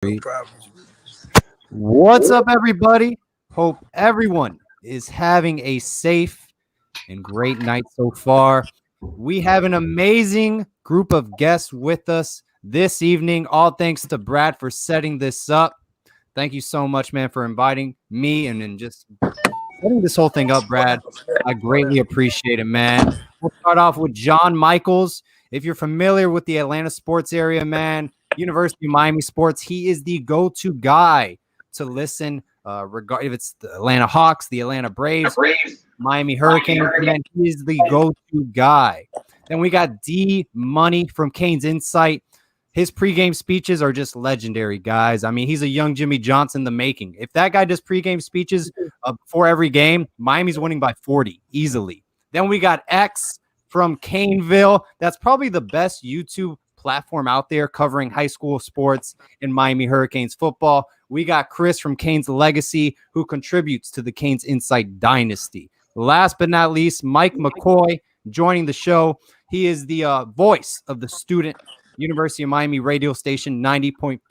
No problem. What's up, everybody? Hope everyone is having a safe and great night so far. We have an amazing group of guests with us this evening. All thanks to Brad for setting this up. Thank you so much, man, for inviting me and just setting this whole thing up, Brad. I greatly appreciate it, man. We'll start off with John Michaels. If you're familiar with the Atlanta sports area, man, University of Miami sports, he is the go-to guy to listen, if it's the Atlanta Hawks, the Atlanta Braves, Miami Hurricanes, man, he is the go-to guy. Then we got D Money from Canes Insight. His pregame speeches are just legendary, guys. I mean, he's a young Jimmy Johnson, the making. If that guy does pregame speeches before every game, Miami's winning by 40 easily. Then we got X from Caneville. That's probably the best YouTube platform out there covering high school sports and Miami Hurricanes football. We got Chris from Canes Legacy, who contributes to the Canes Insight dynasty. Last but not least, Mike McCoy joining the show. He is the voice of the student University of Miami radio station 90.5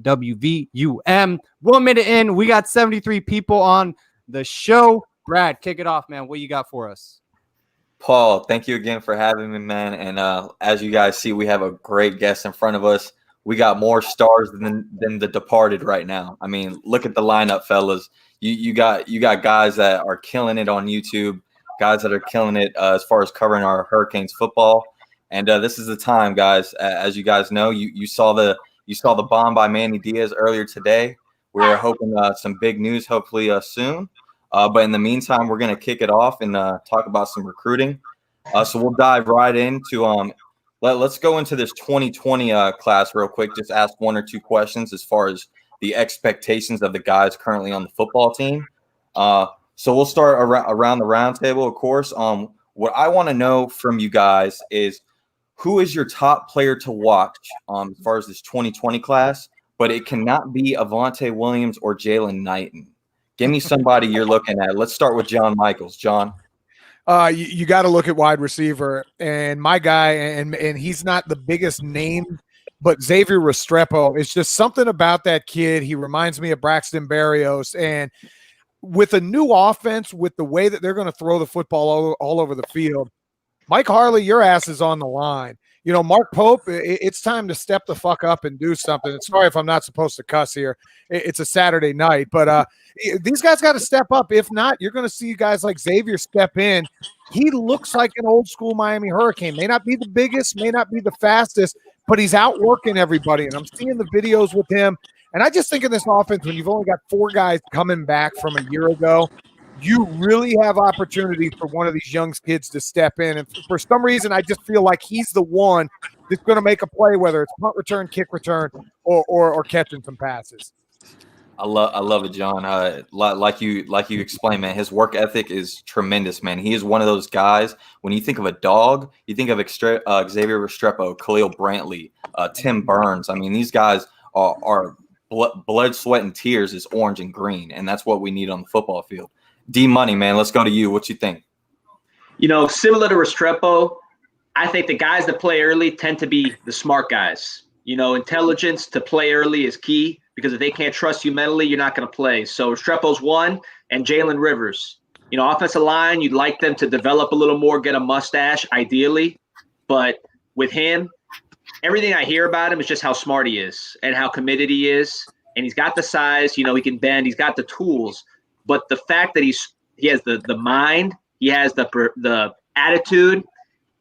WVUM. 1 minute in, we got 73 people on the show. Brad, kick it off, man. What you got for us? Paul, thank you again for having me, man. And as you guys see, we have a great guest in front of us. We got more stars than The Departed right now. I mean, look at the lineup, fellas. You got guys that are killing it on YouTube, guys that are killing it as far as covering our Hurricanes football. And this is the time, guys. As you guys know, you saw the bomb by Manny Diaz earlier today. We're hoping some big news, hopefully soon. But in the meantime, we're going to kick it off and talk about some recruiting. So we'll dive right into let's go into this 2020 class real quick. Just ask one or two questions as far as the expectations of the guys currently on the football team. So we'll start around the round table, of course. What I want to know from you guys is who is your top player to watch as far as this 2020 class, but it cannot be Avante Williams or Jalen Knighton. Give me somebody you're looking at. Let's start with John Michaels. John. You got to look at wide receiver, and my guy, and he's not the biggest name, but Xavier Restrepo. It's just something about that kid. He reminds me of Braxton Berrios, and with a new offense, with the way that they're going to throw the football all over the field, Mike Harley, your ass is on the line. You know, Mark Pope, it's time to step the fuck up and do something. And sorry if I'm not supposed to cuss here. It's a Saturday night. But these guys got to step up. If not, you're going to see guys like Xavier step in. He looks like an old-school Miami Hurricane. May not be the biggest, may not be the fastest, but he's outworking everybody. And I'm seeing the videos with him. And I just think in this offense, when you've only got 4 guys coming back from a year ago, you really have opportunities for one of these young kids to step in. And for some reason, I just feel like he's the one that's going to make a play, whether it's punt return, kick return, or catching some passes. I love it, John. Like you explained, man, his work ethic is tremendous, man. He is one of those guys. When you think of a dog, you think of Xavier Restrepo, Khalil Brantley, Tim Burns. I mean, these guys are blood, sweat, and tears is orange and green, and that's what we need on the football field. D Money, man, let's go to you. What you think? You know, similar to Restrepo, I think the guys that play early tend to be the smart guys. You know, intelligence to play early is key because if they can't trust you mentally, you're not going to play. So Restrepo's one, and Jalen Rivers. You know, offensive line, you'd like them to develop a little more, get a mustache, ideally. But with him, everything I hear about him is just how smart he is and how committed he is. And he's got the size, you know, he can bend, he's got the tools. But the fact that he has the mind, he has the attitude,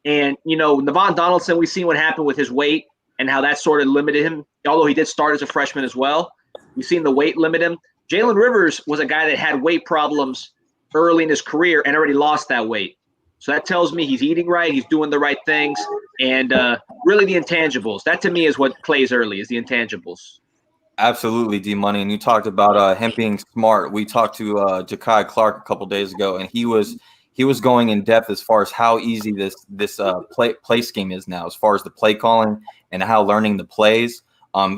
and you know Navon Donaldson, we've seen what happened with his weight and how that sort of limited him. Although he did start as a freshman as well, we've seen the weight limit him. Jalen Rivers was a guy that had weight problems early in his career and already lost that weight. So that tells me he's eating right, he's doing the right things, and really the intangibles. That to me is what plays early, is the intangibles. Absolutely, D Money. And you talked about him being smart. We talked to Ja'Kai Clark a couple days ago, and he was going in depth as far as how easy this play scheme is now, as far as the play calling and how learning the plays.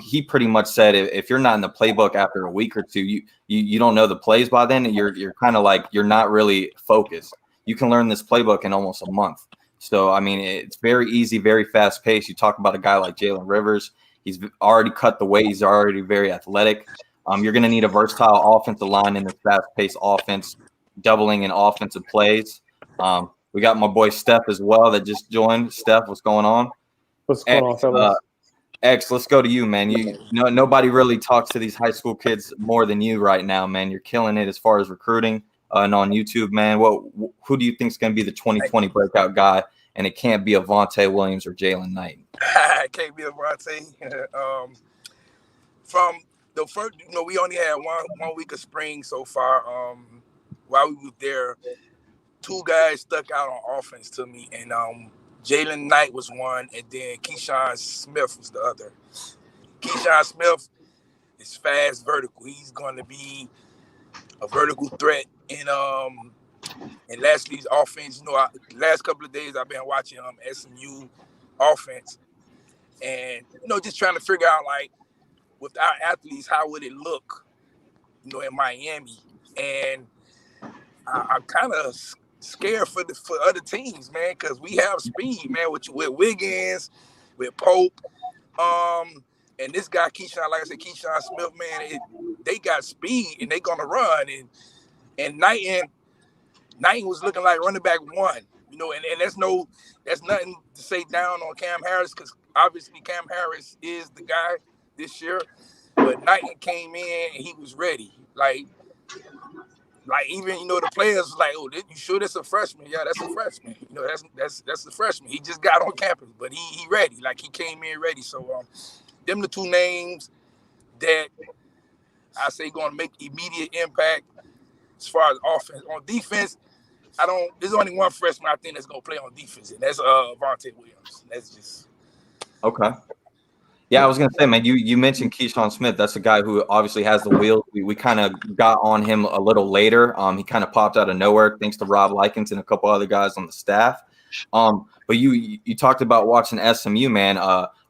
He pretty much said if you're not in the playbook after a week or two, you don't know the plays by then. You're kind of like you're not really focused. You can learn this playbook in almost a month. So I mean, it's very easy, very fast paced. You talk about a guy like Jalen Rivers. He's already cut the weight. He's already very athletic. You're going to need a versatile offensive line in this fast-paced offense, doubling in offensive plays. We got my boy Steph as well that just joined. Steph, what's going on? What's going on, fellas? X, let's go to you, man. Nobody really talks to these high school kids more than you right now, man. You're killing it as far as recruiting and on YouTube, man. Who do you think is going to be the 2020 breakout guy? And it can't be Avante Williams or Jalen Knight. It can't be Avante. From the first, we only had one week of spring so far. While we were there, two guys stuck out on offense to me, and Jalen Knight was one, and then Keystone Smith was the other. Keystone Smith is fast vertical. He's going to be a vertical threat in last week's offense. Last couple of days I've been watching SMU offense, and just trying to figure out, like, with our athletes, how would it look, in Miami? And I'm kind of scared for other teams, man, because we have speed, man, with Wiggins, with Pope, and this guy Keystone, like I said, Keystone Smith, man, they got speed and they gonna run, and Knighton was looking like running back one, and that's nothing to say down on Cam Harris, because obviously Cam Harris is the guy this year, but Knighton came in and he was ready, like even the players was like, oh, you sure that's a freshman? Yeah, that's a freshman. That's the freshman. He just got on campus, but he ready. Like, he came in ready. So them the two names that I say going to make immediate impact as far as offense. On defense, there's only one freshman I think that's gonna play on defense, and that's Avante Williams. That's just okay. Yeah, I was going to say, man, you mentioned Keystone Smith. That's a guy who obviously has the wheels. We kind of got on him a little later. He kind of popped out of nowhere thanks to Rob Likens and a couple other guys on the staff. But you talked about watching SMU, man.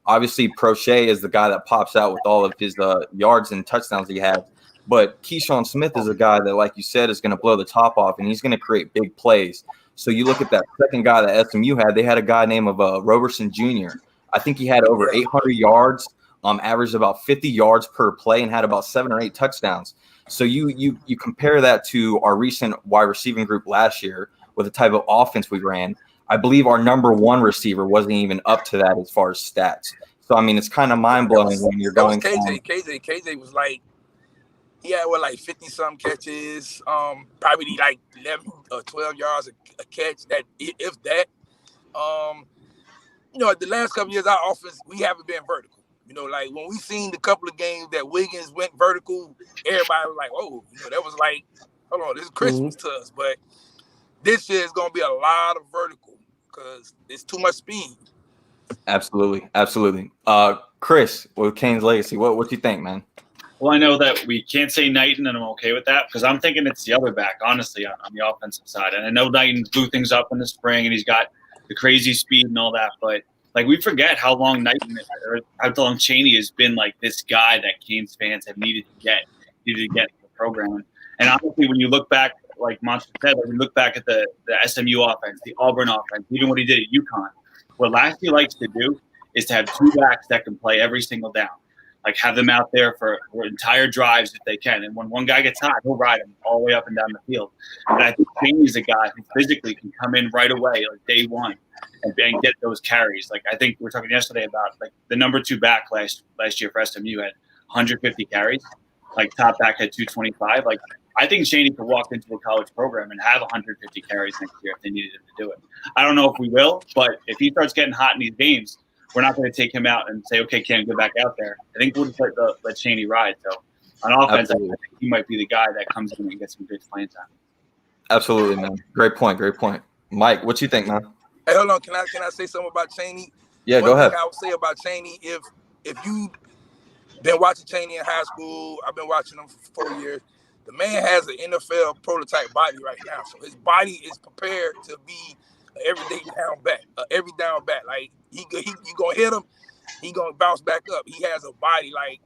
Obviously, Prochet is the guy that pops out with all of his yards and touchdowns he has. But Keystone Smith is a guy that, like you said, is going to blow the top off, and he's going to create big plays. So you look at that second guy that SMU had. They had a guy named Roberson Jr., I think he had over 800 yards, averaged about 50 yards per play, and had about 7 or 8 touchdowns. So you compare that to our recent wide receiving group last year with the type of offense we ran. I believe our number one receiver wasn't even up to that as far as stats. So, I mean, it's kind of mind-blowing when you're going. KJ was like, he had 50-something catches, probably like 11 or 12 yards a catch, that if that. The last couple of years, our offense, we haven't been vertical. Like, when we seen the couple of games that Wiggins went vertical, everybody was like, oh, that was like, hold on, this is Christmas to us. But this year is going to be a lot of vertical because it's too much speed. Absolutely. Chris, with Kane's Legacy, what do you think, man? Well, I know that we can't say Knighton, and I'm okay with that because I'm thinking it's the other back, honestly, on the offensive side. And I know Knighton blew things up in the spring, and he's got the crazy speed and all that, but like, we forget how long how long Chiney has been like this guy that Canes fans have needed to get in the program. And honestly, when you look back, like Monster said, we look back at the SMU offense, the Auburn offense, even what he did at UConn. What Lasky likes to do is to have two backs that can play every single down. Like, have them out there for entire drives if they can. And when one guy gets hot, he'll ride him all the way up and down the field. And I think Chiney's a guy who physically can come in right away, like day one, and get those carries. Like, I think we were talking yesterday about, like, the number 2 back last year for SMU had 150 carries. Like, top back had 225. Like, I think Chiney could walk into a college program and have 150 carries next year if they needed him to do it. I don't know if we will, but if he starts getting hot in these games, we're not going to take him out and say, okay, Cam, go back out there. I think we'll just let Chiney ride. So on offense, I think he might be the guy that comes in and gets some good playing time. Absolutely, man. Great point. Mike, what you think, man? Hey, hold on. Can I say something about Chiney? Yeah, go ahead. One thing I would say about Chiney, if you been watching Chiney in high school, I've been watching him for 4 years. The man has an NFL prototype body right now. So his body is prepared to be an every down back. Like, you gonna hit him, he gonna bounce back up. He has a body like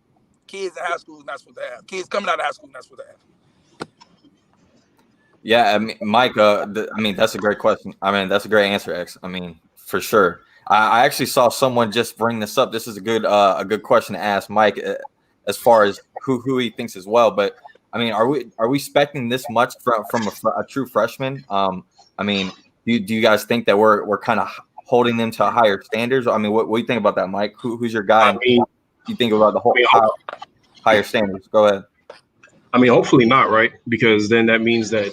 kids in high school is not supposed to have. Kids coming out of high school not supposed to have. Yeah, I mean, Mike, that's a great question. I mean, that's a great answer, X. I mean, for sure. I actually saw someone just bring this up. This is a good question to ask Mike, as far as who he thinks as well. But I mean, are we expecting this much from a true freshman? I mean, do you guys think that we're kind of holding them to higher standards? I mean, what do you think about that, Mike? Who's your guy? I mean, you think about the whole higher standards? Go ahead. I mean, hopefully not, right? Because then that means that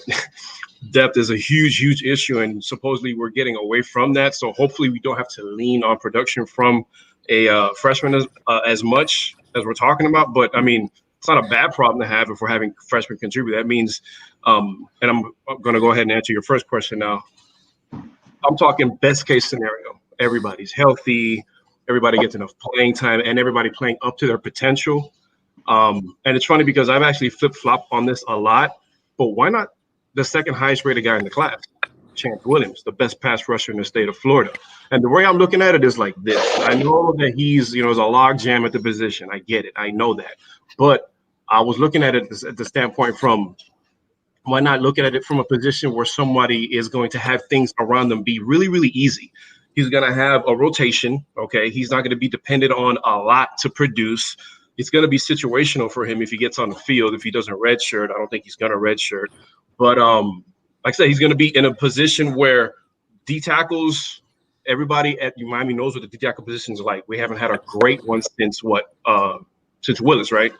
depth is a huge issue, and supposedly we're getting away from that. So hopefully we don't have to lean on production from a freshman as much as we're talking about. But I mean, it's not a bad problem to have if we're having freshmen contribute. That means, and I'm going to go ahead and answer your first question now. I'm talking best case scenario. Everybody's healthy, everybody gets enough playing time, and everybody playing up to their potential. And it's funny because I've actually flip-flopped on this a lot, but why not the second highest rated guy in the class, Chance Williams, the best pass rusher in the state of Florida? And the way I'm looking at it is like this. I know that he's, is a log jam at the position. I get it. I know that. But I was looking at it at the standpoint from, why not looking at it from a position where somebody is going to have things around them be really easy? He's going to have a rotation, okay? He's not going to be dependent on a lot to produce. It's going to be situational for him if he gets on the field. If he doesn't redshirt, I don't think he's going to redshirt. But like I said, he's going to be in a position where D tackles, everybody at Miami knows what the D tackle position is like. We haven't had a great one since since Willis, right?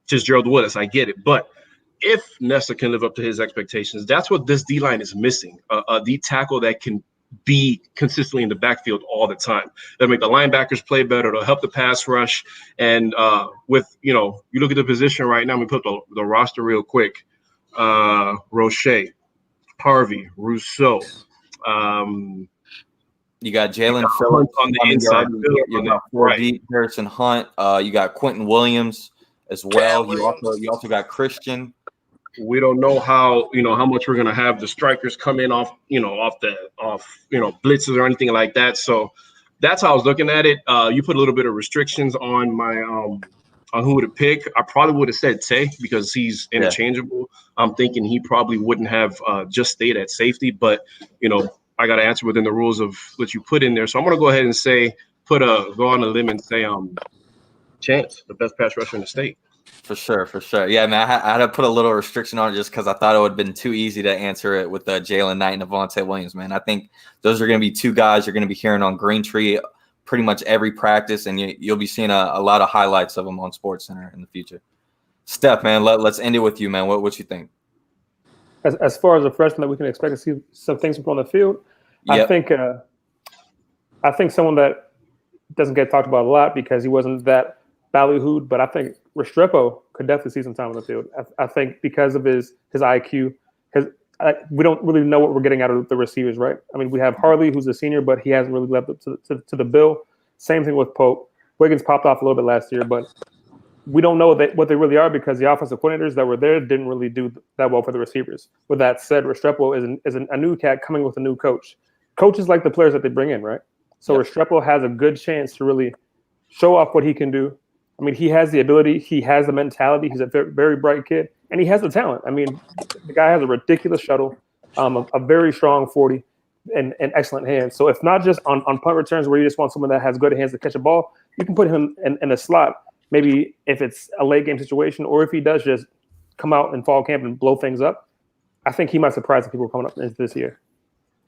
Just Gerald Willis. I get it. But if Nessa can live up to his expectations, that's what this D-line is missing, a D tackle that can be consistently in the backfield all the time. That'll make the linebackers play better. It'll help the pass rush. And with, you look at the position right now, we put the roster real quick. Roche, Harvey, Rousseau. You got Jalen Phillips on the inside. You got Deep, Harrison Hunt. You got Quentin Williams as well. You also got Christian. We don't know how much we're gonna have the strikers come in off blitzes or anything like that. So that's how I was looking at it. You put a little bit of restrictions on my on who to pick. I probably would have said Tay because he's interchangeable. I'm thinking he probably wouldn't have just stayed at safety, but I got to answer within the rules of what you put in there. So I'm gonna go ahead and say go on a limb and say Chance, the best pass rusher in the state. For sure. Yeah, man, I had to put a little restriction on it just because I thought it would have been too easy to answer it with Jalen Knight and Avonte Williams, man. I think those are going to be two guys you're going to be hearing on Green Tree pretty much every practice, and you'll be seeing a lot of highlights of them on SportsCenter in the future. Steph, man, let's end it with you, man. What you think? As far as a freshman that we can expect to see some things from on the field, yep. I think someone that doesn't get talked about a lot because he wasn't that ballyhooed, but I think Restrepo could definitely see some time on the field. I think because of his IQ, we don't really know what we're getting out of the receivers, right? I mean, we have Harley, who's a senior, but he hasn't really lived up to the bill. Same thing with Pope. Wiggins popped off a little bit last year, but we don't know what they really are because the offensive coordinators that were there didn't really do that well for the receivers. With that said, Restrepo is a new cat coming with a new coach. Coaches like the players that they bring in, right? So yep. Restrepo has a good chance to really show off what he can do. I mean, he has the ability, he has the mentality, he's a very, very bright kid, and he has the talent. I mean, the guy has a ridiculous shuttle, a very strong 40, and excellent hands. So if not just on punt returns where you just want someone that has good hands to catch a ball, you can put him in a slot, maybe if it's a late game situation, or if he does just come out in fall camp and blow things up, I think he might surprise the people coming up into this year.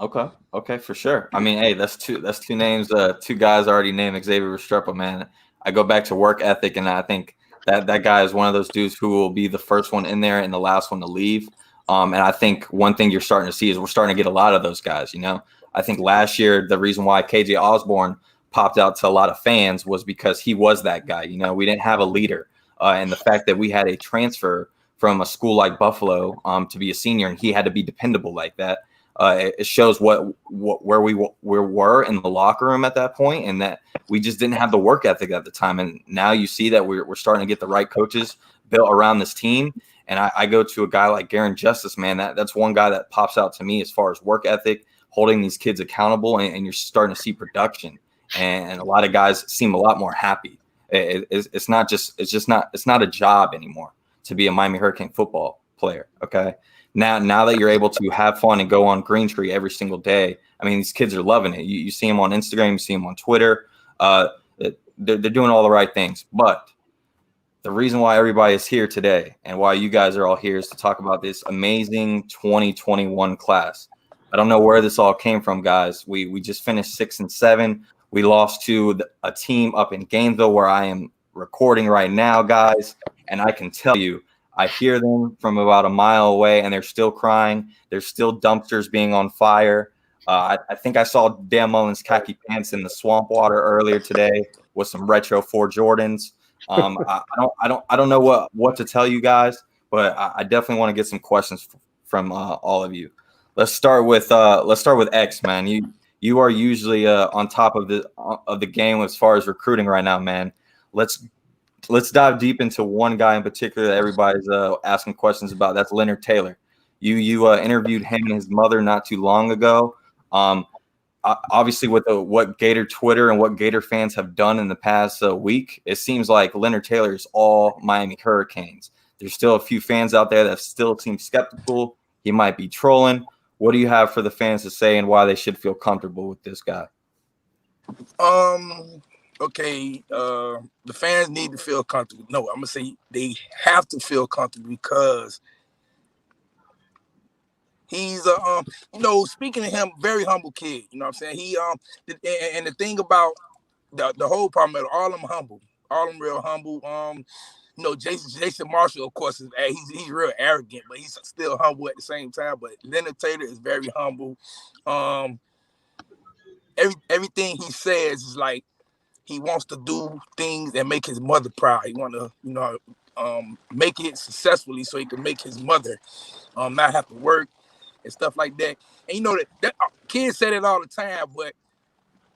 Okay, for sure. I mean, hey, that's two names, two guys already named Xavier Restrepo, man. I go back to work ethic, and I think that guy is one of those dudes who will be the first one in there and the last one to leave. And I think one thing you're starting to see is we're starting to get a lot of those guys, I think last year the reason why KJ Osborne popped out to a lot of fans was because he was that guy. We didn't have a leader. And the fact that we had a transfer from a school like Buffalo to be a senior, and he had to be dependable like that, it shows where we were in the locker room at that point, and that we just didn't have the work ethic at the time. And now you see that we're starting to get the right coaches built around this team. And I go to a guy like Garen Justice, man. That's one guy that pops out to me as far as work ethic, holding these kids accountable, and you're starting to see production. And a lot of guys seem a lot more happy. It's not a job anymore to be a Miami Hurricane football player. Okay. Now that you're able to have fun and go on Green Tree every single day, I mean, these kids are loving it. You see them on Instagram, you see them on Twitter. They're doing all the right things. But the reason why everybody is here today and why you guys are all here is to talk about this amazing 2021 class. I don't know where this all came from, guys. We just finished 6-7. We lost to a team up in Gainesville where I am recording right now, guys. And I can tell you, I hear them from about a mile away, and they're still crying. There's still dumpsters being on fire. I think I saw Dan Mullen's khaki pants in the swamp water earlier today with some retro 4 Jordans. I don't know what to tell you guys, but I definitely want to get some questions from all of you. Let's start with X, man. You are usually on top of the game as far as recruiting right now, man. Let's dive deep into one guy in particular that everybody's asking questions about. That's Leonard Taylor. You interviewed him and his mother not too long ago. Obviously, with what Gator Twitter and what Gator fans have done in the past week, it seems like Leonard Taylor is all Miami Hurricanes. There's still a few fans out there that still seem skeptical. He might be trolling. What do you have for the fans to say and why they should feel comfortable with this guy? Okay, the fans need to feel comfortable. No, I'm gonna say they have to feel comfortable because he's speaking of him, very humble kid. You know what I'm saying? He and the thing about the whole problem, all of them humble, all of them real humble. Jason Marshall, of course, he's real arrogant, but he's still humble at the same time. But Leonard Taylor is very humble. Everything he says is like he wants to do things that make his mother proud. He want to, make it successfully so he can make his mother not have to work and stuff like that. And that kids said it all the time, but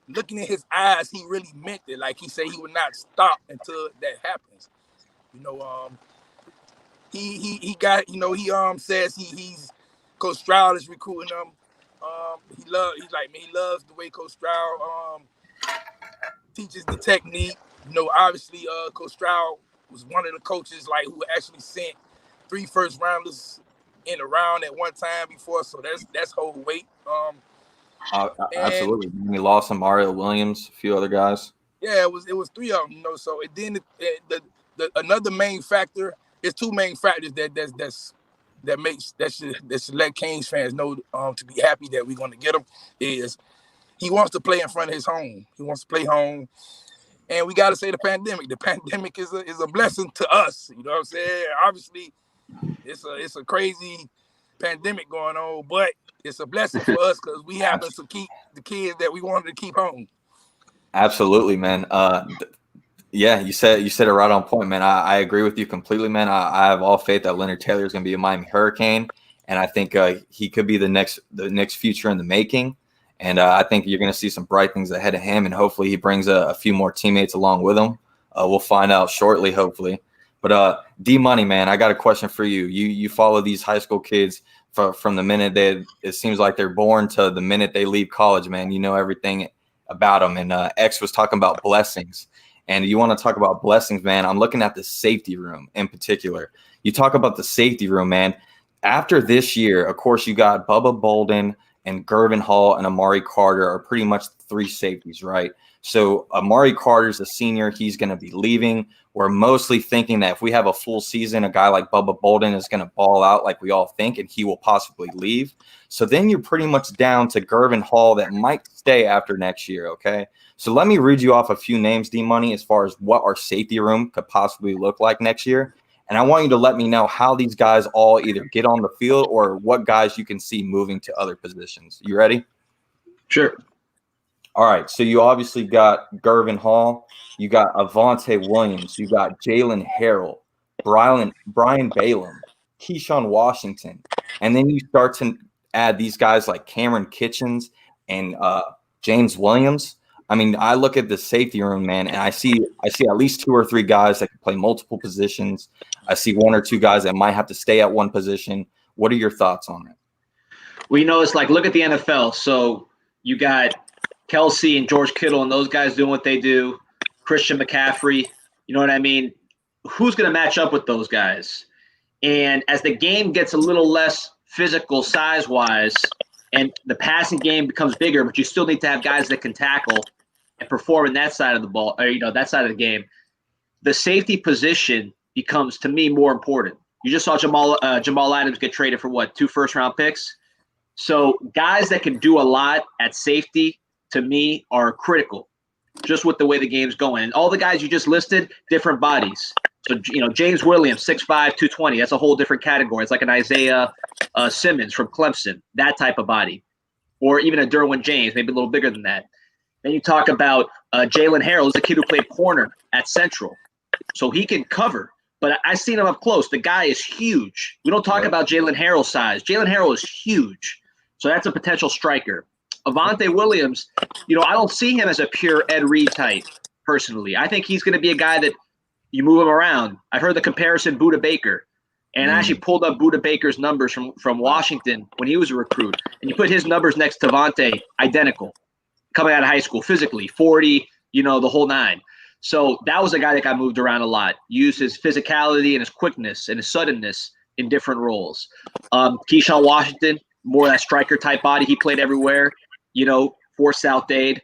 looking at his eyes, he really meant it. Like he said, he would not stop until that happens. He got, he says he's Coach Stroud is recruiting him. He loves the way Coach Stroud teaches the technique. Obviously, Coach Stroud was one of the coaches who actually sent 3 first-rounders in a round at one time before, so that's whole weight. Absolutely. We lost some Mario Williams, a few other guys. Yeah, it was 3 of them. So and then the another main factor is 2 main factors that should let Canes fans know to be happy that we're going to get him is he wants to play in front of his home. He wants to play home. And we got to say the pandemic. The pandemic is a blessing to us. You know what I'm saying? Obviously, it's a crazy pandemic going on, but it's a blessing for us because we happen to keep the kids that we wanted to keep home. Absolutely, man. Yeah, you said it right on point, man. I agree with you completely, man. I have all faith that Leonard Taylor is going to be a Miami Hurricane, and I think he could be the next future in the making. And I think you're going to see some bright things ahead of him, and hopefully he brings a few more teammates along with him. We'll find out shortly, hopefully. But D-Money, man, I got a question for you. You follow these high school kids from the minute it seems like they're born to the minute they leave college, man. You know everything about them. And X was talking about blessings. And you want to talk about blessings, man. I'm looking at the safety room in particular. You talk about the safety room, man. After this year, of course, you got Bubba Bolden and Gervin Hall and Amari Carter are pretty much 3 safeties, right? So Amari Carter's a senior. He's going to be leaving. We're mostly thinking that if we have a full season, a guy like Bubba Bolden is going to ball out like we all think, and he will possibly leave. So then you're pretty much down to Gervin Hall that might stay after next year, okay? So let me read you off a few names, D-Money, as far as what our safety room could possibly look like next year. And I want you to let me know how these guys all either get on the field or what guys you can see moving to other positions. You ready? Sure. All right. So you obviously got Gervin Hall. You got Avante Williams. You got Jalen Harrell, Brian Balaam, Keyshawn Washington. And then you start to add these guys like Cameron Kitchens and James Williams. I mean, I look at the safety room, man, and I see at least 2 or 3 guys that can play multiple positions. I see 1 or 2 guys that might have to stay at one position. What are your thoughts on it? Well, it's like, look at the NFL. So you got Kelsey and George Kittle and those guys doing what they do. Christian McCaffrey, you know what I mean? Who's going to match up with those guys? And as the game gets a little less physical size-wise, and the passing game becomes bigger, but you still need to have guys that can tackle and perform in that side of the ball, or that side of the game. The safety position becomes, to me, more important. You just saw Jamal Adams get traded for what, 2 first-round picks? So guys that can do a lot at safety, to me, are critical, just with the way the game's going. And all the guys you just listed, different bodies. So, James Williams, 6'5", 220, that's a whole different category. It's like an Isaiah Simmons from Clemson, that type of body. Or even a Derwin James, maybe a little bigger than that. Then you talk about Jalen Harrell, a kid who played corner at Central. So he can cover. But I've seen him up close. The guy is huge. We don't talk about Jalen Harrell's size. Jalen Harrell is huge. So that's a potential striker. Avante Williams, I don't see him as a pure Ed Reed type, personally. I think he's going to be a guy that you move him around. I've heard the comparison Buda Baker. And I actually pulled up Buda Baker's numbers from Washington when he was a recruit. And you put his numbers next to Avante, identical, coming out of high school, physically, 40, the whole 9. So that was a guy that got moved around a lot, used his physicality and his quickness and his suddenness in different roles. Keyshawn Washington, more that striker type body. He played everywhere, for South Dade.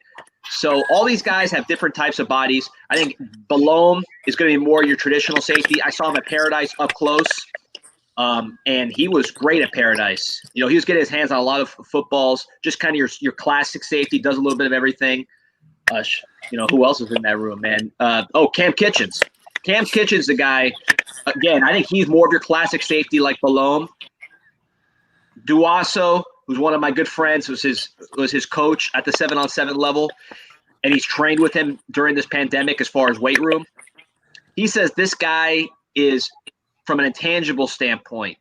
So all these guys have different types of bodies. I think Balome is going to be more your traditional safety. I saw him at Paradise up close, and he was great at Paradise. He was getting his hands on a lot of footballs, just kind of your classic safety, does a little bit of everything. Who else is in that room, man? Cam Kitchens. Cam Kitchens, the guy, again, I think he's more of your classic safety like Balome. Duaso, who's one of my good friends, was his coach at the 7-on-7 level, and he's trained with him during this pandemic as far as weight room. He says this guy is, from an intangible standpoint,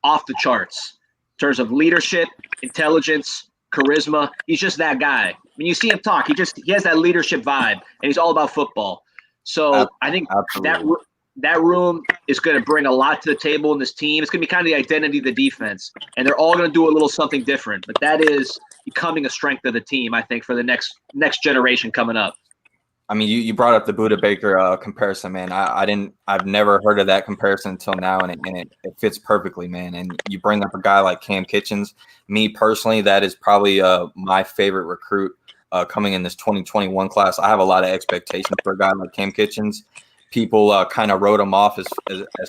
off the charts in terms of leadership, intelligence, charisma. He's just that guy. When you see him talk, he has that leadership vibe, and he's all about football. So I think that room is going to bring a lot to the table in this team. It's going to be kind of the identity of the defense, and they're all going to do a little something different. But that is becoming a strength of the team, I think, for the next generation coming up. I mean, you brought up the Buda Baker comparison, man. I've never heard of that comparison until now, and it fits perfectly, man. And you bring up a guy like Cam Kitchens. Me personally, that is probably my favorite recruit coming in this 2021 class. I have a lot of expectations for a guy like Cam Kitchens. People kind of wrote him off as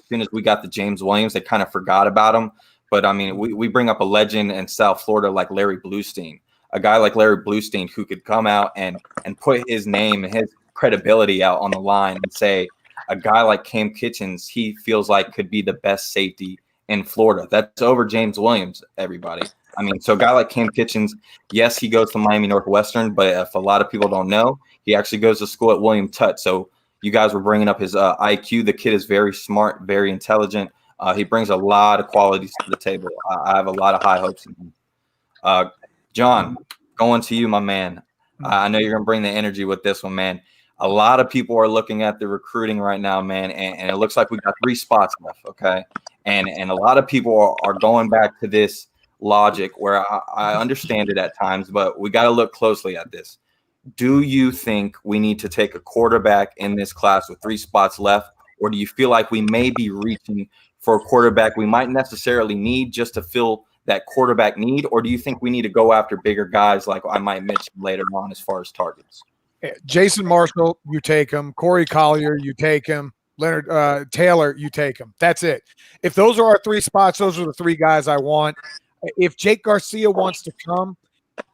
soon as we got the James Williams. They kind of forgot about him. But, I mean, we bring up a legend in South Florida like Larry Bluestein, a guy like Larry Bluestein who could come out and put his name and his credibility out on the line and say a guy like Cam Kitchens, he feels like could be the best safety in Florida. That's over James Williams, everybody. I mean, so a guy like Cam Kitchens, yes, he goes to Miami Northwestern, but if a lot of people don't know, he actually goes to school at William Tutt. So you guys were bringing up his IQ. The kid is very smart, very intelligent. He brings a lot of qualities to the table. I have a lot of high hopes in him. John, going to you, my man. I know you're going to bring the energy with this one, man. A lot of people are looking at the recruiting right now, man, and it looks like we got 3 spots left, okay? And a lot of people are going back to this logic where I understand it at times, but we got to look closely at this. Do you think we need to take a quarterback in this class with 3 spots left, or do you feel like we may be reaching for a quarterback we might necessarily need just to fill that quarterback need, or do you think we need to go after bigger guys like I might mention later on as far as targets? Jason Marshall, you take him. Corey Collier, you take him. Leonard Taylor, you take him. That's it. If those are our 3 spots, those are the 3 guys I want. If Jake Garcia wants to come,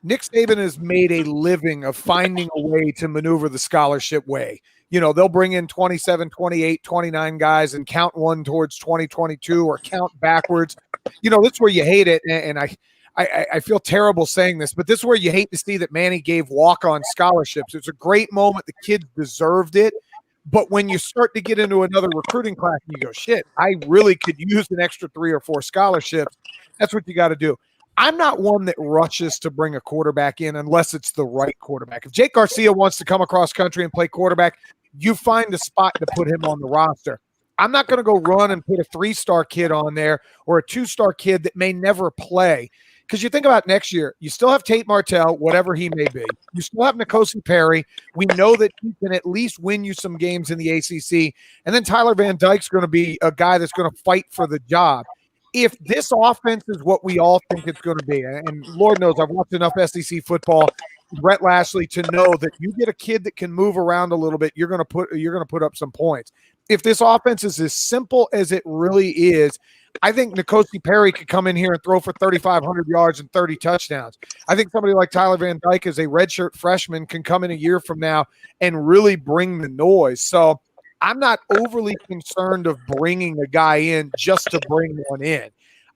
Nick Saban has made a living of finding a way to maneuver the scholarship way. They'll bring in 27, 28, 29 guys and count one towards 2022 or count backwards. That's where you hate it. And I feel terrible saying this, but this is where you hate to see that Manny gave walk-on scholarships. It's a great moment. The kids deserved it. But when you start to get into another recruiting class and you go, shit, I really could use an extra 3 or 4 scholarships, that's what you got to do. I'm not one that rushes to bring a quarterback in unless it's the right quarterback. If Jake Garcia wants to come across country and play quarterback, you find a spot to put him on the roster. I'm not going to go run and put a 3-star kid on there or a 2-star kid that may never play. Because you think about next year, you still have Tate Martell, whatever he may be. You still have N'Kosi Perry. We know that he can at least win you some games in the ACC. And then Tyler Van Dyke's going to be a guy that's going to fight for the job. if this offense is what we all think it's going to be, and Lord knows I've watched enough SEC football, Brett Lashley, to know that you get a kid that can move around a little bit, you're going to put up some points. If this offense is as simple as it really is, I think N'Kosi Perry could come in here and throw for 3,500 yards and 30 touchdowns. I think somebody like Tyler Van Dyke as a redshirt freshman can come in a year from now and really bring the noise. So I'm not overly concerned of bringing a guy in just to bring one in.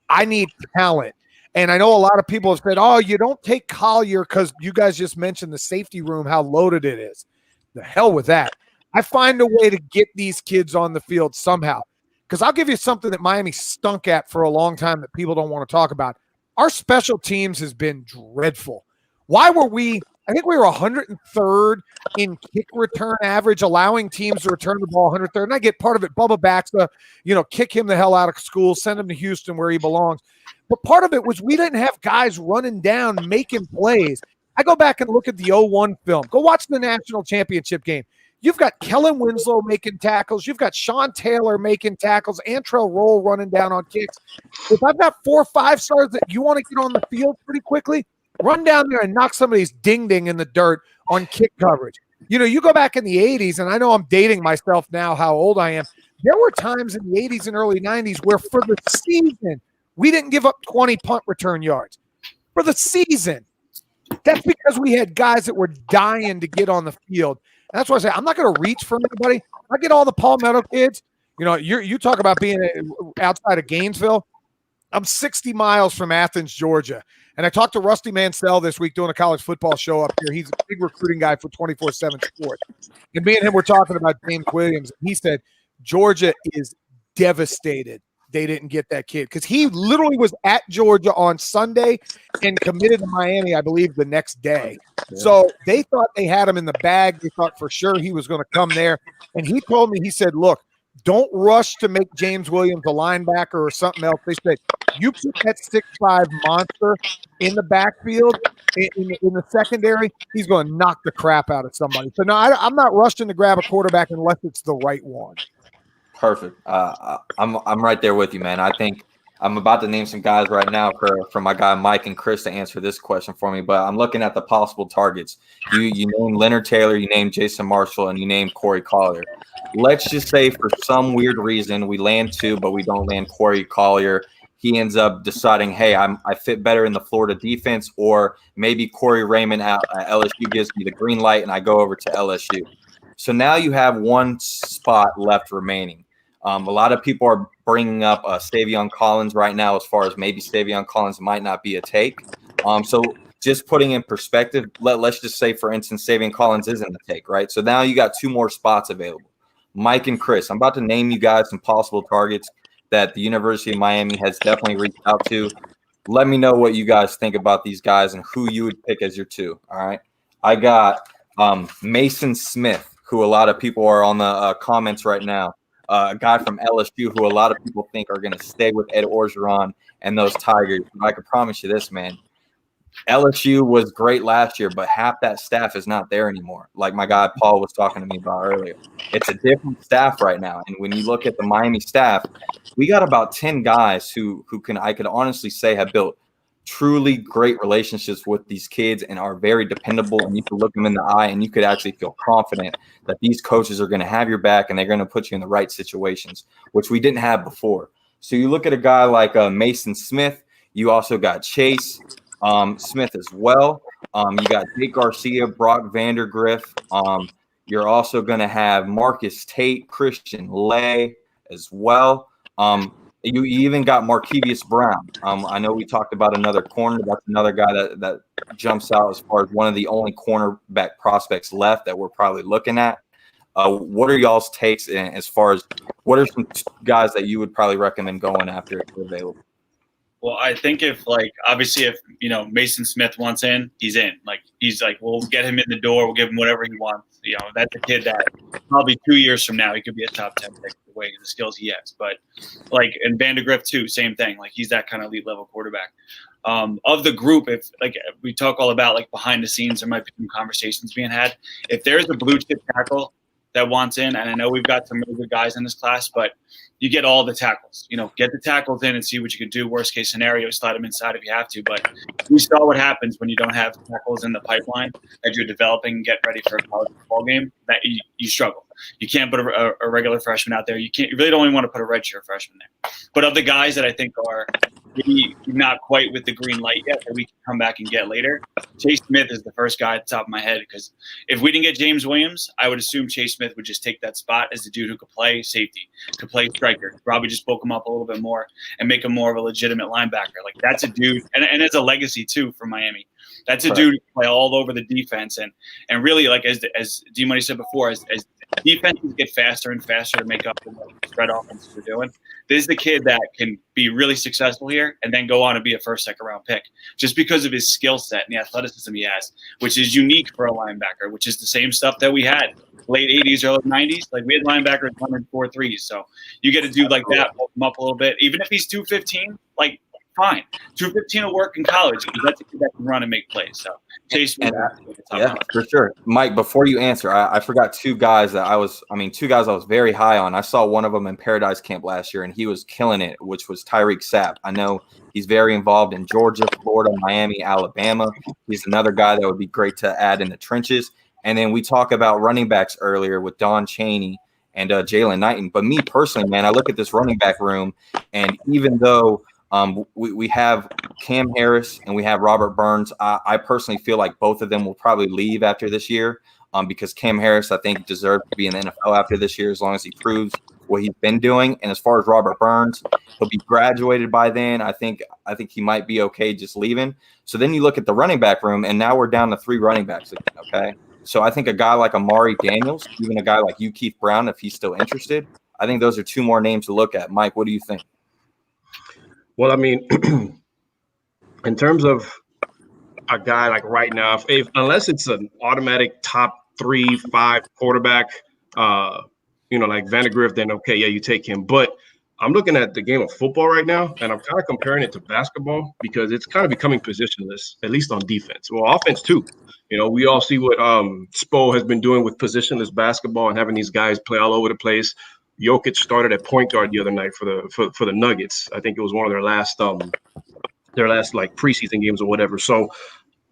I need talent. And I know a lot of people have said, oh, you don't take Collier because you guys just mentioned the safety room, how loaded it is. The hell with that. I find a way to get these kids on the field somehow. Because I'll give you something that Miami stunk at for a long time that people don't want to talk about. Our special teams has been dreadful. Why were we – I think we were 103rd in kick return average, allowing teams to return the ball 103rd. And I get part of it, Bubba Baxa, kick him the hell out of school, send him to Houston where he belongs. But part of it was we didn't have guys running down, making plays. I go back and look at the 0-1 film. Go watch the national championship game. You've got Kellen Winslow making tackles. You've got Sean Taylor making tackles. Antrell Roll running down on kicks. If I've got 4 or 5 stars that you want to get on the field pretty quickly, run down there and knock somebody's ding-ding in the dirt on kick coverage. You go back in the 80s, and I know I'm dating myself now how old I am. There were times in the 80s and early 90s where for the season, we didn't give up 20 punt return yards. For the season. That's because we had guys that were dying to get on the field. And that's why I say I'm not going to reach for anybody. I get all the Palmetto kids. You talk about being outside of Gainesville. I'm 60 miles from Athens, Georgia. And I talked to Rusty Mansell this week doing a college football show up here. He's a big recruiting guy for 24/7 Sports. And me and him were talking about James Williams. He said Georgia is devastated they didn't get that kid because he literally was at Georgia on Sunday and committed to Miami, I believe, the next day. Yeah. So they thought they had him in the bag. They thought for sure he was going to come there. And he told me, he said, look, don't rush to make James Williams a linebacker or something else. They said, you put that 6'5" monster in the backfield, in the secondary, he's going to knock the crap out of somebody. So, no, I'm not rushing to grab a quarterback unless it's the right one. Perfect. I'm right there with you, man. I think I'm about to name some guys right now for my guy Mike and Chris to answer this question for me, but I'm looking at the possible targets. You named Leonard Taylor, you named Jason Marshall, and you named Corey Collier. Let's just say for some weird reason we land 2, but we don't land Corey Collier. He ends up deciding, hey, I fit better in the Florida defense, or maybe Corey Raymond at LSU gives me the green light and I go over to LSU. So now you have 1 spot left remaining. A lot of people are bringing up Savion Collins right now as far as maybe Savion Collins might not be a take. So just putting in perspective, let's just say, for instance, Savion Collins isn't a take, right? So now you got 2 more spots available. Mike and Chris, I'm about to name you guys some possible targets that the University of Miami has definitely reached out to. Let me know what you guys think about these guys and who you would pick as your 2, all right? I got Mason Smith, who a lot of people are on the comments right now. A guy from LSU who a lot of people think are going to stay with Ed Orgeron and those Tigers. But I can promise you this, man. LSU was great last year, but half that staff is not there anymore. Like my guy Paul was talking to me about earlier. It's a different staff right now. And when you look at the Miami staff, we got about 10 guys who I could honestly say have built truly great relationships with these kids and are very dependable, and you can look them in the eye and you could actually feel confident that these coaches are going to have your back and they're going to put you in the right situations, which we didn't have before. So you look at a guy like Mason Smith. You also got Chase Smith as well. You got Jake Garcia, Brock Vandergriff. You're also going to have Marcus Tate, Christian Lay as well. You even got Markevius Brown. I know we talked about another corner. That's another guy that jumps out as far as one of the only cornerback prospects left that we're probably looking at. What are y'all's takes as far as what are some guys that you would probably recommend going after if they're available? Well, I think if Mason Smith wants in, he's in. We'll get him in the door. We'll give him whatever he wants. That's a kid that probably 2 years from now he could be a top 10 pick the way the skills he has. But and Vandergriff too, same thing. He's that kind of elite level quarterback. Of the group, if we talk all about behind the scenes, there might be some conversations being had. If there's a blue chip tackle that wants in, and I know we've got some really good guys in this class, but you get all the tackles. Get the tackles in and see what you can do. Worst case scenario, slide them inside if you have to. But we saw what happens when you don't have tackles in the pipeline that you're developing and get ready for a college football game. That you struggle. You can't put a regular freshman out there. You really don't even want to put a redshirt freshman there. But of the guys that I think are maybe not quite with the green light yet that we can come back and get later, Chase Smith is the first guy at the top of my head, because if we didn't get James Williams, I would assume Chase Smith would just take that spot as the dude who could play safety, could play striker, probably just bulk him up a little bit more and make him more of a legitimate linebacker. Like, that's a dude, and it's a legacy too for Miami. That's a dude who can play all over the defense, and really, like as D-Money said before, as defenses get faster and faster to make up for what spread offenses are doing, this is the kid that can be really successful here and then go on to be a first, second round pick just because of his skill set and the athleticism he has, which is unique for a linebacker, which is the same stuff that we had late 80s, early 90s. Like, we had linebackers running 4.3s. So you get a dude like that, bulk him up a little bit. Even if he's 215, like, fine. 215 will work in college because that's a kid that can run and make plays. So Chase, yeah, for sure. Mike, before you answer, I forgot two guys I was very high on. I saw one of them in Paradise Camp last year, and he was killing it, which was Tyreek Sapp. I know he's very involved in Georgia, Florida, Miami, Alabama. He's another guy that would be great to add in the trenches. And then we talk about running backs earlier with Don Chaney and Jalen Knighton. But me personally, man, I look at this running back room, and even though we have Cam Harris and we have Robert Burns, I personally feel like both of them will probably leave after this year, because Cam Harris, I think, deserves to be in the NFL after this year as long as he proves what he's been doing. And as far as Robert Burns, he'll be graduated by then. I think he might be okay just leaving. So then you look at the running back room, and now we're down to 3 running backs again, okay? So I think a guy like Amari Daniels, even a guy like Keith Brown, if he's still interested, I think those are 2 more names to look at. Mike, what do you think? Well, I mean, in terms of a guy like right now, unless it's an automatic top 3-5 quarterback, like Vandegrift, then okay, yeah, you take him. But I'm looking at the game of football right now, and I'm kind of comparing it to basketball because it's kind of becoming positionless, at least on defense. Well, offense too. We all see what Spo has been doing with positionless basketball and having these guys play all over the place. Jokic started at point guard the other night for the Nuggets. I think it was one of their last like preseason games or whatever. So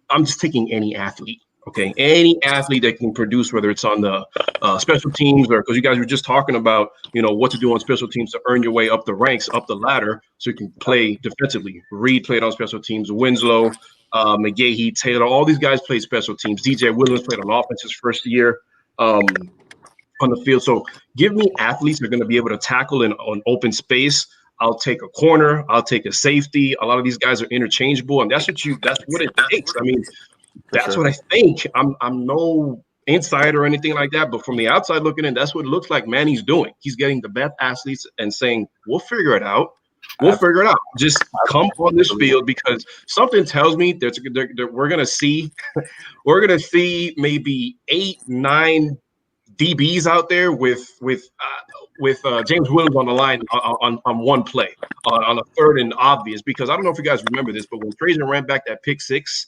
I'm just taking any athlete, okay? Any athlete that can produce, whether it's on the special teams or because you guys were just talking about, what to do on special teams to earn your way up the ranks, up the ladder, so you can play defensively. Reed played on special teams. Winslow, McGahee, Taylor, all these guys played special teams. DJ Williams played on offense his first year. On the field. So give me athletes that are going to be able to tackle on open space. I'll take a corner. I'll take a safety. A lot of these guys are interchangeable, and that's what it takes. I mean, that's what I think. I'm no insider or anything like that, but from the outside looking in, that's what it looks like Manny's doing. He's getting the best athletes and saying, we'll figure it out. We'll figure it out. Just come on this field, because something tells me that we're going to see maybe 8-9 DBs out there with James Williams on the line on one play on a 3rd and obvious, because I don't know if you guys remember this, but when Trajan ran back that pick 6,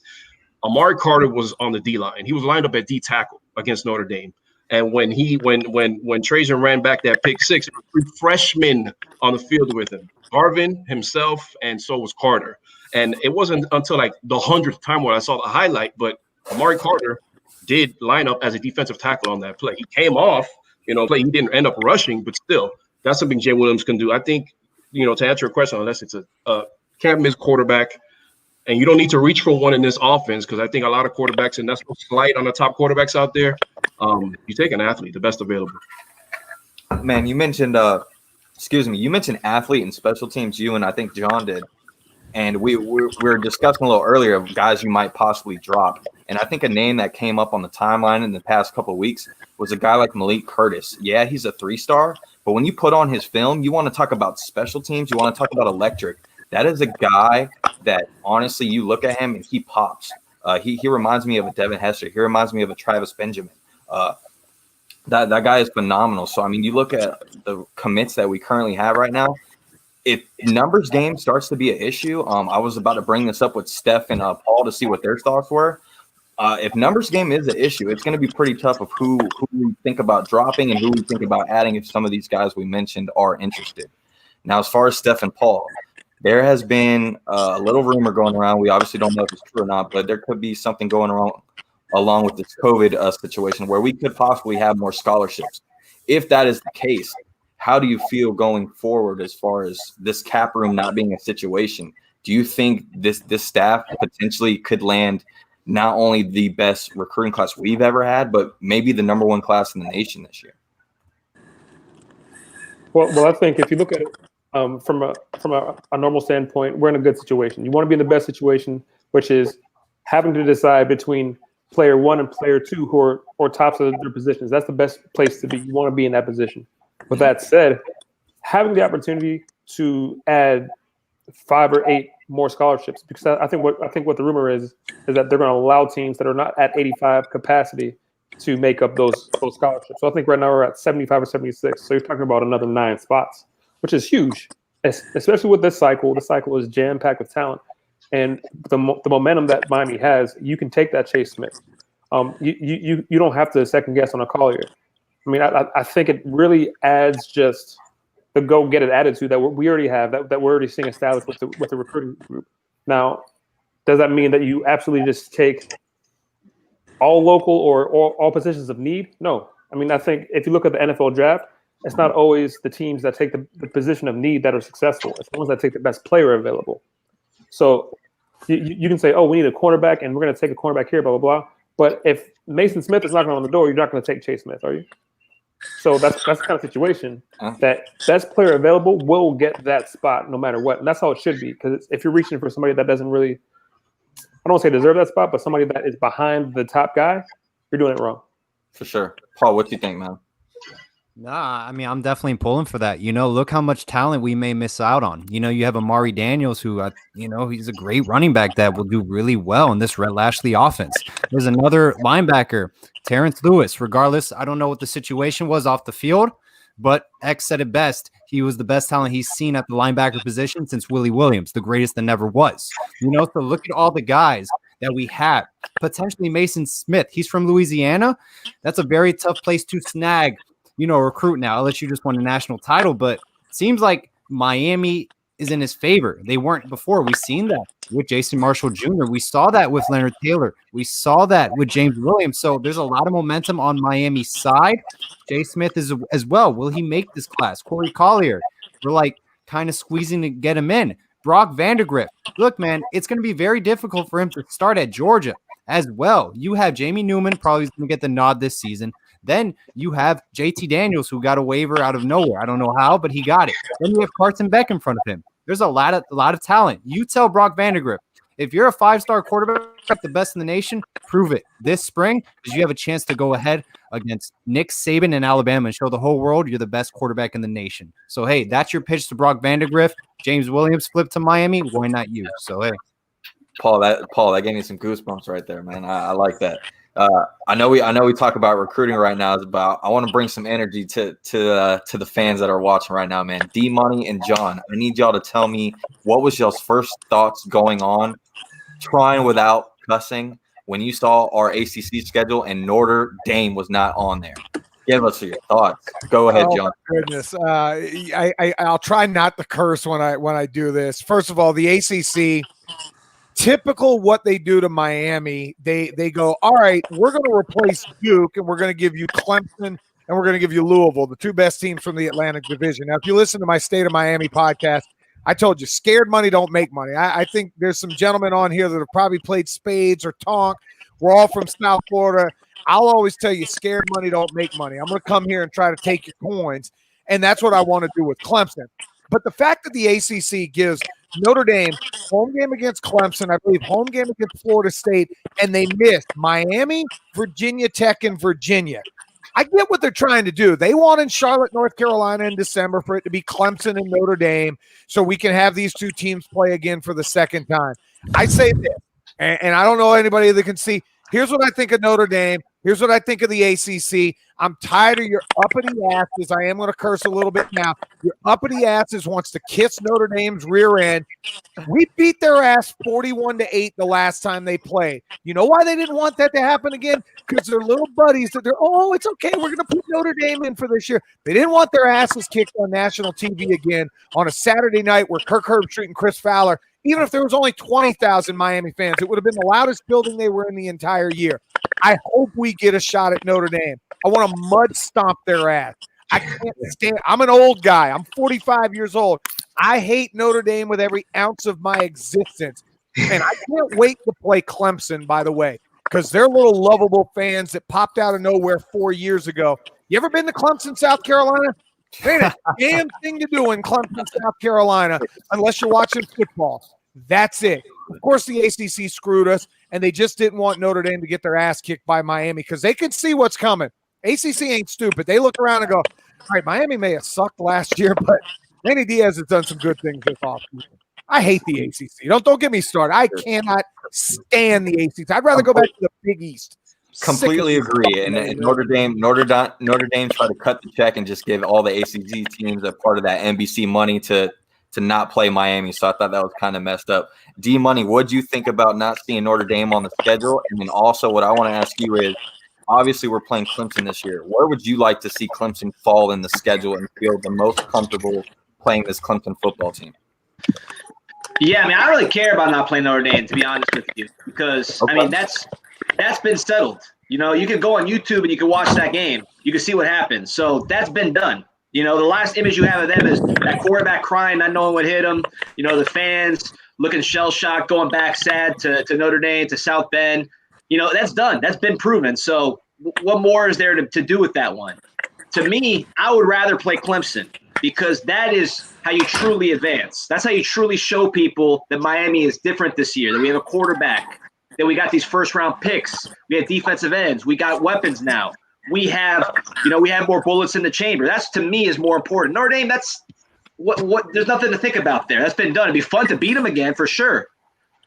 Amari Carter was on the D line. He was lined up at D tackle against Notre Dame. And when Trajan ran back that pick 6, there were 3 freshmen on the field with him, Garvin himself, and so was Carter. And it wasn't until like the 100th time when I saw the highlight, but Amari Carter did line up as a defensive tackle on that play. He came off, play. He didn't end up rushing, but still, that's something Jay Williams can do. I think, to answer your question, unless it's a can't miss quarterback, and you don't need to reach for one in this offense, because I think a lot of quarterbacks, and that's no slight on the top quarterbacks out there, you take an athlete, the best available. Man, you mentioned athlete and special teams, you and I think John did. And we were discussing a little earlier of guys you might possibly drop. And I think a name that came up on the timeline in the past couple of weeks was a guy like Malik Curtis. Yeah, he's a 3-star, but when you put on his film, you want to talk about special teams, you want to talk about electric. That is a guy that, honestly, you look at him and he pops. He reminds me of a Devin Hester. He reminds me of a Travis Benjamin. That guy is phenomenal. So, I mean, you look at the commits that we currently have right now, if numbers game starts to be an issue, I was about to bring this up with Steph and Paul to see what their thoughts were. if numbers game is an issue, it's going to be pretty tough of who we think about dropping and who we think about adding if some of these guys we mentioned are interested. Now, as far as Steph and Paul, there has been a little rumor going around. We obviously don't know if it's true or not, but there could be something going around along with this COVID situation where we could possibly have more scholarships. If that is the case, how do you feel going forward as far as this cap room not being a situation? Do you think this staff potentially could land not only the best recruiting class we've ever had, but maybe the number one class in the nation this year? Well, I think if you look at it from a normal standpoint, we're in a good situation. You want to be in the best situation, which is having to decide between player one and player two who are tops of their positions. That's the best place to be. You want to be in that position. With that said, having the opportunity to add 5 or 8 more scholarships, because I think what the rumor is that they're going to allow teams that are not at 85 capacity to make up those scholarships. So I think right now we're at 75 or 76. So you're talking about another 9 spots, which is huge, especially with this cycle. The cycle is jam-packed with talent. And the momentum that Miami has, you can take that Chase Smith. You don't have to second guess on a Collier. I mean, I think it really adds just the go-get-it attitude that we already have, that we're already seeing established with the recruiting group. Now, does that mean that you absolutely just take all local or all positions of need? No. I mean, I think if you look at the NFL draft, it's not always the teams that take the position of need that are successful. It's the ones that take the best player available. So you can say, oh, we need a cornerback, and we're going to take a cornerback here, blah, blah, blah. But if Mason Smith is knocking on the door, you're not going to take Chase Smith, are you? So that's the kind of situation that best player available will get that spot no matter what. And that's how it should be, because if you're reaching for somebody that doesn't really, I don't want to say deserve that spot, but somebody that is behind the top guy, you're doing it wrong. For sure. Paul, what do you think, man? Nah, I mean, I'm definitely pulling for that. Look how much talent we may miss out on. You have Amari Daniels, who, he's a great running back that will do really well in this Rhett Lashley offense. There's another linebacker, Terrence Lewis. Regardless, I don't know what the situation was off the field, but X said it best. He was the best talent he's seen at the linebacker position since Willie Williams, the greatest that never was. So look at all the guys that we have. Potentially Mason Smith. He's from Louisiana. That's a very tough place to snag recruit now, unless you just won a national title. But it seems like Miami is in his favor. They weren't before. We've seen that with Jason Marshall Jr. We saw that with Leonard Taylor. We saw that with James Williams. So there's a lot of momentum on Miami's side. Jay Smith is as well. Will he make this class? Corey Collier, we're kind of squeezing to get him in. Brock Vandegrift. Look, man, it's going to be very difficult for him to start at Georgia as well. You have Jamie Newman, probably going to get the nod this season. Then you have JT Daniels, who got a waiver out of nowhere. I don't know how, but he got it. Then you have Carson Beck in front of him. There's a lot of talent. You tell Brock Vandegrift, if you're a 5-star quarterback, the best in the nation, prove it this spring, because you have a chance to go ahead against Nick Saban in Alabama and show the whole world you're the best quarterback in the nation. So, hey, that's your pitch to Brock Vandegrift. James Williams flipped to Miami. Why not you? So, hey. Paul, that gave me some goosebumps right there, man. I like that. I know we talk about recruiting right now. I want to bring some energy to the fans that are watching right now, man. D Money and John, I need y'all to tell me what was y'all's first thoughts going on, trying without cussing, when you saw our ACC schedule and Notre Dame was not on there. Give us your thoughts. Go ahead, John. Goodness, I'll try not to curse when I do this. First of all, the ACC. Typical what they do to Miami, they go, all right, we're going to replace Duke, and we're going to give you Clemson, and we're going to give you Louisville, the 2 best teams from the Atlantic Division. Now, if you listen to my State of Miami podcast, I told you, scared money don't make money. I think there's some gentlemen on here that have probably played spades or tonk. We're all from South Florida. I'll always tell you, scared money don't make money. I'm going to come here and try to take your coins, and that's what I want to do with Clemson. But the fact that the ACC gives Notre Dame home game against Clemson, I believe home game against Florida State, and they missed Miami, Virginia Tech, and Virginia. I get what they're trying to do. They want in Charlotte, North Carolina in December for it to be Clemson and Notre Dame so we can have these 2 teams play again for the second time. I say this, and I don't know anybody that can see. Here's what I think of Notre Dame. Here's what I think of the ACC. I'm tired of your uppity asses. I am going to curse a little bit now. Your uppity asses wants to kiss Notre Dame's rear end. We beat their ass 41-8 the last time they played. You know why they didn't want that to happen again? Because their little buddies that it's okay. We're going to put Notre Dame in for this year. They didn't want their asses kicked on national TV again on a Saturday night where Kirk Herbstreit and Chris Fowler, even if there was only 20,000 Miami fans, it would have been the loudest building they were in the entire year. I hope we get a shot at Notre Dame. I want to mud stomp their ass. I can't stand. I'm an old guy. I'm 45 years old. I hate Notre Dame with every ounce of my existence. And I can't wait to play Clemson, by the way, because they're little lovable fans that popped out of nowhere 4 years ago. You ever been to Clemson, South Carolina? There ain't a damn thing to do in Clemson, South Carolina, unless you're watching football. That's it. Of course, the ACC screwed us, and they just didn't want Notre Dame to get their ass kicked by Miami because they could see what's coming. ACC ain't stupid. They look around and go, all right, Miami may have sucked last year, but Manny Diaz has done some good things this offseason. I hate the ACC. Don't get me started. I cannot stand the ACC. I'd rather go back to the Big East. Completely agree. And Notre Dame tried to cut the check and just give all the ACC teams a part of that NBC money to not play Miami. So I thought that was kind of messed up. D-Money, what do you think about not seeing Notre Dame on the schedule? And then also what I want to ask you is, obviously we're playing Clemson this year. Where would you like to see Clemson fall in the schedule and feel the most comfortable playing this Clemson football team? Yeah, I mean, I don't really care about not playing Notre Dame, to be honest with you, because, okay. I mean, that's been settled. You know, you can go on YouTube and you can watch that game. You can see what happens. So that's been done. You know, the last image you have of them is that quarterback crying, not knowing what hit him. You know, the fans looking shell-shocked, going back sad to Notre Dame, to South Bend. You know, that's done. That's been proven. So what more is there to do with that one? To me, I would rather play Clemson because that is how you truly advance. That's how you truly show people that Miami is different this year, that we have a quarterback, that we got these first-round picks, we have defensive ends, we got weapons now. We have more bullets in the chamber. That's, to me, is more important. Notre Dame, that's what there's nothing to think about there. That's been done. It'd be fun to beat them again for sure,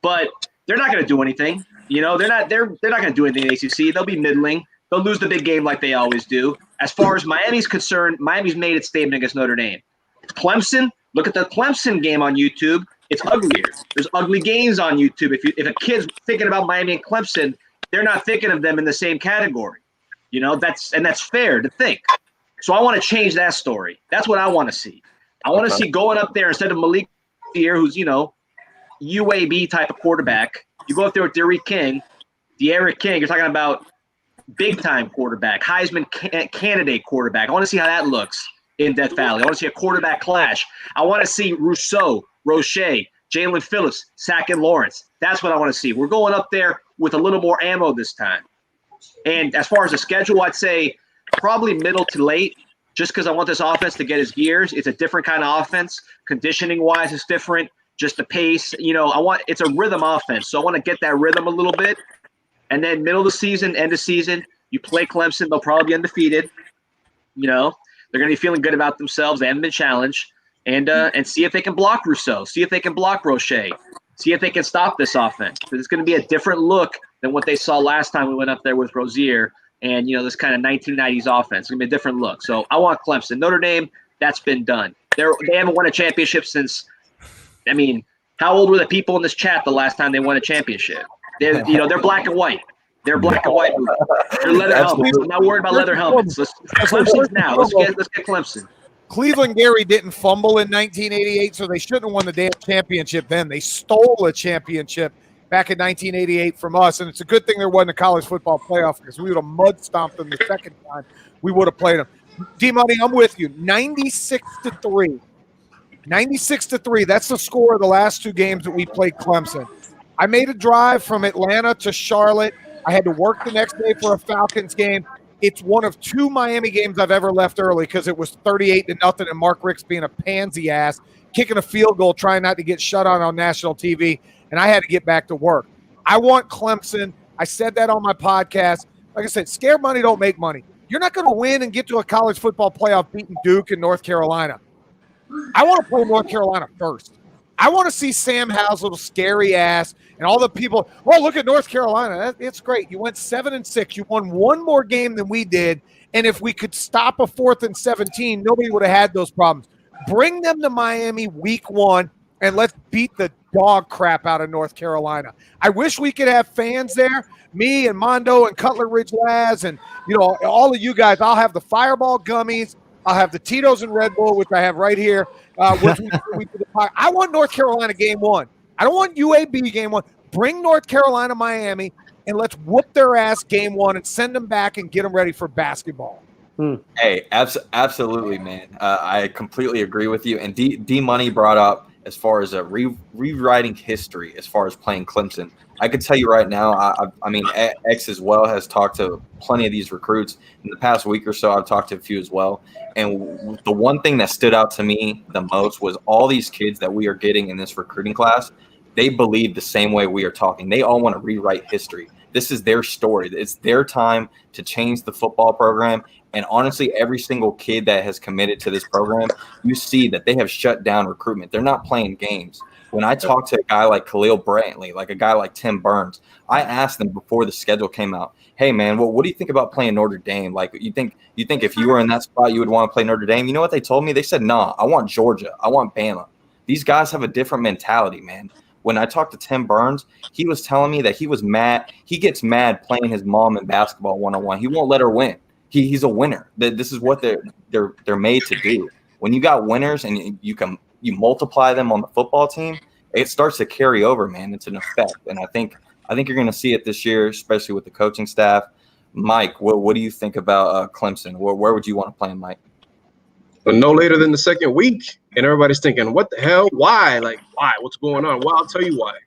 but they're not going to do anything. You know, they're not going to do anything in the ACC. They'll be middling. They'll lose the big game like they always do. As far as Miami's concerned, Miami's made its statement against Notre Dame. Clemson, look at the Clemson game on YouTube. It's uglier. There's ugly games on YouTube. If a kid's thinking about Miami and Clemson, they're not thinking of them in the same category. You know, that's fair to think. So I want to change that story. That's what I want to see. I want to see going up there instead of Malik here, who's, you know, UAB type of quarterback. You go up there with De'Aaron King. You're talking about big-time quarterback, Heisman candidate quarterback. I want to see how that looks in Death Valley. I want to see a quarterback clash. I want to see Rousseau, Roche, Jalen Phillips, Sackett Lawrence. That's what I want to see. We're going up there with a little more ammo this time. And as far as the schedule, I'd say probably middle to late, just because I want this offense to get his gears. It's a different kind of offense. Conditioning-wise, it's different. Just the pace. You know, it's a rhythm offense, so I want to get that rhythm a little bit. And then middle of the season, end of season, you play Clemson. They'll probably be undefeated. You know, they're going to be feeling good about themselves. They haven't been challenged. And see if they can block Rousseau. See if they can block Roche. See if they can stop this offense. Because it's going to be a different look than what they saw last time we went up there with Rozier and, you know, this kind of 1990s offense. It's going to be a different look. So I want Clemson. Notre Dame, that's been done. They haven't won a championship since, I mean, how old were the people in this chat the last time they won a championship? They're black and white. They're black and white. They're leather helmets. I'm not worried about leather helmets. Clemson's now. Let's get Clemson. Cleveland Gary didn't fumble in 1988, so they shouldn't have won the damn championship then. They stole a championship back in 1988 from us, and it's a good thing there wasn't a college football playoff because we would have mud stomped them the second time we would have played them. D-Money, I'm with you. 96-3. 96-3. That's the score of the last two games that we played Clemson. I made a drive from Atlanta to Charlotte. I had to work the next day for a Falcons game. It's one of two Miami games I've ever left early because it was 38-0 and Mark Ricks being a pansy ass, kicking a field goal, trying not to get shut on national TV, and I had to get back to work. I want Clemson. I said that on my podcast. Like I said, scared money don't make money. You're not going to win and get to a college football playoff beating Duke and North Carolina. I want to play North Carolina first. I want to see Sam Howell's little scary ass and all the people. Oh, look at North Carolina. It's great. You went 7-6. You won one more game than we did, And if we could stop a 4th and 17, nobody would have had those problems. Bring them to Miami week 1, and let's beat the dog crap out of North Carolina. I wish we could have fans there. Me and Mondo and Cutler Ridge Laz and, all of you guys. I'll have the Fireball gummies. I'll have the Tito's and Red Bull, which I have right here. I want North Carolina game 1. I don't want UAB game 1. Bring North Carolina, Miami, and let's whoop their ass game 1 and send them back and get them ready for basketball. Hey, absolutely, man. I completely agree with you. And D Money brought up as far as rewriting history as far as playing Clemson. I could tell you right now, I mean, X as well has talked to plenty of these recruits. In the past week or so, I've talked to a few as well. And the one thing that stood out to me the most was all these kids that we are getting in this recruiting class, they believe the same way we are talking. They all want to rewrite history. This is their story. It's their time to change the football program. And honestly, every single kid that has committed to this program, you see that they have shut down recruitment. They're not playing games. When I talk to a guy like Khalil Brantley, like a guy like Tim Burns, I asked them before the schedule came out, hey, man, what do you think about playing Notre Dame? Like, you think if you were in that spot, you would want to play Notre Dame? You know what they told me? They said, nah, I want Georgia. I want Bama. These guys have a different mentality, man. When I talked to Tim Burns, he was telling me that he was mad. He gets mad playing his mom in basketball one-on-one. He won't let her win. He's a winner. This is what they're made to do. When you got winners and you multiply them on the football team, it starts to carry over, man. It's an effect, and I think you're going to see it this year, especially with the coaching staff. Mike, what do you think about Clemson? Where would you want to play him, Mike? But no later than the second week, and everybody's thinking, what the hell? Why? Like, why? What's going on? Well, I'll tell you why.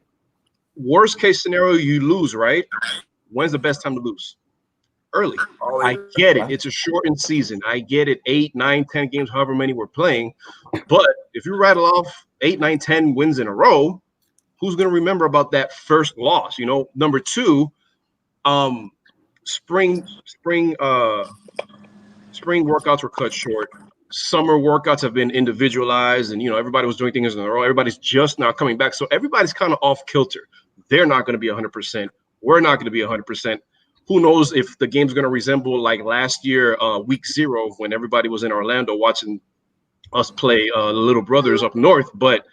Worst case scenario, you lose, right? When's the best time to lose? Early. I get it. It's a shortened season. I get it. 8, 9, 10 games, however many we're playing. But if you rattle off 8, 9, 10 wins in a row, who's going to remember about that first loss? Number 2, spring workouts were cut short. Summer workouts have been individualized, and everybody was doing things in a row. Everybody's just now coming back, so everybody's kind of off kilter. They're not going to be 100%. We're not going to be 100%. Who knows if the game's going to resemble like last year, week 0, when everybody was in Orlando watching us play the little brothers up north. But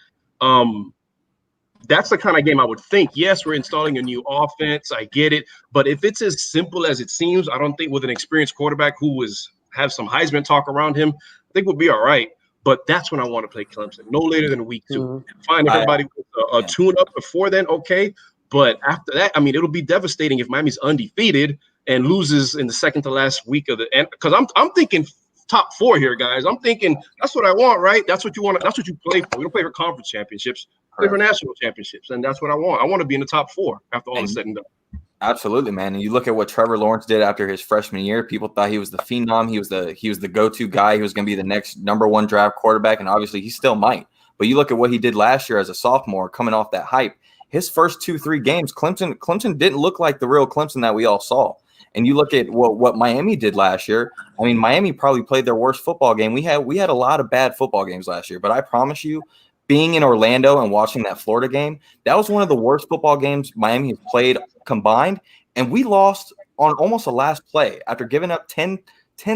that's the kind of game I would think. Yes, we're installing a new offense. I get it. But if it's as simple as it seems, I don't think with an experienced quarterback who have some Heisman talk around him, I think we'll be all right. But that's when I want to play Clemson, no later than week 2. Fine, if everybody with a tune-up before then, okay. But after that, I mean, it'll be devastating if Miami's undefeated and loses in the second to last week of the end. Because I'm thinking top 4 here, guys. I'm thinking that's what I want, right? That's what you want. That's what you play for. We don't play for conference championships. We play for national championships, and that's what I want. I want to be in the top 4 after all is said and done. Absolutely, man. And you look at what Trevor Lawrence did after his freshman year. People thought he was the phenom. He was the go-to guy. He was going to be the next number 1 draft quarterback, and obviously he still might. But you look at what he did last year as a sophomore, coming off that hype. His first 2-3 games, Clemson didn't look like the real Clemson that we all saw. And you look at what Miami did last year. I mean, Miami probably played their worst football game. We had a lot of bad football games last year, but I promise you, being in Orlando and watching that Florida game, that was one of the worst football games Miami has played combined. And we lost on almost a last play after giving up 10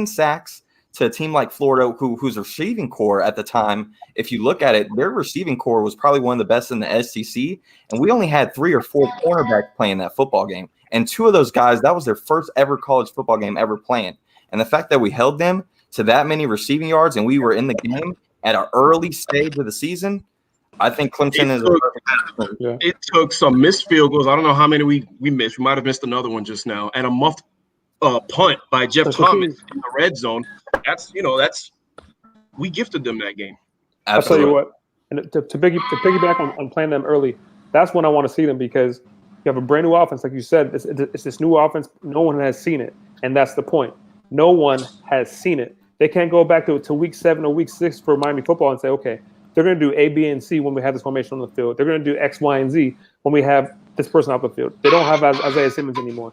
sacks to a team like Florida, whose receiving core at the time, if you look at it, their receiving core was probably one of the best in the SEC. And we only had 3 or 4 cornerbacks playing that football game. And 2 of those guys, that was their first ever college football game ever playing. And the fact that we held them to that many receiving yards and we were in the game at an early stage of the season, I think Clemson is a perfect. Yeah. It took some missed field goals. I don't know how many we missed. We might have missed another one just now. And a muffed punt by Jeff Thomas in the red zone. That's we gifted them that game. Absolutely. I'll tell you what, and to piggyback on playing them early, that's when I want to see them, because you have a brand new offense, like you said. It's this new offense. No one has seen it, and that's the point. No one has seen it. They can't go back to week 7 or week 6 for Miami football and say, okay, they're going to do A, B, and C when we have this formation on the field. They're going to do X, Y, and Z when we have this person off the field. They don't have Isaiah Simmons anymore.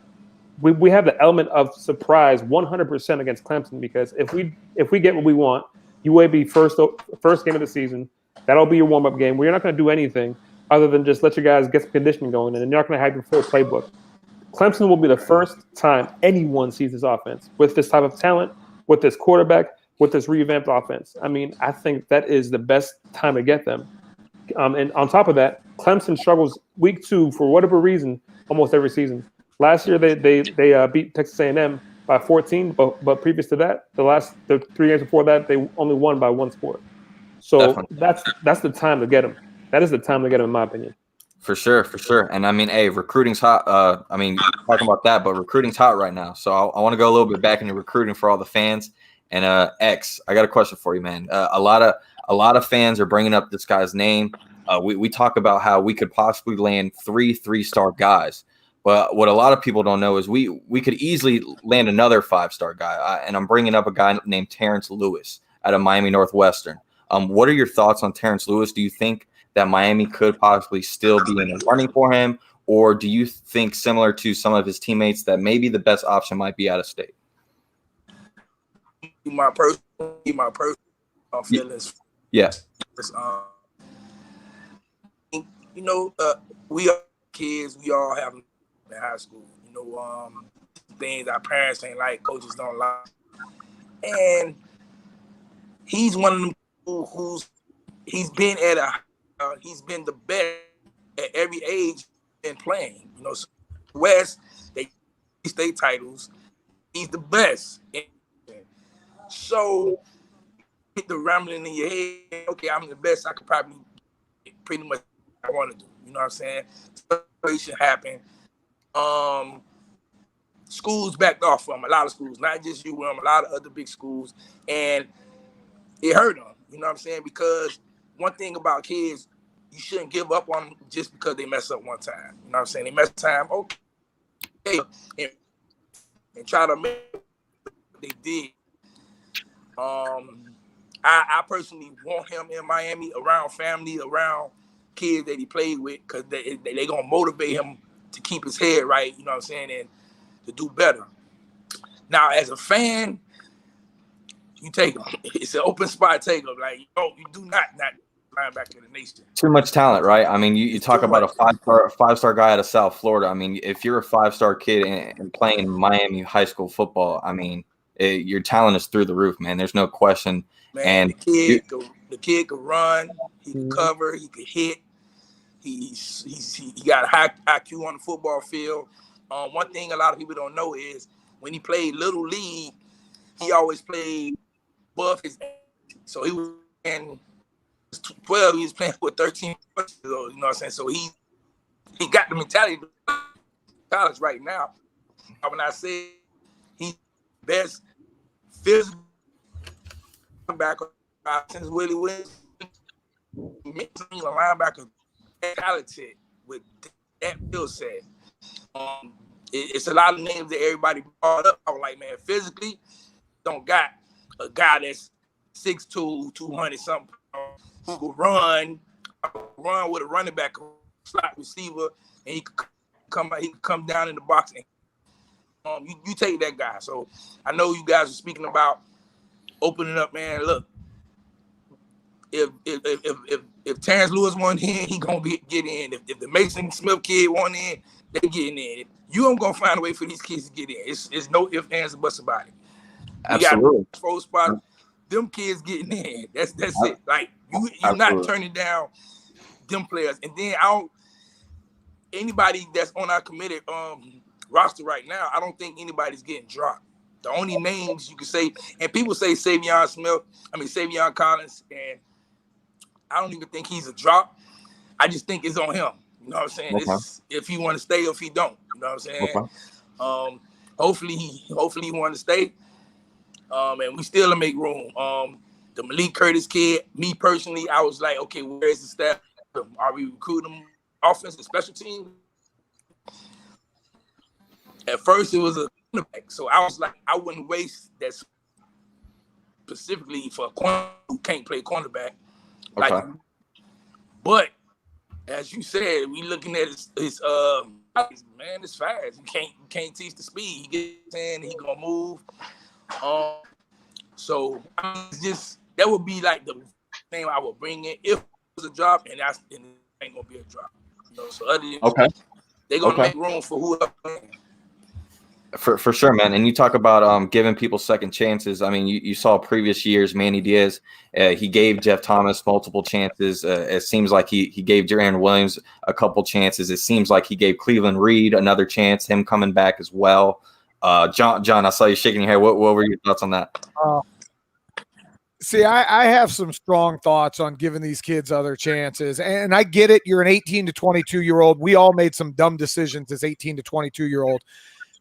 We have the element of surprise 100% against Clemson, because if we get what we want, UAB first game of the season, that'll be your warm-up game. We're not going to do anything other than just let you guys get some conditioning going, and then you're not going to have your full playbook. Clemson will be the first time anyone sees this offense with this type of talent, with this quarterback, with this revamped offense. I mean, I think that is the best time to get them. And on top of that, Clemson struggles week 2 for whatever reason almost every season. Last year they beat Texas A&M by 14, but previous to that, the 3 games before that, they only won by 1 score. So that's the time to get them. That is the time to get them, in my opinion. For sure. And I mean, hey, recruiting's hot. I mean, talking about that, but recruiting's hot right now. So I want to go a little bit back into recruiting for all the fans. And X, I got a question for you, man. A lot of fans are bringing up this guy's name. We talk about how we could possibly land 3 3-star guys. But what a lot of people don't know is we could easily land another 5-star guy. And I'm bringing up a guy named Terrence Lewis out of Miami Northwestern. What are your thoughts on Terrence Lewis? Do you think that Miami could possibly still be in the running for him? Or do you think, similar to some of his teammates, that maybe the best option might be out of state? My personal feelings. Yeah. We are kids. We all have in high school. Things our parents ain't like, coaches don't like. And he's one of them he's been the best at every age in playing. So West, they state titles. He's the best. So hit the rambling in your head, okay, I'm the best. I could probably pretty much what I want to do. You know what I'm saying? Situation happened. Schools backed off from a lot of schools, not just UM, a lot of other big schools, and it hurt them. You know what I'm saying? Because one thing about kids, you shouldn't give up on them just because they mess up one time. You know what I'm saying? They mess time, okay, and try to make what they did. I personally want him in Miami, around family, around kids that he played with, because they gonna motivate him to keep his head right. You know what I'm saying? And to do better. Now, as a fan, you take him. It's an open spot. Take him. Like, you do not linebacker in the nation. Too much talent, right? I mean, you talk about a five-star guy out of South Florida. I mean, if you're a 5-star kid and playing Miami high school football, I mean, your talent is through the roof, man. There's no question. Man, and the kid could run. He could cover. He could hit. He got a high IQ on the football field. One thing a lot of people don't know is when he played Little League, he always played above his age. So he was in 12, he was playing with 13 years old, you know what I'm saying? So he got the mentality of college right now. When I say he's best physical linebacker since Willie Williams, linebacker talented with that skill set. It's a lot of names that everybody brought up. I was like, man, physically, don't got a guy that's 6'2", 200 something who could run with a running back, slot receiver, and he could come down in the box. And you take that guy. So I know you guys are speaking about opening up, man. Look, if Terrence Lewis won in, he gonna get in. If the Mason Smith kid won in, they getting in. You ain't gonna find a way for these kids to get in. It's no ifs, ands, or buts about it. Absolutely. You got 4 spot, them kids getting in. That's it. Like you're not turning down them players. And then anybody that's on our committed roster right now, I don't think anybody's getting dropped. The only names you can say, and people say Savion Collins, and I don't even think he's a drop. I just think it's on him. You know what I'm saying? Okay. It's if he want to stay or if he don't. You know what I'm saying? Okay. Hopefully he want to stay. And we still make room. The Malik Curtis kid, me personally, I was like, okay, where is the staff? Are we recruiting them offense and special team? At first, it was a cornerback. So I was like, I wouldn't waste that specifically for a corner who can't play cornerback. Okay. Like, but as you said, we looking at his man, it's fast. You can't teach the speed. He gets in, he gonna move. So it's just that would be like the name I would bring in if it was a drop, and it ain't gonna be a drop. So other than they're gonna make room for whoever. For sure, man. And you talk about giving people second chances. I mean, you saw previous years, Manny Diaz, he gave Jeff Thomas multiple chances. It seems like he gave Jarren Williams a couple chances. It seems like he gave Cleveland Reed another chance, him coming back as well. John, I saw you shaking your head. What were your thoughts on that? See, I have some strong thoughts on giving these kids other chances. And I get it. You're an 18 to 22-year-old. We all made some dumb decisions as 18 to 22-year-old.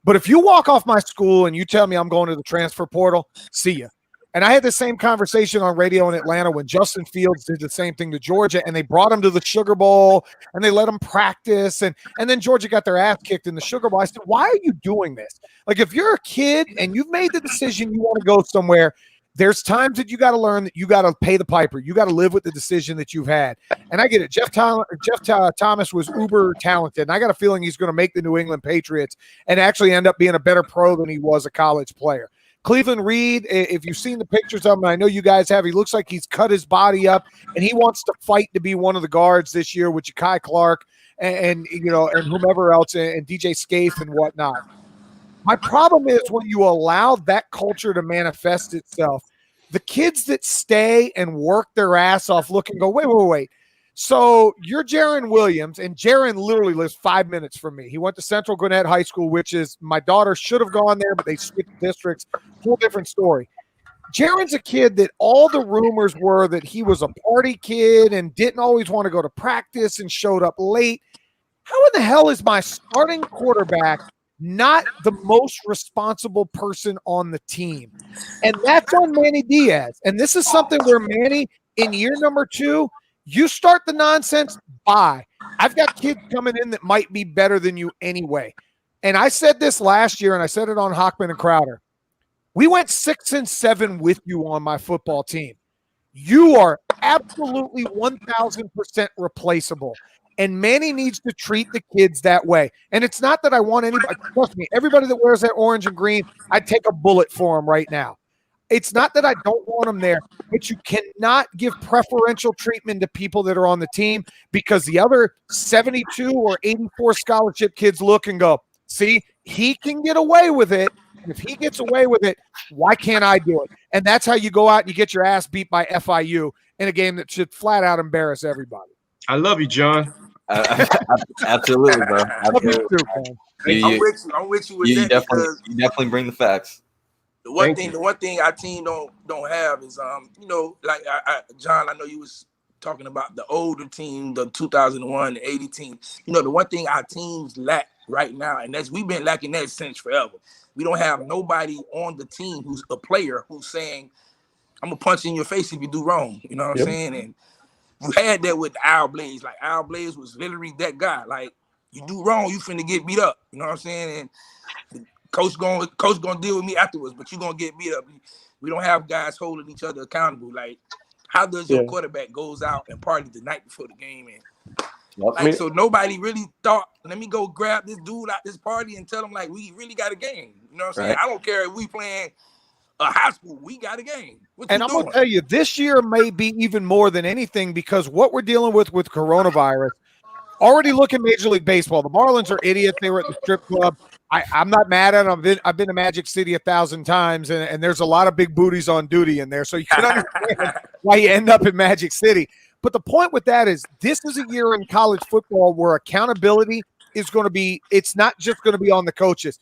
But if you walk off my school and you tell me I'm going to the transfer portal, see ya. And I had the same conversation on radio in Atlanta when Justin Fields did the same thing to Georgia, and they brought him to the Sugar Bowl, and they let him practice, and then Georgia got their ass kicked in the Sugar Bowl. I said, why are you doing this? Like, if you're a kid and you've made the decision you want to go somewhere, there's times that you got to learn that you got to pay the piper. You got to live with the decision that you've had. And I get it. Jeff Thomas was uber talented, and I got a feeling he's going to make the New England Patriots and actually end up being a better pro than he was a college player. Cleveland Reed, if you've seen the pictures of him, I know you guys have, he looks like he's cut his body up, and he wants to fight to be one of the guards this year with Ja'Kai Clark and whomever else, and DJ Scaife and whatnot. My problem is when you allow that culture to manifest itself, the kids that stay and work their ass off look and go, wait. So you're Jarren Williams, and Jarren literally lives 5 minutes from me. He went to Central Gwinnett High School, which is my daughter should have gone there, but they switched districts. Whole different story. Jarren's a kid that all the rumors were that he was a party kid and didn't always want to go to practice and showed up late. How in the hell is my starting quarterback not the most responsible person on the team? And that's on Manny Diaz. And this is something where Manny, in year number 2, you start the nonsense, bye. I've got kids coming in that might be better than you anyway. And I said this last year, and I said it on Hockman and Crowder. We went 6-7 with you on my football team. You are absolutely 1,000% replaceable. And Manny needs to treat the kids that way. And it's not that I want anybody, trust me, everybody that wears that orange and green, I'd take a bullet for them right now. It's not that I don't want them there, but you cannot give preferential treatment to people that are on the team because the other 72 or 84 scholarship kids look and go, see, he can get away with it. If he gets away with it, why can't I do it? And that's how you go out and you get your ass beat by FIU in a game that should flat out embarrass everybody. I love you, John. Absolutely, bro. Absolutely. I'm with you with you that. Definitely bring the facts. The one thing our team don't have is like John, I know you was talking about the older team, the 2001, the 80 team. The one thing our teams lack right now, and we've been lacking that since forever. We don't have nobody on the team who's a player who's saying, I'm gonna punch you in your face if you do wrong. You know what I'm saying? And you had that with Al Blaze. Like Al Blaze was literally that guy. Like, you do wrong, you finna get beat up. You know what I'm saying? And coach gonna deal with me afterwards, but you're gonna get beat up. We don't have guys holding each other accountable. Like, how does your quarterback goes out and party the night before the game? And so nobody really thought, let me go grab this dude out this party and tell him, like, we really got a game. You know what I'm saying? I don't care if we playing a high school, we got a game. And I'm going to tell you, this year may be even more than anything because what we're dealing with coronavirus, already look at Major League Baseball. The Marlins are idiots. They were at the strip club. I'm not mad at them. I've been to Magic City 1,000 times, and there's a lot of big booties on duty in there. So you can understand why you end up in Magic City. But the point with that is this is a year in college football where accountability is going to be – it's not just going to be on the coaches.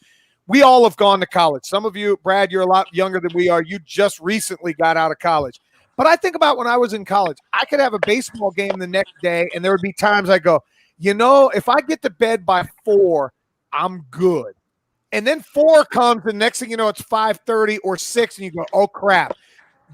We all have gone to college. Some of you, Brad, you're a lot younger than we are. You just recently got out of college. But I think about when I was in college, I could have a baseball game the next day, and there would be times I go, if I get to bed by 4, I'm good. And then 4 comes, and next thing you know, it's 5:30 or 6, and you go, oh, crap.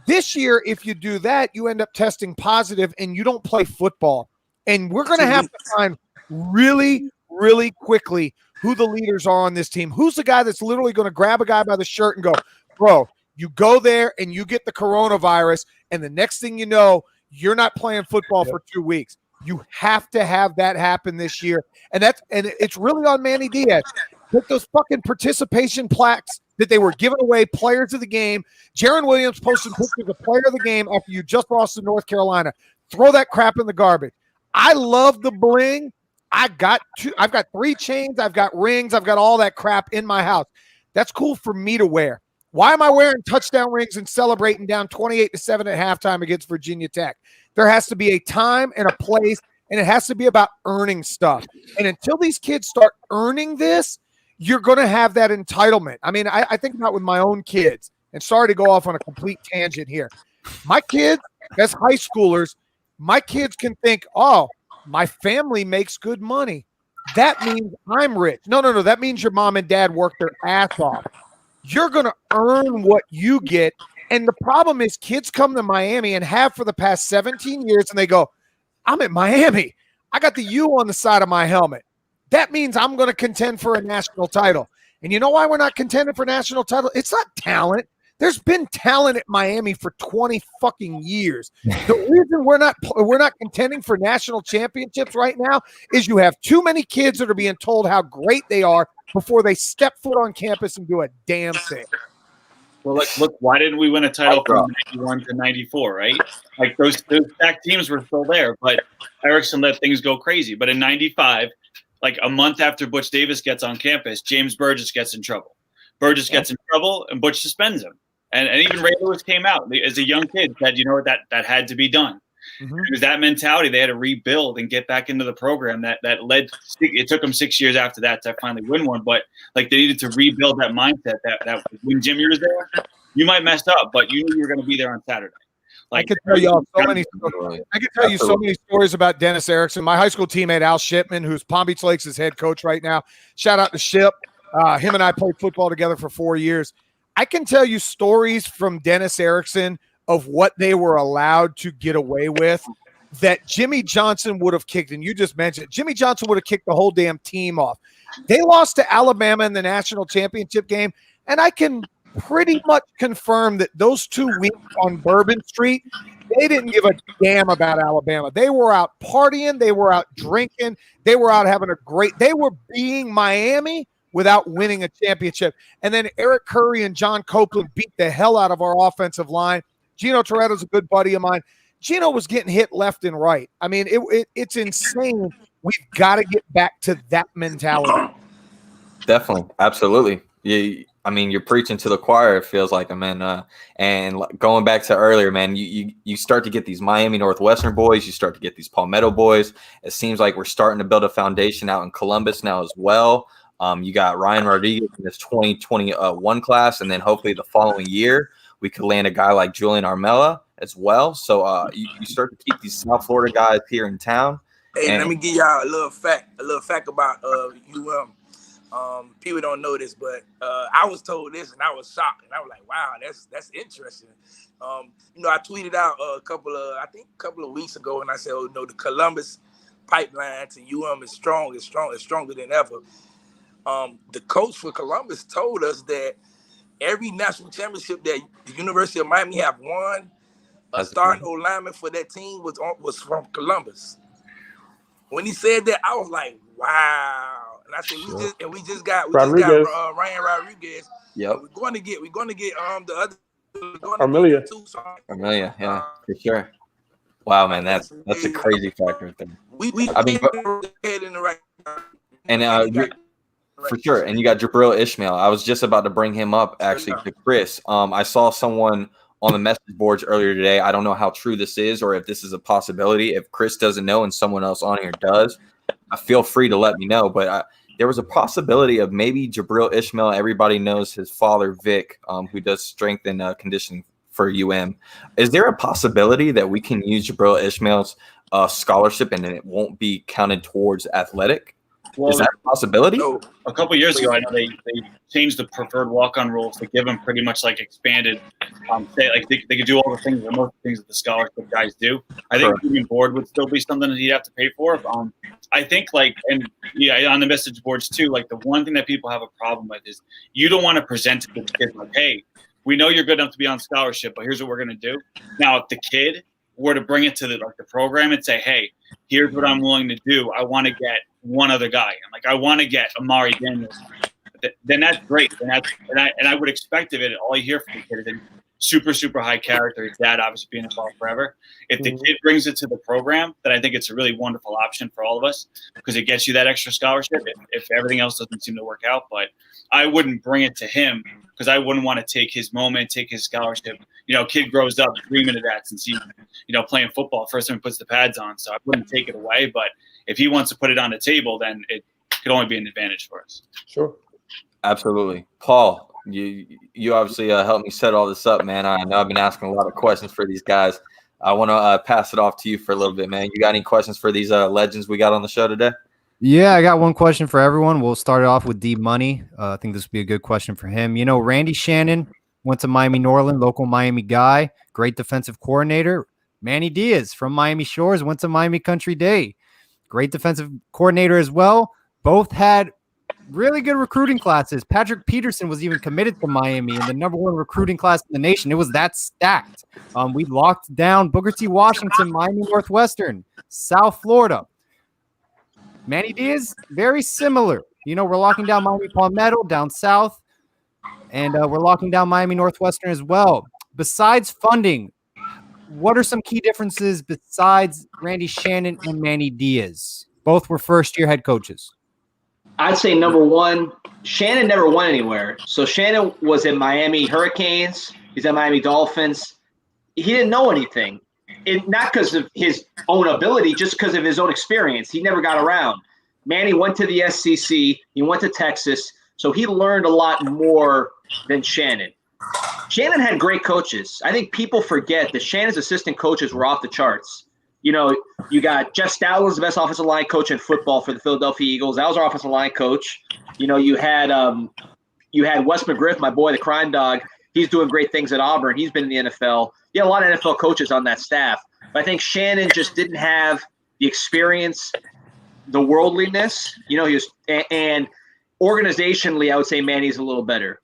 This year, if you do that, you end up testing positive, and you don't play football. And we're going to have to find really, really quickly who the leaders are on this team. Who's the guy that's literally going to grab a guy by the shirt and go, bro, you go there and you get the coronavirus, and the next thing you know, you're not playing football for 2 weeks. You have to have that happen this year. And it's really on Manny Diaz. Put those fucking participation plaques that they were giving away, players of the game. Jarren Williams posted pictures of player of the game after you just lost to North Carolina. Throw that crap in the garbage. I love the bling. I've got 3 chains, I've got rings, I've got all that crap in my house. That's cool for me to wear. Why am I wearing touchdown rings and celebrating down 28-7 at halftime against Virginia Tech? There has to be a time and a place, and it has to be about earning stuff. And until these kids start earning this, you're going to have that entitlement. I mean, I think about with my own kids, and sorry to go off on a complete tangent here. My kids, as high schoolers, my kids can think, oh, my family makes good money. That means I'm rich. No. That means your mom and dad work their ass off. You're going to earn what you get. And the problem is kids come to Miami and have for the past 17 years, and they go, I'm at Miami. I got the U on the side of my helmet. That means I'm going to contend for a national title. And you know why we're not contending for national title? It's not talent. There's been talent at Miami for 20 fucking years. The reason we're not contending for national championships right now is you have too many kids that are being told how great they are before they step foot on campus and do a damn thing. Well, look, why didn't we win a title from 91 to 94, right? Like those stacked teams were still there, but Erickson let things go crazy. But in 95, like a month after Butch Davis gets on campus, James Burgess gets in trouble. Burgess gets in trouble, and Butch suspends him. And even Ray Lewis came out as a young kid, said, you know what, that had to be done. Mm-hmm. It was that mentality. They had to rebuild and get back into the program that led. It took them 6 years after that to finally win one, but like they needed to rebuild that mindset that when Jimmy was there, you might mess up, but you knew you were going to be there on Saturday. Like, I could tell you so many stories about Dennis Erickson. My high school teammate Al Shipman, who's Palm Beach Lakes' head coach right now. Shout out to Ship. Him and I played football together for 4 years. I can tell you stories from Dennis Erickson of what they were allowed to get away with that Jimmy Johnson would have kicked. And you just mentioned it. Jimmy Johnson would have kicked the whole damn team off. They lost to Alabama in the national championship game. And I can pretty much confirm that those 2 weeks on Bourbon Street, they didn't give a damn about Alabama. They were out partying. They were out drinking. They were out having they were being Miami without winning a championship. And then Eric Curry and John Copeland beat the hell out of our offensive line. Gino Toretto's a good buddy of mine. Gino was getting hit left and right. I mean, it's insane. We've got to get back to that mentality. Definitely. Absolutely. I mean, you're preaching to the choir, it feels like, man. And going back to earlier, man, you start to get these Miami Northwestern boys. You start to get these Palmetto boys. It seems like we're starting to build a foundation out in Columbus now as well. You got Ryan Rodriguez in this 2021 class, and then hopefully the following year we could land a guy like Julian Armella as well. So you start to keep these South Florida guys here in town. Hey, let me give y'all a little fact about UM. People don't know this, but I was told this and I was shocked, and I was like, "Wow, that's interesting." I tweeted out a couple of weeks ago, and I said, the Columbus pipeline to UM is stronger than ever. The coach for Columbus told us that every national championship that the University of Miami have won, a starting O-lineman for that team was from Columbus. When he said that, I was like, "Wow!" And I said, "We just got Ryan Rodriguez. Yep. We're going to get the other Armelia. Armelia, yeah, for sure. Wow, man, that's a crazy factor right there. I mean, head in the right. And for sure. And you got Jabril Ishmael. I was just about to bring him up actually to Chris. I saw someone on the message boards earlier today. I don't know how true this is or if this is a possibility. If Chris doesn't know and someone else on here does, feel free to let me know. But there was a possibility of maybe Jabril Ishmael. Everybody knows his father, Vic, who does strength and conditioning for UM. Is there a possibility that we can use Jabril Ishmael's scholarship and it won't be counted towards athletic? Well, is that a possibility? No. A couple of years ago, I know they changed the preferred walk-on rules to give them pretty much like expanded. They could do all the things, or most things that the scholarship guys do. I think being board would still be something that he'd have to pay for. I think on the message boards too. Like the one thing that people have a problem with is you don't want to present to the kid like, "Hey, we know you're good enough to be on scholarship, but here's what we're going to do." Now, if the kid were to bring it to the program and say, "Hey, here's what I'm willing to do. I want to get one other guy. I want to get Amari Daniels." Then that's great. And I would expect of it. All you hear from the kid is, super, super high character. His dad obviously being involved forever. If the kid brings it to the program, then I think it's a really wonderful option for all of us because it gets you that extra scholarship if everything else doesn't seem to work out. But I wouldn't bring it to him because I wouldn't want to take his moment, take his scholarship. Kid grows up dreaming of that since he's, playing football. First time he puts the pads on. So I wouldn't take it away. But if he wants to put it on the table, then it could only be an advantage for us. Sure. Absolutely. Paul, you obviously helped me set all this up, man. I know I've been asking a lot of questions for these guys. I want to pass it off to you for a little bit, man. You got any questions for these legends we got on the show today? Yeah, I got one question for everyone. We'll start it off with D Money. I think this would be a good question for him. Randy Shannon went to Miami Norland, local Miami guy, great defensive coordinator. Manny Diaz from Miami Shores went to Miami Country Day, great defensive coordinator as well. Both had really good recruiting classes. Patrick Peterson was even committed to Miami in the #1 recruiting class in the nation. It was that stacked. We locked down Booker T. Washington, Miami Northwestern, South Florida. Manny Diaz, very similar. We're locking down Miami Palmetto down south, and we're locking down Miami Northwestern as well. Besides funding, what are some key differences besides Randy Shannon and Manny Diaz? Both were first-year head coaches. I'd say number one, Shannon never went anywhere. So Shannon was in Miami Hurricanes. He's at Miami Dolphins. He didn't know anything. Not because of his own ability, just because of his own experience. He never got around. Manny went to the SEC. He went to Texas. So he learned a lot more than Shannon. Shannon had great coaches. I think people forget that Shannon's assistant coaches were off the charts. You got Jeff Stowell was the best offensive line coach in football for the Philadelphia Eagles. That was our offensive line coach. You had Wes McGriff, my boy, the crime dog. He's doing great things at Auburn. He's been in the NFL. You had a lot of NFL coaches on that staff. But I think Shannon just didn't have the experience, the worldliness. And organizationally, I would say Manny's a little better.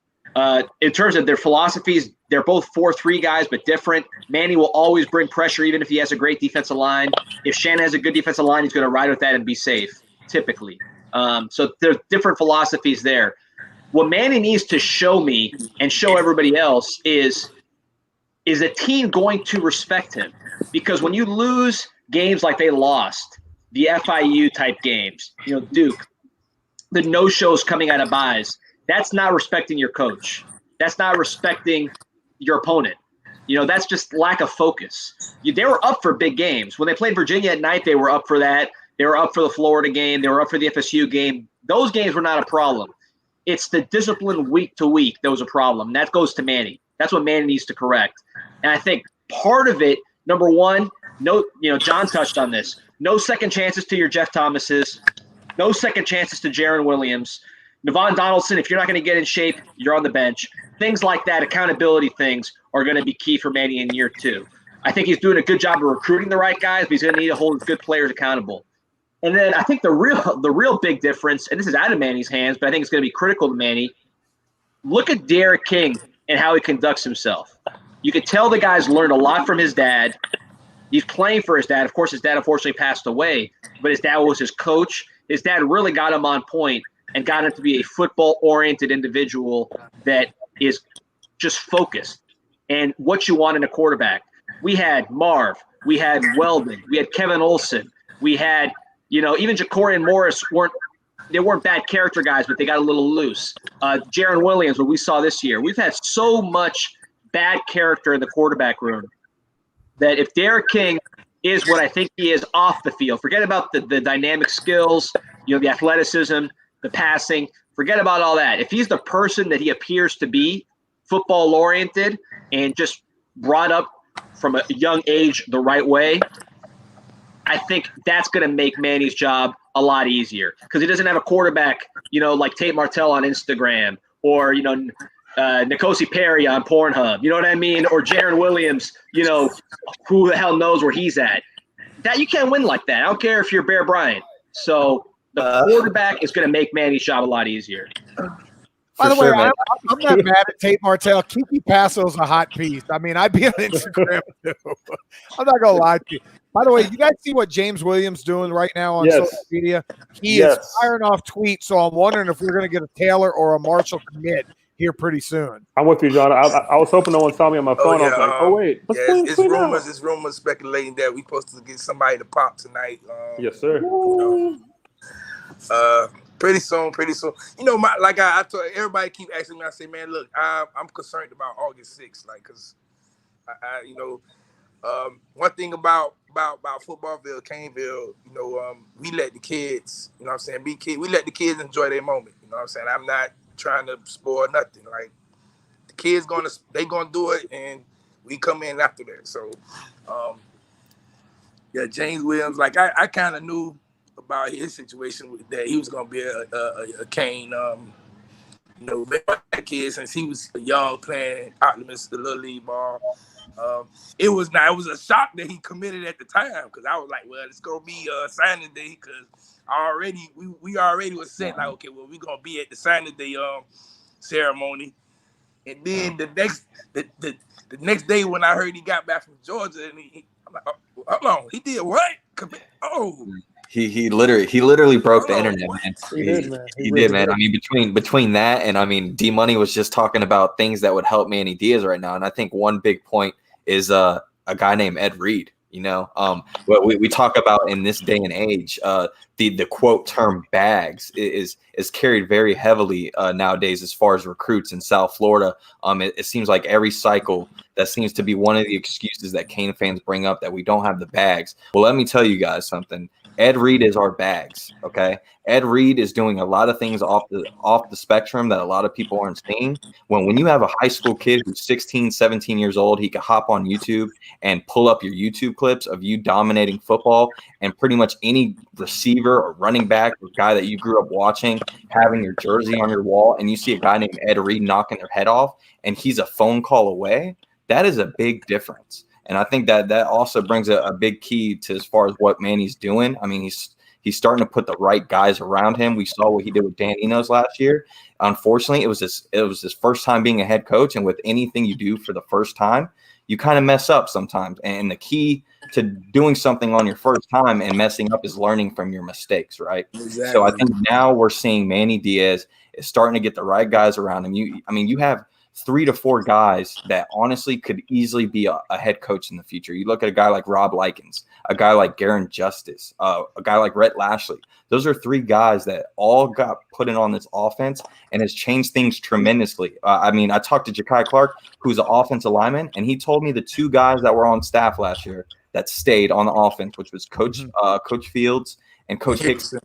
In terms of their philosophies, they're both 4-3 guys, but different. Manny will always bring pressure, even if he has a great defensive line. If Shannon has a good defensive line, he's going to ride with that and be safe, typically. So there's different philosophies there. What Manny needs to show me and show everybody else is a team going to respect him? Because when you lose games like they lost, the FIU-type games, Duke, the no-shows coming out of buys, that's not respecting your coach. That's not respecting your opponent. That's just lack of focus. They were up for big games. When they played Virginia at night, they were up for that. They were up for the Florida game. They were up for the FSU game. Those games were not a problem. It's the discipline week to week that was a problem. That goes to Manny. That's what Manny needs to correct. And I think part of it, number one, John touched on this. No second chances to your Jeff Thomases. No second chances to Jaron Williams. Navon Donaldson, if you're not going to get in shape, you're on the bench. Things like that, accountability things, are going to be key for Manny in year 2. I think he's doing a good job of recruiting the right guys, but he's going to need to hold good players accountable. And then I think the real big difference, and this is out of Manny's hands, but I think it's going to be critical to Manny, look at Derek King and how he conducts himself. You could tell the guy's learned a lot from his dad. He's playing for his dad. Of course, his dad unfortunately passed away, but his dad was his coach. His dad really got him on point and got him to be a football-oriented individual that is just focused and what you want in a quarterback. We had Marv. We had Weldon. We had Kevin Olson. We had, even Ja'Cory and Morris weren't bad character guys, but they got a little loose. Jaron Williams, what we saw this year. We've had so much bad character in the quarterback room that if Derek King is what I think he is off the field, forget about the dynamic skills, the athleticism, the passing, forget about all that. If he's the person that he appears to be, football-oriented and just brought up from a young age the right way, I think that's going to make Manny's job a lot easier because he doesn't have a quarterback, like Tate Martell on Instagram or, Nkosi Perry on Pornhub, you know what I mean? Or Jaron Williams, who the hell knows where he's at. That you can't win like that. I don't care if you're Bear Bryant. So the quarterback is going to make Manny's job a lot easier. By the way, I'm not mad at Tate Martell. Kiki Passo's a hot piece. I mean, I'd be on Instagram too. I'm not going to lie to you. By the way, you guys see what James Williams doing right now on social media? He is firing off tweets, so I'm wondering if we're going to get a Taylor or a Marshall commit here pretty soon. I'm with you, John. I was hoping no one saw me on my phone. I was like, oh wait, what's playing? It's rumors. It's rumors speculating that we supposed to get somebody to pop tonight. Yes, sir. Pretty soon. You know, I told everybody keep asking me. I say, man, look, I'm concerned about August 6th, like, cause one thing about Footballville, Caneville, you know, we let the kids, you know what I'm saying, we let the kids enjoy their moment. You know what I'm saying? I'm not trying to spoil nothing. Like, the kids gonna do it, and we come in after that. So, James Williams, like I kind of knew about his situation that he was gonna be a Cane, you know, kid since he was young playing Optimus, the little league ball. It was a shock that he committed at the time, because I was like, well, it's gonna be signing day, because we already was set like, okay, well, we're gonna be at the signing day ceremony. And then the next day when I heard he got back from Georgia, and I'm like, oh, hold on, he did what? Oh. He literally broke the internet, man. He did, man. He did, man. I mean, between that and, I mean, D Money was just talking about things that would help Manny Diaz right now, and I think one big point is a guy named Ed Reed. You know, what we talk about in this day and age, the quote term bags is carried very heavily nowadays as far as recruits in South Florida. It seems like every cycle that seems to be one of the excuses that Cane fans bring up, that we don't have the bags. Well, let me tell you guys something. Ed Reed is our bags, okay? Ed Reed is doing a lot of things off the spectrum that a lot of people aren't seeing. When you have a high school kid who's 16, 17 years old, he could hop on YouTube and pull up your YouTube clips of you dominating football, and pretty much any receiver or running back or guy that you grew up watching having your jersey on your wall, and you see a guy named Ed Reed knocking their head off, and he's a phone call away. That is a big difference. And I think that also brings a big key to as far as what Manny's doing. I mean, he's starting to put the right guys around him. We saw what he did with Dan Enos last year. Unfortunately, it was his first time being a head coach, and with anything you do for the first time, you kind of mess up sometimes. And the key to doing something on your first time and messing up is learning from your mistakes, right? Exactly. So I think now we're seeing Manny Diaz is starting to get the right guys around him. You have 3 to 4 guys that honestly could easily be a head coach in the future. You look at a guy like Rob Likens, a guy like Garen Justice, a guy like Rhett Lashley. Those are 3 guys that all got put in on this offense and has changed things tremendously. I talked to Ja'Kai Clark, who's an offensive lineman, and he told me the 2 guys that were on staff last year that stayed on the offense, which was Coach Fields and Coach Hickson.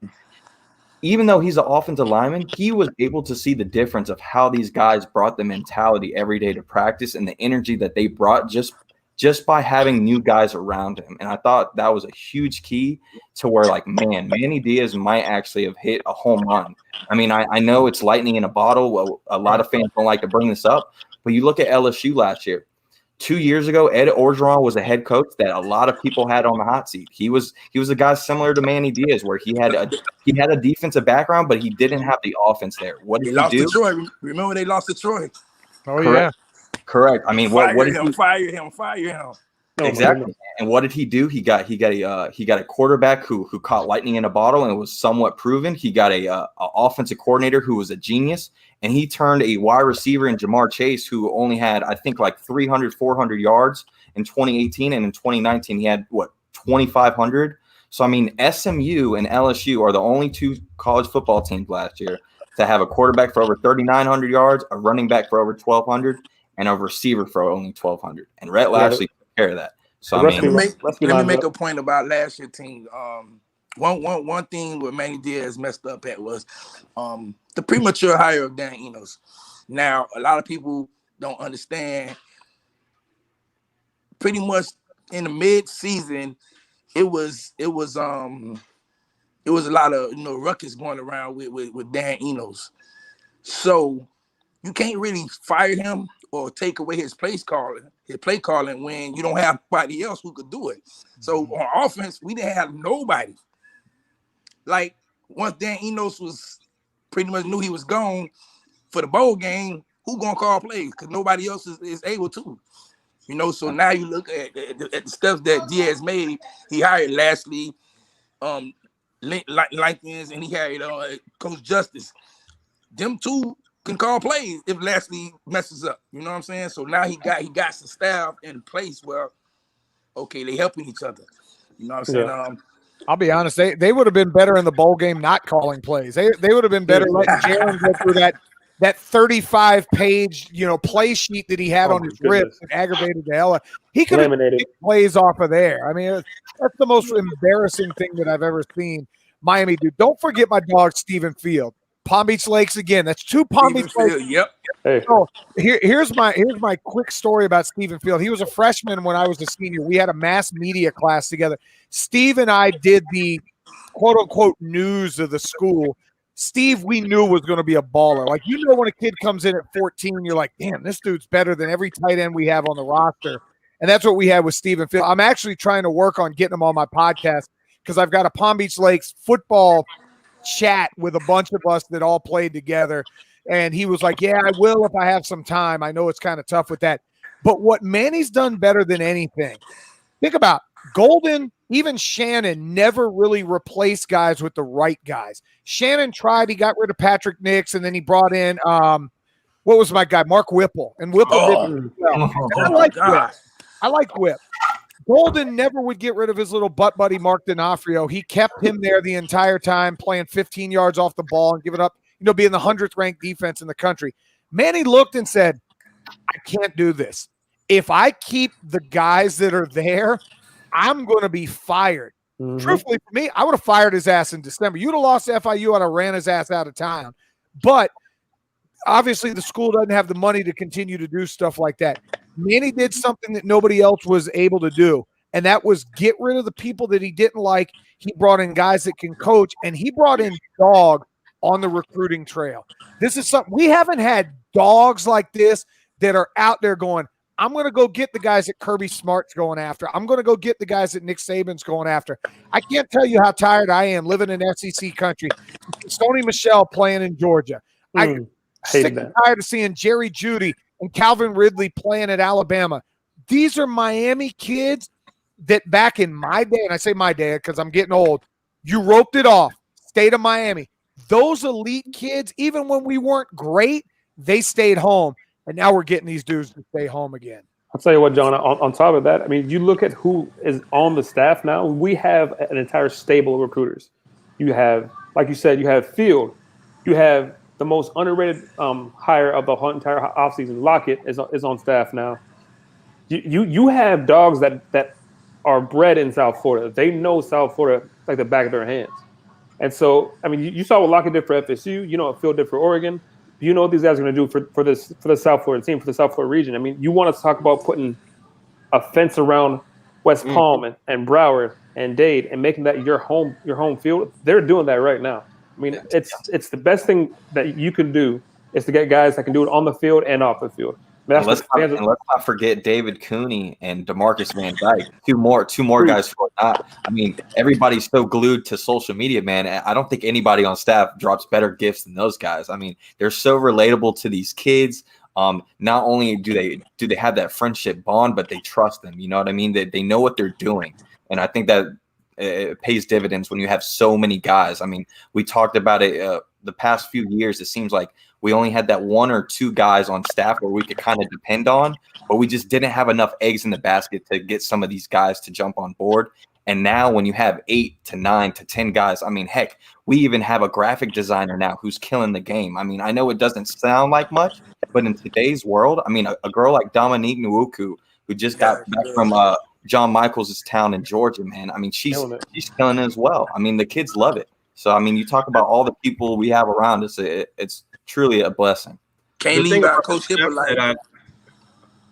Even though he's an offensive lineman, he was able to see the difference of how these guys brought the mentality every day to practice and the energy that they brought just by having new guys around him. And I thought that was a huge key to where, like, man, Manny Diaz might actually have hit a home run. I mean, I know it's lightning in a bottle. Well, a lot of fans don't like to bring this up, but you look at LSU last year. 2 years ago, Ed Orgeron was a head coach that a lot of people had on the hot seat. He was a guy similar to Manny Diaz, where he had a defensive background, but he didn't have the offense there. What did he do? To Troy. Remember they lost to Troy. Oh, correct. Yeah. Correct. I mean, what did he fire him? Exactly. And what did he do? He got a quarterback who caught lightning in a bottle and was somewhat proven. He got a offensive coordinator who was a genius, and he turned a wide receiver in Jamar Chase, who only had, I think, like 300, 400 yards in 2018, and in 2019 he had 2,500. So I mean, SMU and LSU are the only 2 college football teams last year to have a quarterback for over 3,900 yards, a running back for over 1,200, and a receiver for only 1,200. And Rhett Lashley took care of that. So let me make a point about last year's team. One thing where Manny Diaz messed up at was the premature hire of Dan Enos. Now, a lot of people don't understand. Pretty much in the mid-season, it was a lot of ruckus going around with Dan Enos. So you can't really fire him or take away his play calling when you don't have anybody else who could do it. So on offense, we didn't have nobody. Like, once Dan Enos was pretty much knew he was gone for the bowl game, who gonna call plays? Because nobody else is able to. So now you look at the steps that Diaz made. He hired Lashley, Likens, and he hired Coach Justice. Them 2 can call plays if Lashley messes up. You know what I'm saying? So now he got some staff in place where, okay, they helping each other. You know what I'm saying? Yeah. I'll be honest, they would have been better in the bowl game not calling plays. They would have been better letting Jalen go through that 35-page play sheet that he had on his wrist and aggravated the hell out. He could have taken plays off of there. I mean, that's the most embarrassing thing that I've ever seen Miami do. Don't forget my dog Stephen Field. Palm Beach Lakes again. That's 2 Palm Beach Lakes. Yep. Hey. So here's my quick story about Stephen Field. He was a freshman when I was a senior. We had a mass media class together. Steve and I did the quote unquote news of the school. Steve, we knew was going to be a baller. Like, when a kid comes in at 14, you're like, damn, this dude's better than every tight end we have on the roster. And that's what we had with Stephen Field. I'm actually trying to work on getting him on my podcast because I've got a Palm Beach Lakes football chat with a bunch of us that all played together. And he was like, yeah, I will if I have some time. I know it's kind of tough with that. But what Manny's done better than anything, think about Golden, even Shannon never really replaced guys with the right guys. Shannon tried. He got rid of Patrick Nix, and then he brought in, what was my guy? Mark Whipple. And Whipple did well. And I like Whip. Golden never would get rid of his little butt buddy, Mark D'Onofrio. He kept him there the entire time, playing 15 yards off the ball and giving up, being the 100th ranked defense in the country. Manny looked and said, I can't do this. If I keep the guys that are there, I'm going to be fired. Mm-hmm. Truthfully, for me, I would have fired his ass in December. You'd have lost to FIU. I'd have ran his ass out of town. But obviously the school doesn't have the money to continue to do stuff like that. Manny did something that nobody else was able to do, and that was get rid of the people that he didn't like. He brought in guys that can coach, and he brought in dog on the recruiting trail. This is something we haven't had dogs like this that are out there going, I'm going to go get the guys that Kirby Smart's going after. I'm going to go get the guys that Nick Saban's going after. I can't tell you how tired I am living in SEC country. Stoney Michel playing in Georgia. I'm sick and tired of seeing Jerry Jeudy and Calvin Ridley playing at Alabama. These are Miami kids that back in my day, and I say my day because I'm getting old, you roped it off. State of Miami. Those elite kids, even when we weren't great, they stayed home. And now we're getting these dudes to stay home again. I'll tell you what, John, on top of that, I mean, you look at who is on the staff now. We have an entire stable of recruiters. You have, like you said, you have Field. You have the most underrated hire of the whole entire offseason. Lockett is on staff now. You have dogs that are bred in South Florida. They know South Florida like the back of their hands. And so, I mean, you saw what Lockett did for FSU. You know what Field did for Oregon. You know what these guys are going to do for the South Florida team, for the South Florida region. I mean, you want to talk about putting a fence around West Palm and Broward and Dade and making that your home field. They're doing that right now. I mean, it's the best thing that you can do is to get guys that can do it on the field and off the field. And let's not forget David Cooney and DeMarcus Van Dyke. Two more guys for that. I mean, everybody's so glued to social media, man. I don't think anybody on staff drops better gifts than those guys. I mean, they're so relatable to these kids. Not only do they have that friendship bond, but they trust them. You know what I mean? They know what they're doing, and I think that it pays dividends when you have so many guys. I mean, we talked about it the past few years. It seems like we only had that 1 or 2 guys on staff where we could kind of depend on, but we just didn't have enough eggs in the basket to get some of these guys to jump on board. And now when you have 8 to 9 to 10 guys, I mean, heck, we even have a graphic designer now who's killing the game. I mean, I know it doesn't sound like much, but in today's world, I mean, a girl like Dominique Nwuku, who just got back from John Michaels' town in Georgia, man. I mean, she's killing it as well. I mean, the kids love it. So, I mean, you talk about all the people we have around us, it's truly a blessing. Can't leave out Coach Hipper like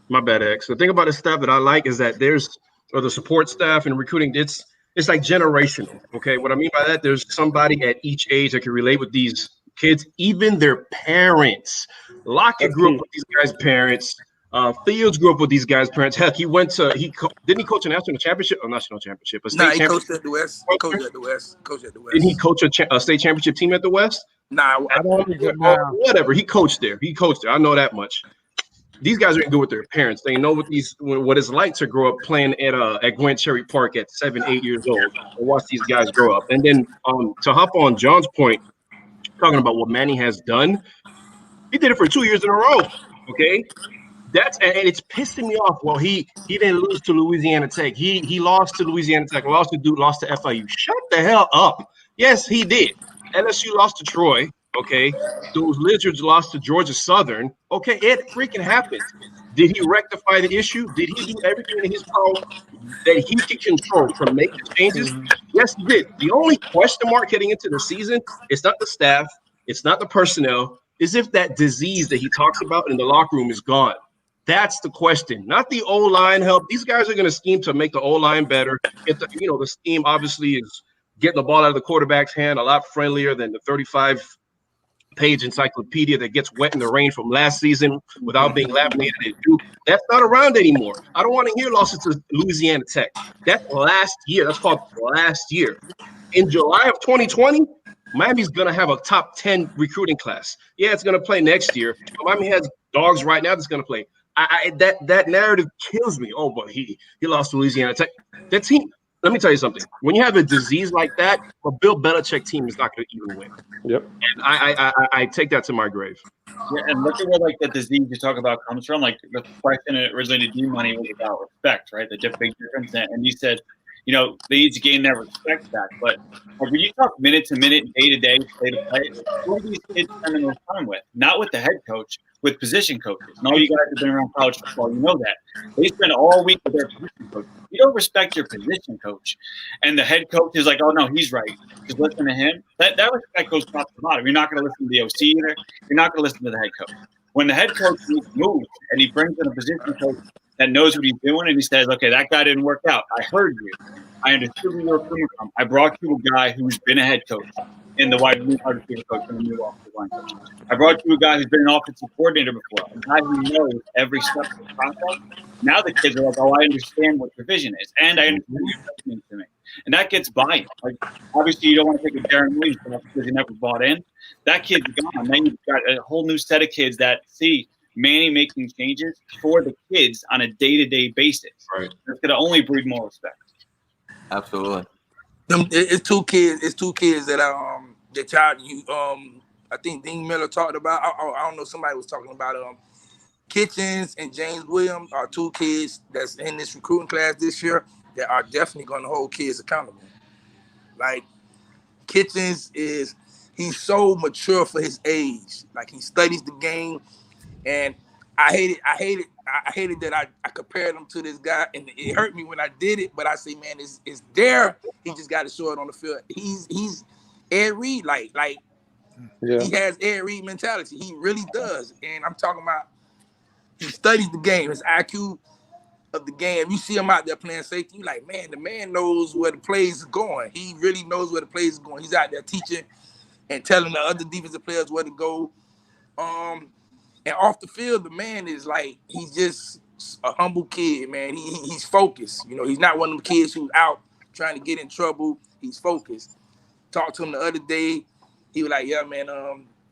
my bad, X. The thing about the staff that I like is that the support staff and recruiting, it's like generational. Okay, what I mean by that, there's somebody at each age that can relate with these kids, even their parents. Lockett grew up with these guys' parents. Fields grew up with these guys' parents. Heck, didn't he coach a national championship? Or national championship? A state championship? Coached at the West. Coached at the West. Didn't he coach a state championship team at the West? Nah, I don't think whatever. He coached there. I know that much. These guys are good with their parents. They know what it's like to grow up playing at Gwen Cherry Park at 7, 8 years old and watch these guys grow up. And then to hop on John's point, talking about what Manny has done, He did it for 2 years in a row. Okay. And it's pissing me off. Well, he didn't lose to Louisiana Tech. He lost to Louisiana Tech, lost to Duke, lost to FIU. Shut the hell up. Yes, he did. LSU lost to Troy. Okay. Those Lizards lost to Georgia Southern. Okay, it freaking happened. Did he rectify the issue? Did he do everything in his power that he could control to make the changes? Yes, he did. The only question mark heading into the season, it's not the staff, it's not the personnel, is if that disease that he talks about in the locker room is gone. That's the question, not the O-line help. These guys are going to scheme to make the O-line better. The scheme obviously is getting the ball out of the quarterback's hand a lot friendlier than the 35-page encyclopedia that gets wet in the rain from last season without being laminated at Duke. That's not around anymore. I don't want to hear losses to Louisiana Tech. That's last year. That's called last year. In July of 2020, Miami's going to have a top 10 recruiting class. Yeah, it's going to play next year. Miami has dogs right now that's going to play. That narrative kills me. Oh, but he lost to Louisiana Tech. That team, let me tell you something. When you have a disease like that, a Bill Belichick team is not going to even win. Yep. And I take that to my grave. Yeah, and look at where like the disease you talk about comes from. Like the question originally to D-Money was about respect, right? The big difference. And you said, they need to gain that respect back. But like, when you talk minute to minute, day to day, play to play, who are these kids spending their time with? Not with the head coach, with position coaches. And all you guys have been around college football, you know that. They spend all week with their position coach. You don't respect your position coach. And the head coach is like, oh, no, he's right. Just listen to him. That respect goes top to bottom. You're not going to listen to the OC either. You're not going to listen to the head coach. When the head coach moves and he brings in a position coach that knows what he's doing and he says, okay, that guy didn't work out. I heard you. I understood where you were coming from. I brought you a guy who's been a head coach in the wide receiver coach and the new offensive line coach. I brought you a guy who's been an offensive coordinator before, a guy who knows every step of the process. Now the kids are like, oh, I understand what your vision is, and I understand you're listening to me. And that gets buy-in. Like, obviously, you don't want to take a Darren Williams because he never bought in. That kid's gone. Then you've got a whole new set of kids that see Manny making changes for the kids on a day-to-day basis. Right. That's going to only breed more respect. Absolutely. It's two kids. It's two kids that I think Dean Miller talked about. I don't know. Somebody was talking about Kitchens and James Williams are two kids that's in this recruiting class this year that are definitely going to hold kids accountable. Like Kitchens he's so mature for his age. Like he studies the game, and I hated that I compared him to this guy, and it hurt me when I did it. But I say, man, it's there. He just got to show it on the field. He's Ed Reed, like yeah. He has Ed Reed mentality. He really does. And I'm talking about he studies the game, his IQ of the game. You see him out there playing safety, you're like, man, the man knows where the plays are going. He really knows where the plays are going. He's out there teaching and telling the other defensive players where to go. And off the field, the man is like, he's just a humble kid, man. He's focused. He's not one of them kids who's out trying to get in trouble. He's focused. Talked to him the other day. He was like, yeah, man,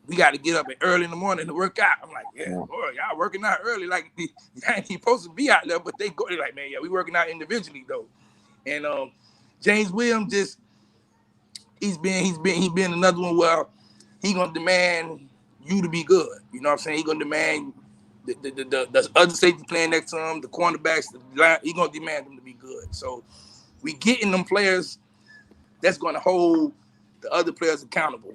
we got to get up early in the morning to work out. I'm like, yeah, boy, y'all working out early. Like, you ain't supposed to be out there, but they're like, man, yeah, we working out individually, though. And James Williams he's been another one where he going to demand you to be good. You know what I'm saying? He going to demand the other safety playing next to him, the cornerbacks, he going to demand them to be good. So we getting them players that's going to hold the other players accountable.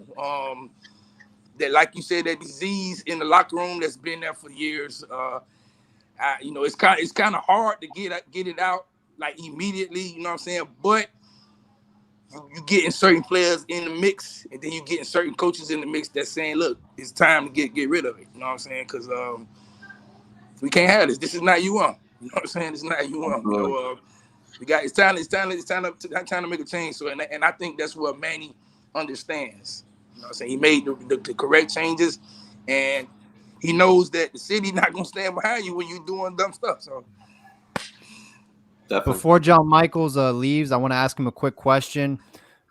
That, like you said, that disease in the locker room that's been there for years. It's kind of hard to get it out like immediately. You know what I'm saying? But you getting certain players in the mix, and then you getting certain coaches in the mix that's saying, "Look, it's time to get rid of it." You know what I'm saying? Because we can't have this. This is not you on. You know what I'm saying? It's not you on. It's time to make a change. So, and I think that's what Manny understands. You know what I'm saying? He made the correct changes, and he knows that the city not gonna stand behind you when you're doing dumb stuff. So. Definitely. Before John Michaels leaves, I want to ask him a quick question.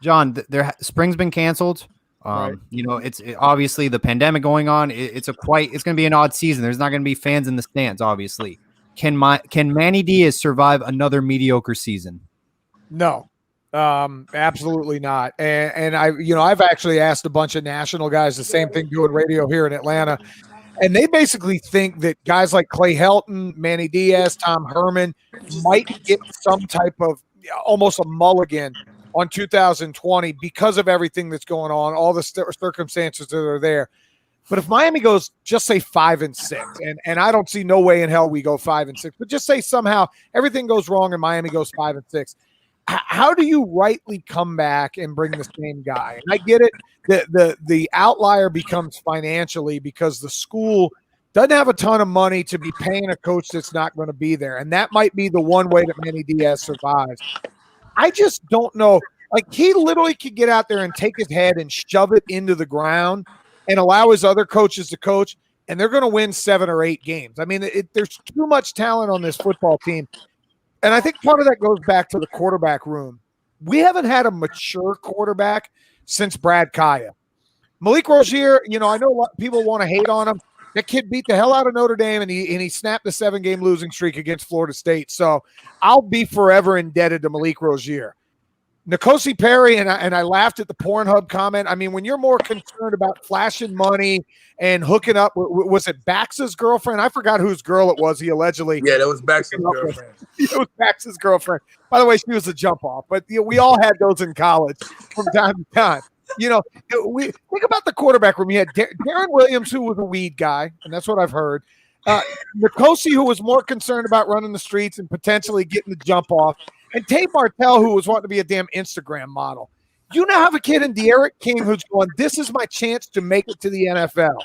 John, spring's been canceled. Right. It's obviously the pandemic going on. It's going to be an odd season. There's not going to be fans in the stands, obviously. Can Manny Diaz survive another mediocre season? No, absolutely not. And I've actually asked a bunch of national guys the same thing doing radio here in Atlanta. And they basically think that guys like Clay Helton, Manny Diaz, Tom Herman might get some type of almost a mulligan on 2020 because of everything that's going on, all the circumstances that are there. But if Miami goes, just say 5-6, and I don't see no way in hell we go 5-6, but just say somehow everything goes wrong and Miami goes 5-6. How do you rightly come back and bring the same guy? And I get it. The outlier becomes financially because the school doesn't have a ton of money to be paying a coach that's not going to be there. And that might be the one way that Manny Diaz survives. I just don't know. Like, he literally could get out there and take his head and shove it into the ground and allow his other coaches to coach, and they're going to win 7 or 8 games. I mean, there's too much talent on this football team. And I think part of that goes back to the quarterback room. We haven't had a mature quarterback since Brad Kaya. Malik Rozier, I know a lot of people want to hate on him. That kid beat the hell out of Notre Dame, and he snapped the 7-game losing streak against Florida State. So I'll be forever indebted to Malik Rozier. N'Kosi Perry, and I laughed at the Pornhub comment. I mean, when you're more concerned about flashing money and hooking up, was it Bax's girlfriend? I forgot whose girl it was. He allegedly. Yeah, that was Bax's girlfriend. It was Bax's girlfriend. By the way, she was a jump off, but we all had those in college from time to time. We think about the quarterback room. You had Darren Williams, who was a weed guy, and that's what I've heard. N'Kosi, who was more concerned about running the streets and potentially getting the jump off. And Tate Martell, who was wanting to be a damn Instagram model. You now have a kid in De'Aaron King who's going, this is my chance to make it to the NFL.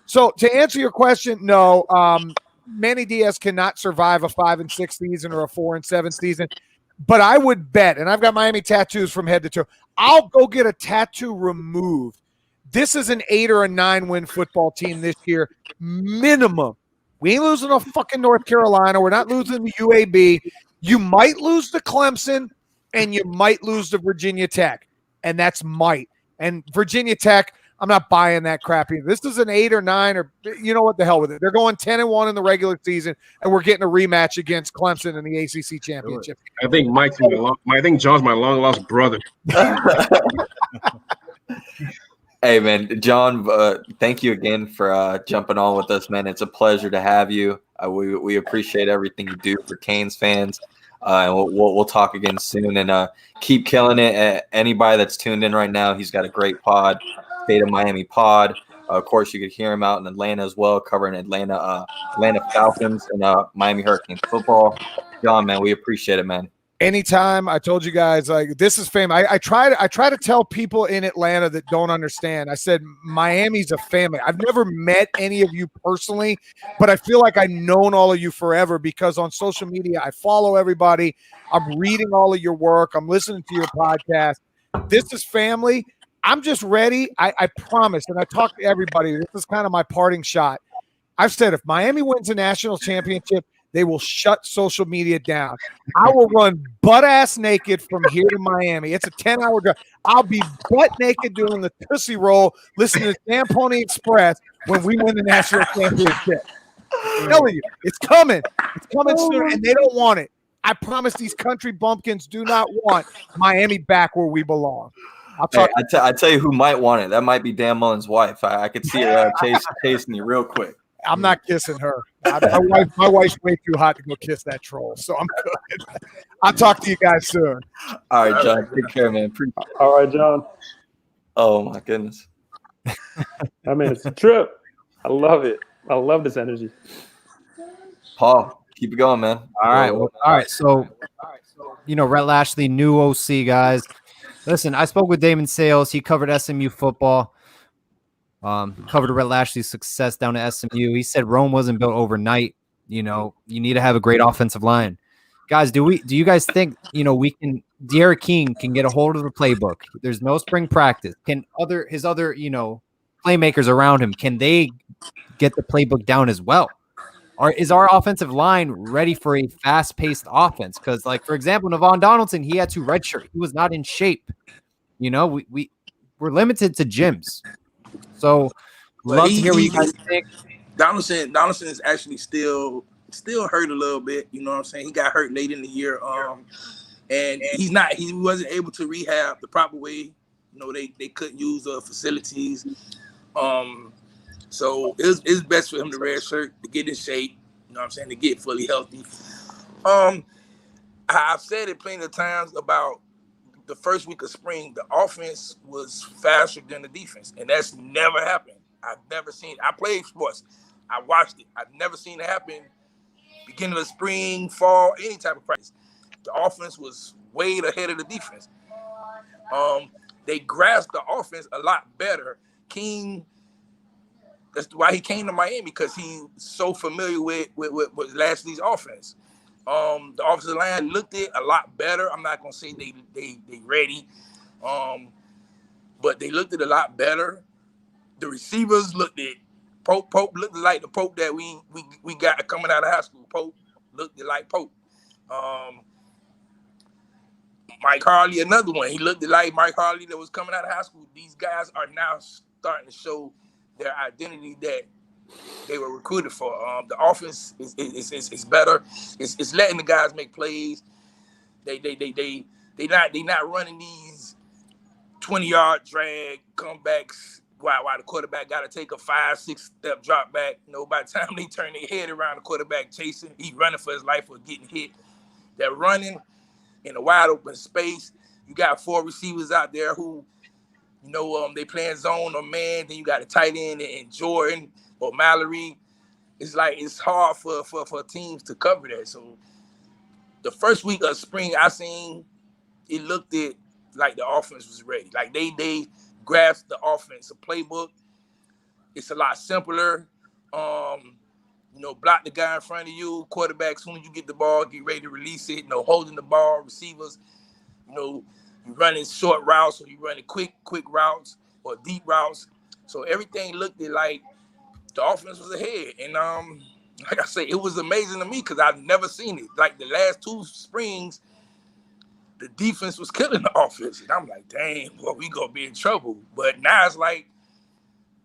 So to answer your question, no, Manny Diaz cannot survive a 5-6 season or a 4-7 season. But I would bet, and I've got Miami tattoos from head to toe, I'll go get a tattoo removed. This is an 8 or a 9 win football team this year, minimum. We ain't losing to fucking North Carolina. We're not losing to UAB. You might lose to Clemson, and you might lose to Virginia Tech, and that's might. And Virginia Tech, I'm not buying that crap either. This is an 8 or 9, or you know what, the hell with it. They're going 10-1 in the regular season, and we're getting a rematch against Clemson in the ACC championship. I think John's my long lost brother. Hey, man, John, thank you again for jumping on with us, man. It's a pleasure to have you. We appreciate everything you do for Canes fans. And we'll talk again soon, and keep killing it. Anybody that's tuned in right now, he's got a great pod, State of Miami pod. Of course, you could hear him out in Atlanta as well, covering Atlanta Falcons and Miami Hurricanes football. John, man, we appreciate it, man. Anytime. I told you guys, like, this is family. I try to tell people in Atlanta that don't understand. I said Miami's a family. I've never met any of you personally, but I feel like I've known all of you forever because on social media I follow everybody. I'm reading all of your work. I'm listening to your podcast. This is family. I'm just ready. I promise, and I talk to everybody. This is kind of my parting shot. I've said if Miami wins a national championship, they will shut social media down. I will run butt-ass naked from here to Miami. It's a 10-hour drive. I'll be butt naked doing the Tootsie Roll, listening to Damn Pony Express when we win the national championship. I'm telling you, it's coming. It's coming soon, and they don't want it. I promise these country bumpkins do not want Miami back where we belong. I tell you who might want it. That might be Dan Mullen's wife. I could see her chasing you real quick. I'm not kissing her. My wife's way too hot to go kiss that troll, so I'm good. I'll talk to you guys soon. All right, John. Take care, man. All right, John. Oh, my goodness. I mean, it's a trip. I love it. I love this energy. Paul, keep it going, man. All right. Well, all right. So, Rhett Lashley, new OC, guys. Listen, I spoke with Damon Sales. He covered SMU football. Covered Rhett Lashley's success down at SMU. He said Rome wasn't built overnight. You need to have a great offensive line. Guys, do you guys think, De'Aaron King can get a hold of the playbook? There's no spring practice. Can his other playmakers around him, can they get the playbook down as well? Or is our offensive line ready for a fast-paced offense? Because, like, for example, Navon Donaldson, he had to redshirt. He was not in shape. We're limited to gyms. So, love to hear what you guys think. Donaldson is actually still hurt a little bit. You know what I'm saying? He got hurt late in the year, and he wasn't able to rehab the proper way. They couldn't use facilities. So it's best for him to red shirt to get in shape. You know what I'm saying? To get fully healthy. I've said it plenty of times about the first week of spring. The offense was faster than the defense, and that's never happened. I've never seen. I played sports. I watched it. I've never seen it happen. Beginning of spring, fall, any type of practice, the offense was way ahead of the defense. They grasped the offense a lot better. King, that's why he came to Miami, because he's so familiar with Lashley's offense. The offensive line looked it a lot better. I'm not gonna say they ready, but they looked it a lot better. The receivers looked it. Pope looked like the Pope that we got coming out of high school. Pope looked like Pope. Mike Harley, another one. He looked like Mike Harley that was coming out of high school. These guys are now starting to show their identity that they were recruited for. The offense is better. It's letting the guys make plays. They not running these 20-yard drag comebacks while the quarterback got to take a 5-6 step drop back. You know, by the time they turn their head around, the quarterback chasing, he running for his life or getting hit. They're running in a wide open space. You got 4 receivers out there who, you know, they playing zone or man. Then you got a tight end and Jordan or Mallory. It's like it's hard for teams to cover that. So the first week of spring, I seen it looked at like the offense was ready. Like they grasped the offense, a playbook. It's a lot simpler. You know, block the guy in front of you, quarterback, as soon as you get the ball, get ready to release it. You know, holding the ball, receivers, you know, you running short routes or you running quick routes or deep routes. So everything looked like the offense was ahead. And like I say, it was amazing to me because I've never seen it. Like the last 2 springs, the defense was killing the offense. And I'm like, dang, boy, we gonna be in trouble. But now it's like,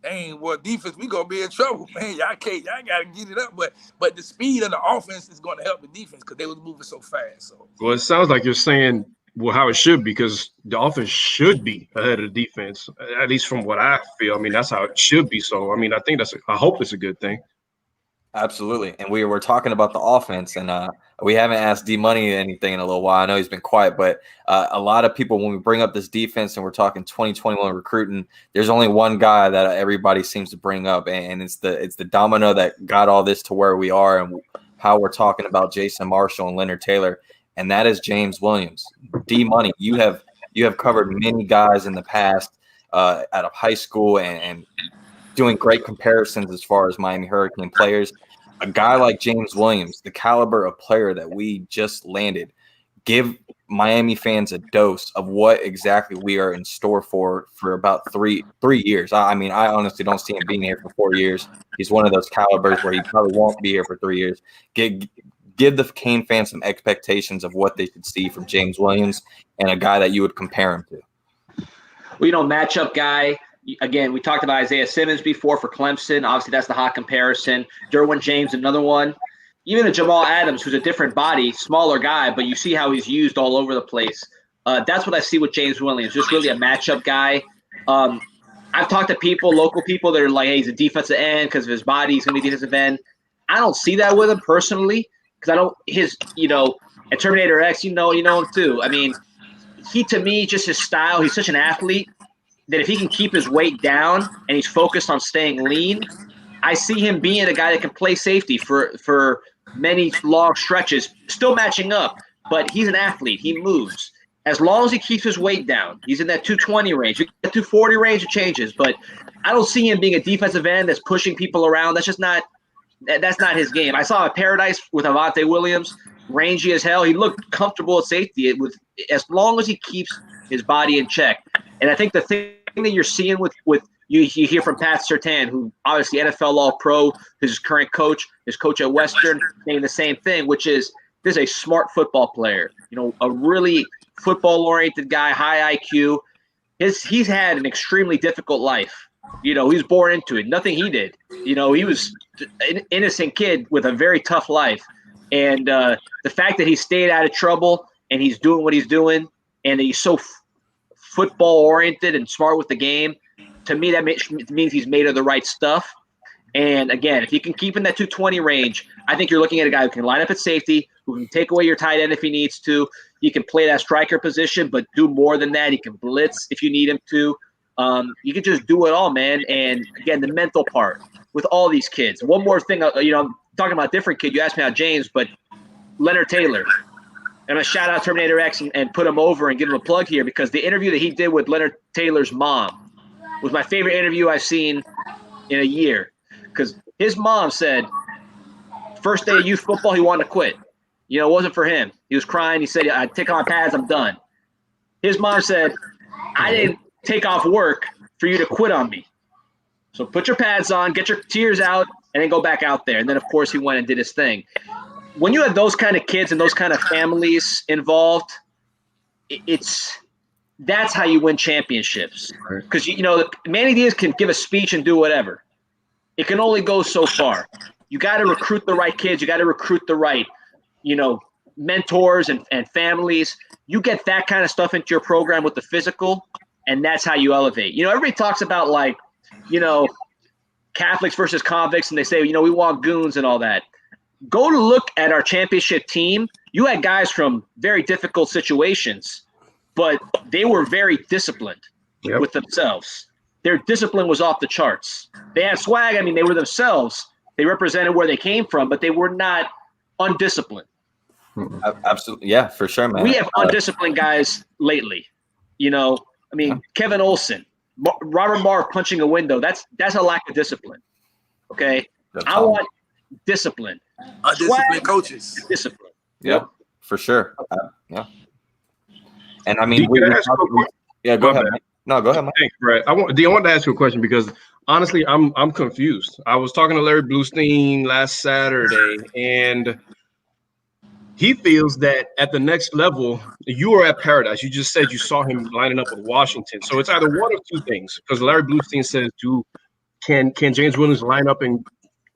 dang, well, defense, we gonna be in trouble, man. Y'all gotta get it up. But the speed of the offense is gonna help the defense because they was moving so fast. So Well, it sounds like you're saying, well, how it should be, because the offense should be ahead of the defense, at least from what I feel. I mean, that's how it should be. So, I mean, I think I hope it's a good thing. Absolutely. And we were talking about the offense, and we haven't asked D-Money anything in a little while. I know he's been quiet, but a lot of people, when we bring up this defense and we're talking 2021 recruiting, there's only one guy that everybody seems to bring up, and it's the domino that got all this to where we are and how we're talking about Jason Marshall and Leonard Taylor, and that is James Williams. D-Money, you have covered many guys in the past out of high school and doing great comparisons as far as Miami Hurricane players. A guy like James Williams, the caliber of player that we just landed, give Miami fans a dose of what exactly we are in store for about three years. I mean, I honestly don't see him being here for 4 years. He's one of those calibers where he probably won't be here for 3 years. Give the Cane fans some expectations of what they should see from James Williams and a guy that you would compare him to. Well, you know, matchup guy. Again, we talked about Isaiah Simmons before for Clemson. Obviously, that's the hot comparison. Derwin James, another one. Even a Jamal Adams, who's a different body, smaller guy, but you see how he's used all over the place. That's what I see with James Williams, just really a matchup guy. I've talked to people, local people, that are like, hey, he's a defensive end because of his body. He's going to be defensive end. I don't see that with him personally because I don't – and Terminator X, you know him too. I mean, to me, just his style, he's such an athlete that if he can keep his weight down and he's focused on staying lean, I see him being a guy that can play safety for many long stretches, still matching up, but he's an athlete. He moves. As long as he keeps his weight down, he's in that 220 range. The 240 range, it changes, but I don't see him being a defensive end that's pushing people around. That's not his game. I saw a Paradise with Avante Williams, rangy as hell. He looked comfortable at safety as long as he keeps his body in check. And I think the thing that you're seeing with you hear from Pat Surtain, who obviously NFL All-Pro, his current coach, his coach at Western, saying the same thing, which is this is a smart football player, a really football-oriented guy, high IQ. He's had an extremely difficult life. He was born into it. Nothing he did. He was an innocent kid with a very tough life. And the fact that he stayed out of trouble and he's doing what he's doing and he's so football oriented and smart with the game, to me that means he's made of the right stuff. And again, if you can keep in that 220 range, I think you're looking at a guy who can line up at safety, who can take away your tight end if he needs to. He can play that striker position, but do more than that. He can blitz if you need him to. You can just do it all, man. And again, the mental part with all these kids. One more thing, I'm talking about a different kid. You asked me about James, but Leonard Taylor. I'm going to shout out Terminator X and put him over and give him a plug here, because the interview that he did with Leonard Taylor's mom was my favorite interview I've seen in a year. Because his mom said, first day of youth football, he wanted to quit. It wasn't for him. He was crying. He said, I take off my pads, I'm done. His mom said, I didn't take off work for you to quit on me. So put your pads on, get your tears out, and then go back out there. And then, of course, he went and did his thing. When you have those kind of kids and those kind of families involved, that's how you win championships. Because, Manny Diaz can give a speech and do whatever. It can only go so far. You got to recruit the right kids. You got to recruit the right, mentors and families. You get that kind of stuff into your program with the physical, and that's how you elevate. Everybody talks about Catholics versus convicts, and they say, we want goons and all that. Go to look at our championship team. You had guys from very difficult situations, but they were very disciplined with themselves. Their discipline was off the charts. They had swag. I mean, they were themselves. They represented where they came from, but they were not undisciplined. Absolutely. Yeah, for sure, man. We have undisciplined guys lately. Kevin Olsen, Robert Marr punching a window. That's a lack of discipline. Okay? I want discipline. Undisciplined coaches. Discipline. Yeah, for sure. Yeah. And I go mean, ahead. No, go ahead, Mike. Thanks, Brett. I want to ask you a question, because honestly, I'm confused. I was talking to Larry Bluestein last Saturday, and he feels that at the next level, you are at Paradise. You just said you saw him lining up with Washington. So it's either one of two things, because Larry Bluestein says, can James Williams line up and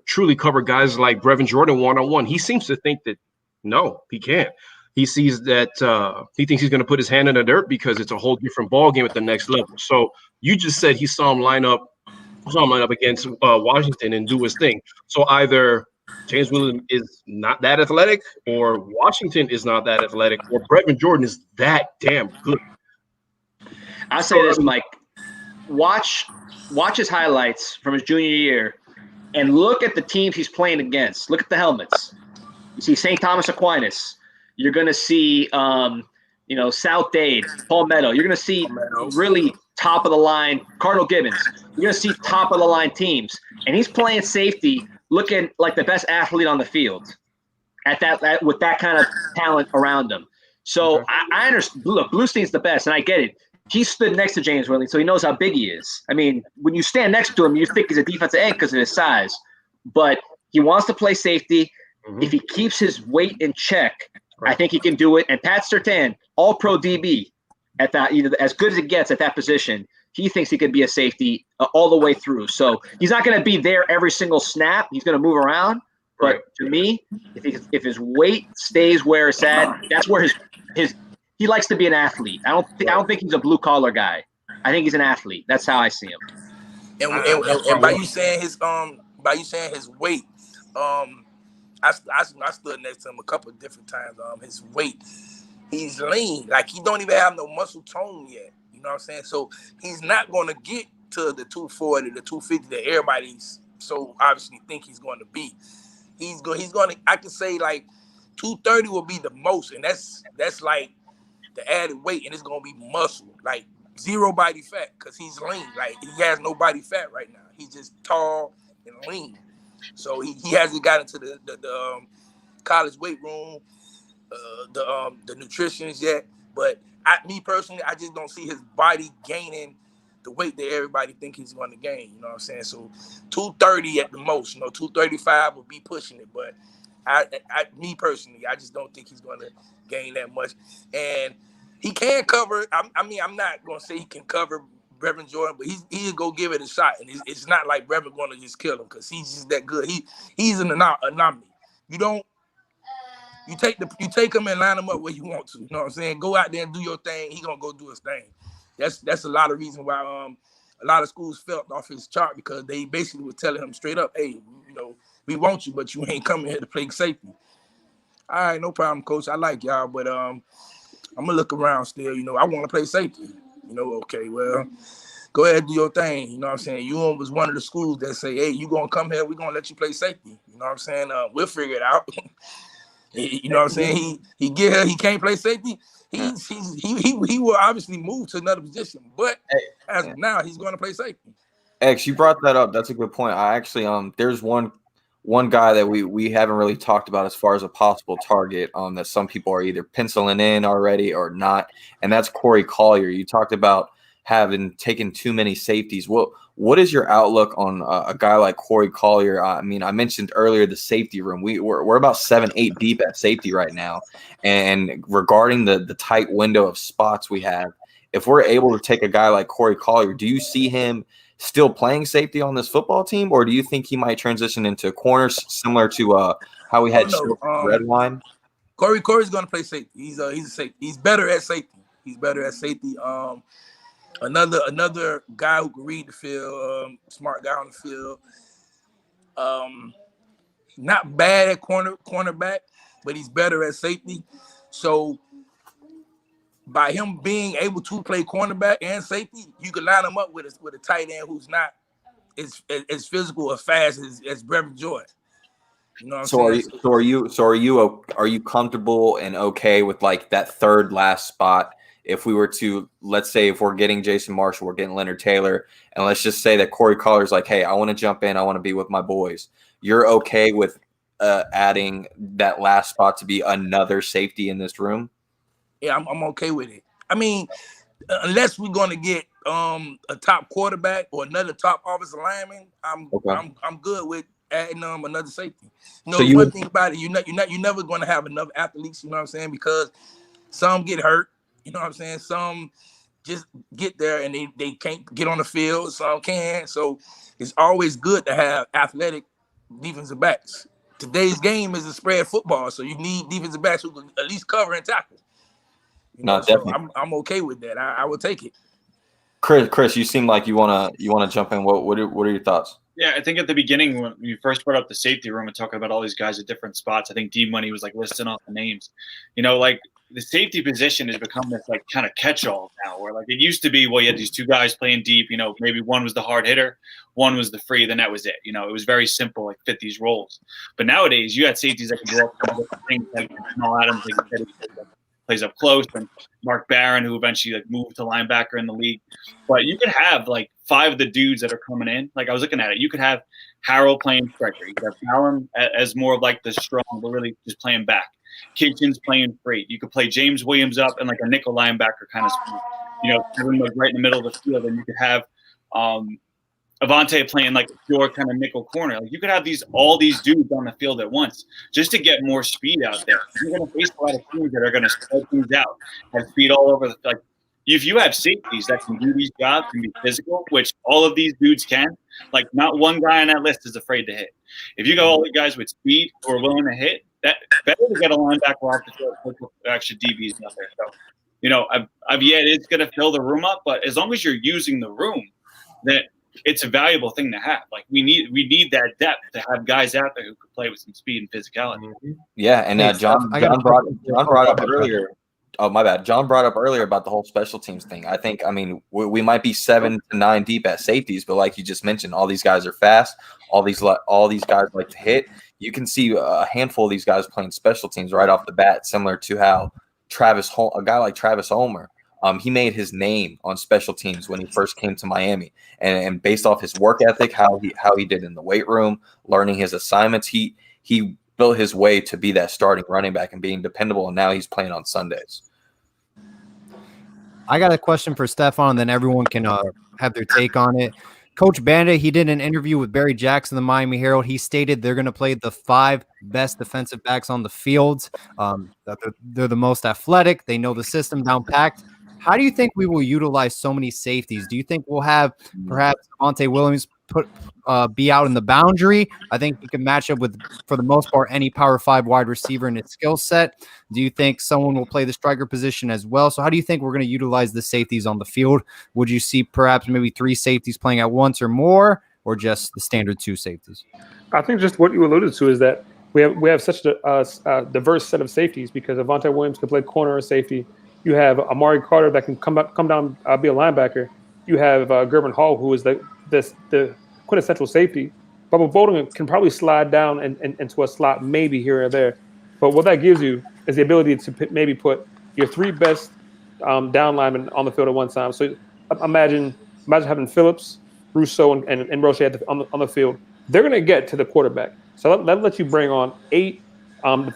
truly cover guys like Brevin Jordan one-on-one? He seems to think that no, he can't. He sees that he thinks he's going to put his hand in the dirt, because it's a whole different ball game at the next level. So you just said he saw him line up against Washington and do his thing. So either James Williams is not that athletic, or Washington is not that athletic, or Brevin Jordan is that damn good. I'll say this, Mike. Watch his highlights from his junior year and look at the teams he's playing against. Look at the helmets. You see St. Thomas Aquinas. You're going to see, South Dade, Palmetto. You're going to see really top of the line Cardinal Gibbons. You're going to see top of the line teams, and he's playing safety, looking like the best athlete on the field with that kind of talent around him. So I understand. Look, Bluestein's the best, and I get it. He stood next to James Williams, so he knows how big he is. I mean, when you stand next to him, you think he's a defensive end because of his size, but he wants to play safety. If he keeps his weight in check, I think he can do it. And Pat Surtain, all-pro DB at that, as good as it gets at that position, he thinks he could be a safety all the way through. So he's not going to be there every single snap. He's going to move around. But to me, if his weight stays where it's at, that's where he likes to be an athlete. I don't think he's a blue-collar guy. I think he's an athlete. That's how I see him. And by you saying his weight, I stood next to him a couple of different times. His weight, he's lean. Like, he don't even have no muscle tone yet. You know what I'm saying? So he's not going to get to the 240, the 250 that everybody's so obviously think he's going to be. He's going to, I can say, like, 230 will be the most, and that's like the added weight, and it's going to be muscle, like zero body fat, because he's lean. Like, he has no body fat right now. He's just tall and lean. So he hasn't got into the college weight room, the nutritionist yet. But me personally, I just don't see his body gaining the weight that everybody think he's going to gain. You know what I'm saying? So 230 at the most. 235 will be pushing it. But me personally, I just don't think he's going to gain that much. And he can cover. I'm not going to say he can cover Brevin Jordan, but he'll go give it a shot, and it's not like Brevin going to just kill him, because he's just that good. He's an anomaly. You take him and line him up where you want to. You know what I'm saying? Go out there and do your thing. He gonna go do his thing. That's a lot of reason why a lot of schools felt off his chart because they basically were telling him straight up, hey, we want you, but you ain't coming here to play safety. All right, no problem, coach. I like y'all, but I'm gonna look around still. I want to play safety. Okay, well, go ahead and do your thing. You know what I'm saying? UM was one of the schools that say, hey, you gonna come here, we're gonna let you play safety. You know what I'm saying? We'll figure it out. You know what I'm saying? He get here, he can't play safety. He will obviously move to another position, but as of now, he's going to play safety. X, you brought that up. That's a good point. I actually there's one guy that we haven't really talked about as far as a possible target that some people are either penciling in already or not, and that's Corey Collier. You talked about having taken too many safeties. What is your outlook on a guy like Corey Collier? I mean, I mentioned earlier the safety room. We're about 7-8 deep at safety right now, and regarding the tight window of spots we have, if we're able to take a guy like Corey Collier, do you see him still playing safety on this football team, or do you think he might transition into corners similar to how we had Red Line? Corey's going to play safety. He's a safety. He's better at safety. Another guy who can read the field, smart guy on the field. Not bad at cornerback, but he's better at safety. So by him being able to play cornerback and safety, you can line him up with a tight end who's not as physical or fast as Brevin Jordan. You know what I'm saying? Are you comfortable and okay with like that third last spot? If we were to, let's say, if we're getting Jason Marshall, we're getting Leonard Taylor, and let's just say that Corey Collier's like, hey, I want to jump in, I want to be with my boys. You're okay with adding that last spot to be another safety in this room? Yeah, I'm okay with it. I mean, unless we're going to get a top quarterback or another top offensive lineman, I'm good with adding another safety. One thing about it, you're never going to have enough athletes. You know what I'm saying? Because some get hurt. You know what I'm saying? Some just get there and they can't get on the field. Some can. So it's always good to have athletic defensive backs. Today's game is a spread football, so you need defensive backs who can at least cover and tackle. So I'm okay with that. I will take it. Chris, you seem like you wanna jump in. What are your thoughts? Yeah, I think at the beginning when you first brought up the safety room and talking about all these guys at different spots, I think D-Money was like listing off the names. Like the safety position has become this like kind of catch-all now, where like it used to be, well, you had these two guys playing deep. Maybe one was the hard hitter, one was the free, then that was it. It was very simple, like fit these roles. But nowadays, you had safeties that can go up to different things, like Jamal Adams, like plays up close, and Mark Barron, who eventually like moved to linebacker in the league. But you could have like 5 of the dudes that are coming in. Like I was looking at it, you could have Harrell playing striker. You could have Fallon as more of like the strong, but really just playing back. Kitchens playing free. You could play James Williams up and like a nickel linebacker kind of spot. Having like right in the middle of the field, and you could have Avante playing like a pure kind of nickel corner. Like you could have all these dudes on the field at once just to get more speed out there. You're going to face a lot of teams that are going to spread things out, have speed all over. If you have safeties that can do these jobs, can be physical, which all of these dudes can, like not one guy on that list is afraid to hit. If you got all the guys with speed who are willing to hit, that better to get a linebacker off the field with extra DBs out there. So, it's going to fill the room up, but as long as you're using the room, that it's a valuable thing to have. Like we need that depth to have guys out there who can play with some speed and physicality. Yeah, and John brought up earlier. Oh, my bad. John brought up earlier about the whole special teams thing. We might be 7 to 9 deep at safeties, but like you just mentioned, all these guys are fast. All these guys like to hit. You can see a handful of these guys playing special teams right off the bat, similar to how a guy like Travis Homer, he made his name on special teams when he first came to Miami, and based off his work ethic, how he did in the weight room, learning his assignments, he built his way to be that starting running back and being dependable, and now he's playing on Sundays. I got a question for Stefan, and then everyone can have their take on it. Coach Banda, he did an interview with Barry Jackson, the Miami Herald. He stated they're going to play the 5 best defensive backs on the field. That they're the most athletic. They know the system down packed. How do you think we will utilize so many safeties? Do you think we'll have perhaps Avante Williams be out in the boundary. I think he can match up with, for the most part, any Power 5 wide receiver in his skill set. Do you think someone will play the striker position as well? So how do you think we're going to utilize the safeties on the field? Would you see perhaps maybe 3 safeties playing at once or more, or just the standard 2 safeties? I think just what you alluded to is that we have such a diverse set of safeties, because Avonte Williams can play corner or safety. You have Amari Carter that can come down, be a linebacker. You have Gervin Hall, who is the quintessential safety. Bubba Bolden can probably slide down and into a slot maybe here or there. But what that gives you is the ability to maybe put your 3 best down linemen on the field at one time. So imagine having Phillips, Rousseau, and Roche on the field. They're going to get to the quarterback. So that lets you bring on 8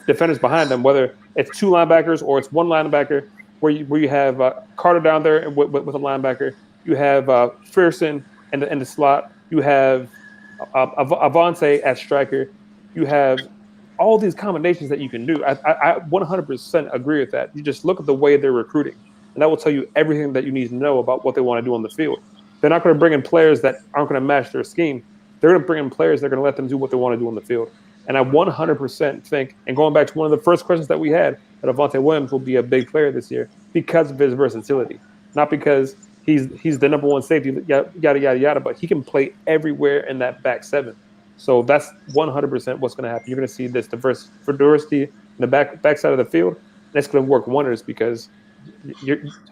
defenders behind them, whether it's 2 linebackers or it's 1 linebacker, where you have Carter down there with a linebacker. You have Fearson in the slot. You have Avonte at striker. You have all these combinations that you can do. I 100% agree with that. You just look at the way they're recruiting, and that will tell you everything that you need to know about what they want to do on the field. They're not going to bring in players that aren't going to match their scheme. They're going to bring in players that are going to let them do what they want to do on the field. And I 100% think, and going back to one of the first questions that we had, that Avonte Williams will be a big player this year because of his versatility, not because he's the number 1 safety, yada, yada, yada, but he can play everywhere in that back 7. So that's 100% what's going to happen. You're going to see this diversity in the back side of the field, and it's going to work wonders, because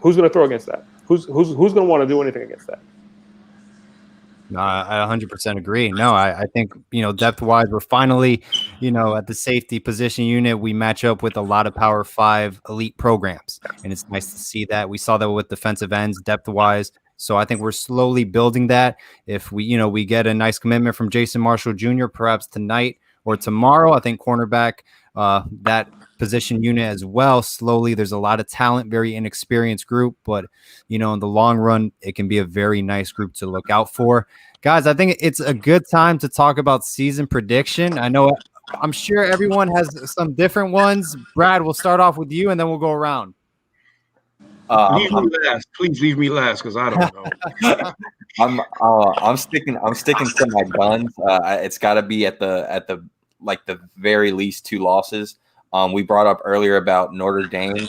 who's going to throw against that? Who's going to want to do anything against that? No, I 100% agree. No, I think, depth-wise, we're finally, at the safety position unit, we match up with a lot of Power 5 elite programs, and it's nice to see that. We saw that with defensive ends, depth-wise. So I think we're slowly building that. If we get a nice commitment from Jason Marshall Jr., perhaps tonight or tomorrow, I think cornerback, that position unit as well. Slowly, there's a lot of talent, very inexperienced group, but in the long run, it can be a very nice group to look out for. Guys, I think it's a good time to talk about season prediction. I'm sure everyone has some different ones. Brad, we'll start off with you, and then we'll go around. Leave me last. Please leave me last, because I don't know. I'm sticking to my guns. It's got to be at the very least 2 losses. We brought up earlier about Notre Dame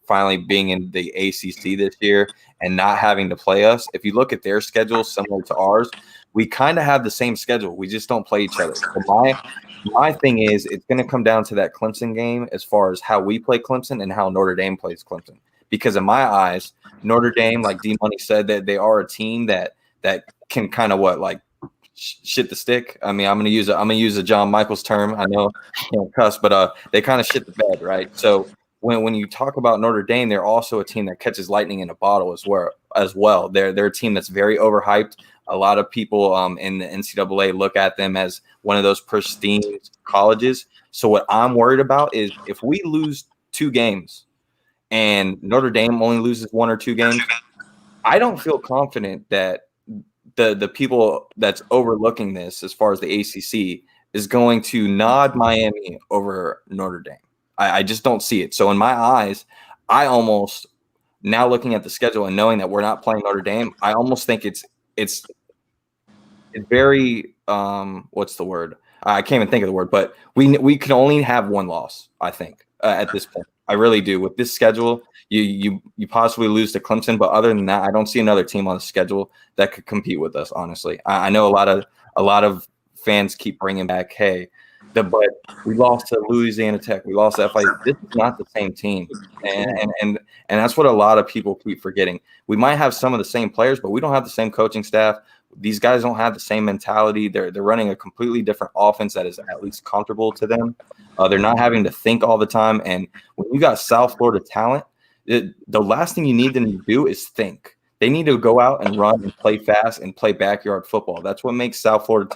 finally being in the ACC this year and not having to play us. If you look at their schedule similar to ours, we kind of have the same schedule. We just don't play each other. So my thing is, it's going to come down to that Clemson game as far as how we play Clemson and how Notre Dame plays Clemson. Because in my eyes, Notre Dame, like D-Money said, that they are a team that can kind of shit the stick. I mean, I'm gonna use a John Michaels term. I know I can't cuss, but they kind of shit the bed, right? So when you talk about Notre Dame, they're also a team that catches lightning in a bottle as well. They're a team that's very overhyped. A lot of people in the NCAA look at them as one of those pristine colleges. So what I'm worried about is if we lose 2 games and Notre Dame only loses 1 or 2 games, I don't feel confident that the people that's overlooking this as far as the ACC is going to nod Miami over Notre Dame. I just don't see it. So in my eyes, I almost, now looking at the schedule and knowing that we're not playing Notre Dame, I almost think it's very what's the word? I can't even think of the word, but we could only have 1 loss, I think, at this point. I really do. With this schedule, you possibly lose to Clemson, but other than that, I don't see another team on the schedule that could compete with us. Honestly, I know a lot of fans keep bringing back, but we lost to Louisiana Tech, we lost to FIU. This is not the same team, and that's what a lot of people keep forgetting. We might have some of the same players, but we don't have the same coaching staff. These guys don't have the same mentality. They're running a completely different offense that is at least comfortable to them. They're not having to think all the time. And when you got South Florida talent, the last thing you need them to do is think. They need to go out and run and play fast and play backyard football. That's what makes South Florida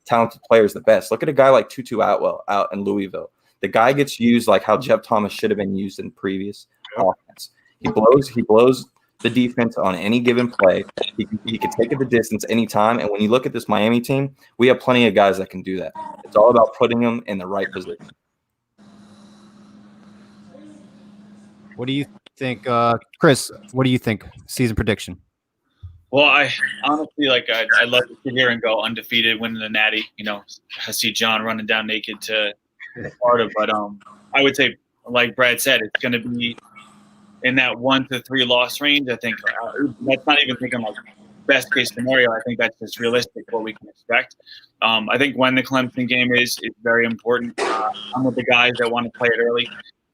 talented players the best. Look at a guy like Tutu Atwell out in Louisville. The guy gets used like how Jeff Thomas should have been used in previous offense. He blows the defense on any given play. He can take it the distance anytime. And when you look at this Miami team, we have plenty of guys that can do that. It's all about putting them in the right position. What do you think, Chris? What do you think? Season prediction? Well, I honestly I'd love to sit here and go undefeated, winning the Natty. I see John running down naked to Florida, but I would say, like Brad said, it's going to be in that 1 to 3 loss range. I think that's not even thinking like best case scenario. I think that's just realistic what we can expect. I think when the Clemson game is very important. I'm with the guys that want to play it early.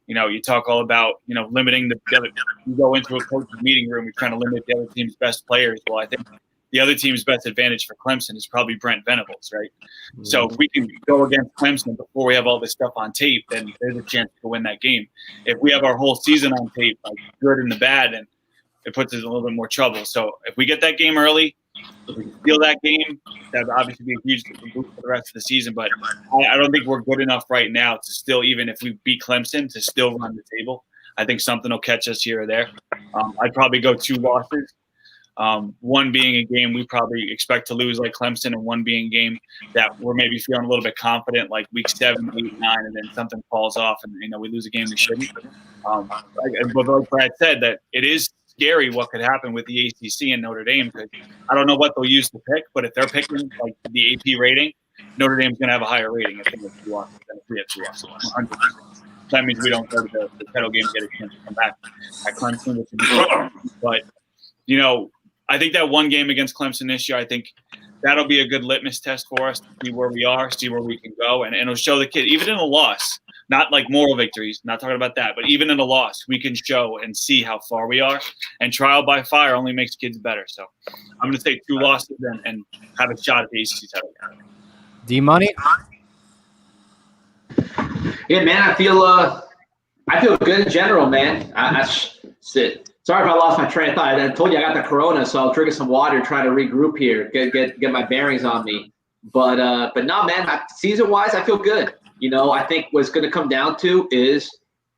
You talk all about, limiting the other. You go into a coach's meeting room, you're trying to limit the other team's best players. Well, I think the other team's best advantage for Clemson is probably Brent Venables, right? Mm-hmm. So if we can go against Clemson before we have all this stuff on tape, then there's a chance to win that game. If we have our whole season on tape, like good and the bad, and it puts us in a little bit more trouble. So if we get that game early, if we steal that game, that would obviously be a huge boost for the rest of the season. But I don't think we're good enough right now to still, even if we beat Clemson, to still run the table. I think something will catch us here or there. I'd probably go 2 losses. One being a game we probably expect to lose like Clemson, and one being a game that we're maybe feeling a little bit confident, like week 7, 8, 9, and then something falls off and we lose a game we shouldn't. But like Brad said, that it is scary what could happen with the ACC and Notre Dame, because I don't know what they'll use to pick, but if they're picking like the AP rating, Notre Dame's going to have a higher rating if they have 2 losses than if we have 2 losses. 100%. That means we don't go to the title game, get a chance to come back at Clemson, which would be good. But I think that one game against Clemson this year, I think that'll be a good litmus test for us to see where we are, see where we can go, and it'll show the kid, even in a loss, not like moral victories, not talking about that, but even in a loss, we can show and see how far we are. And trial by fire only makes kids better. So I'm going to take 2 losses and have a shot at the ACC title. D-Money? Yeah, man, I feel good in general, man. Sorry if I lost my train of thought. I told you I got the corona, so I'll drink some water, try to regroup here, get my bearings on me. But no, man, season-wise, I feel good. I think what's going to come down to is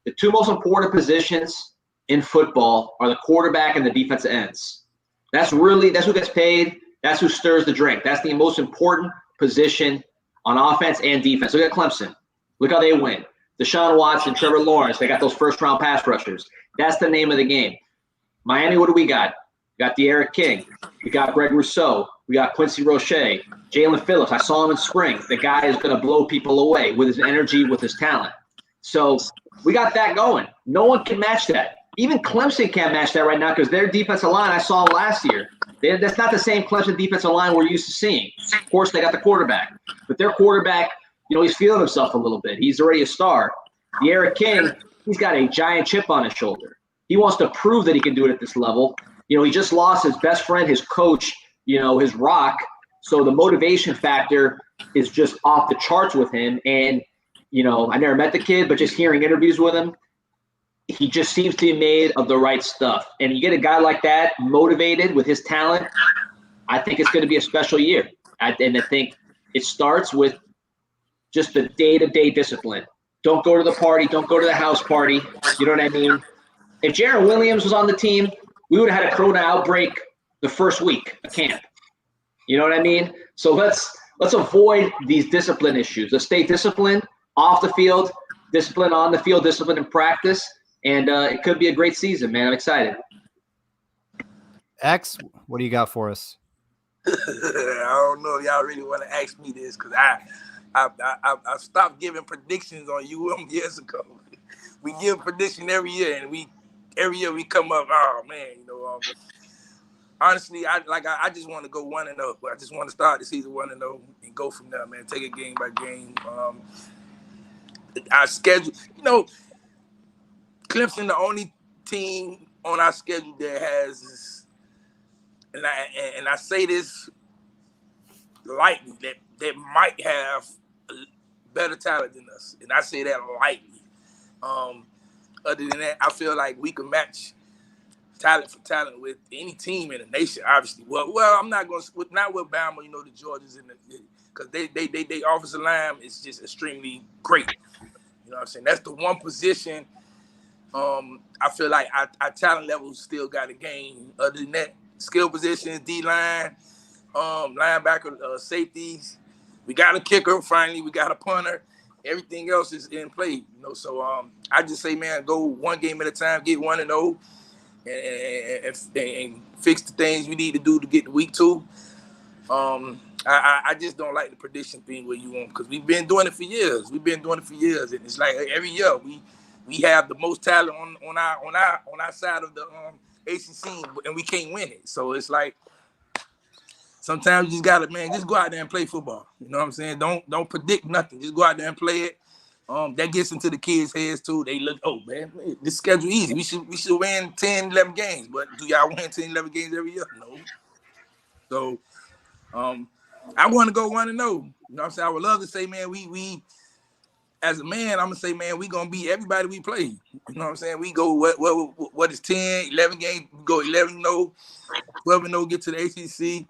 the 2 most important positions in football are the quarterback and the defensive ends. That's who gets paid. That's who stirs the drink. That's the most important position on offense and defense. Look at Clemson. Look how they win. Deshaun Watson, Trevor Lawrence, they got those first-round pass rushers. That's the name of the game. Miami, what do we got? We got De'Aaron King. We got Greg Rousseau. We got Quincy Roche. Jalen Phillips. I saw him in spring. The guy is going to blow people away with his energy, with his talent. So we got that going. No one can match that. Even Clemson can't match that right now because their defensive line, I saw last year. That's not the same Clemson defensive line we're used to seeing. Of course, they got the quarterback. But their quarterback, he's feeling himself a little bit. He's already a star. De'Aaron King, he's got a giant chip on his shoulder. He wants to prove that he can do it at this level. He just lost his best friend, his coach, his rock. So the motivation factor is just off the charts with him. And, I never met the kid, but just hearing interviews with him, he just seems to be made of the right stuff. And you get a guy like that motivated with his talent, I think it's going to be a special year. And I think it starts with just the day-to-day discipline. Don't go to the party. Don't go to the house party. You know what I mean? If Jaron Williams was on the team, we would have had a corona outbreak the first week of camp. You know what I mean? So let's avoid these discipline issues. Let's stay disciplined off the field, discipline on the field, discipline in practice, and it could be a great season, man. I'm excited. X, what do you got for us? I don't know if y'all really want to ask me this because I stopped giving predictions on years ago. We give prediction every year, and every year we come up. Oh man, honestly, I just want to go 1-0. I just want to start the season 1-0 and go from there, man. Take it game by game. Our schedule, Clemson, the only team on our schedule that has, and I say this lightly, that might have better talent than us, and I say that lightly. Other than that, I feel like we can match talent for talent with any team in the nation. Obviously, well, I'm not going to not with Bama. The Georgians because they offensive line is just extremely great. You know what I'm saying? That's the one position. I feel like our talent level still got a gain. Other than that, skill positions, D-line, linebacker, safeties. We got a kicker. Finally, we got a punter. Everything else is in play. So I just say, man, go one game at a time, get 1-0, and fix the things we need to do to get to week 2. I just don't like the prediction thing where you want, because we've been doing it for years. And it's like every year we have the most talent on our side of the ACC, and we can't win it. So it's like sometimes you just gotta, just go out there and play football. You know what I'm saying? Don't predict nothing. Just go out there and play it. That gets into the kids' heads too. They look, oh man, this schedule easy. We should win 10, 11 games. But do y'all win 10, 11 games every year? No. So I want to go 1-0. You know what I'm saying? I would love to say, man, we as a man, I'm gonna say, man, we gonna beat everybody we play. You know what I'm saying? We go what is 10, 11 games, we go 11-0, 12-0, get to the ACC. You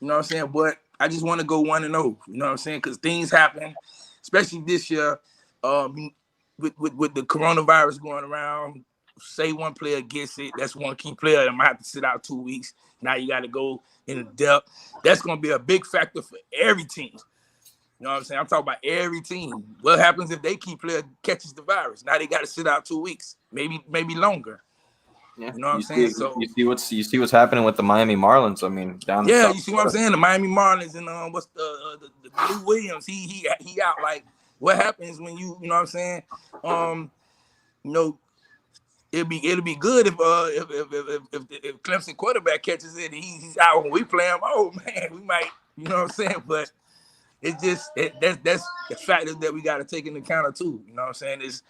know what I'm saying? But I just want to go 1-0. You know what I'm saying? Because things happen, especially this year, with the coronavirus going around. Say one player gets it, that's one key player that might have to sit out 2 weeks. Now you got to go in depth. That's going to be a big factor for every team. You know what I'm saying? I'm talking about every team. What happens if they key player catches the virus? Now they got to sit out 2 weeks, maybe longer. Yeah. You know what I'm saying? So you see what's happening with the Miami Marlins. I mean, down. Yeah, you see what I'm saying? The Miami Marlins and what's the Lou Williams? He out. Like, what happens when you know what I'm saying? You know, it'll be good if Clemson quarterback catches it and he's out when we play him. Oh man, we might, you know what I'm saying? But it's just that's the factors that we got to take into account too. You know what I'm saying? It's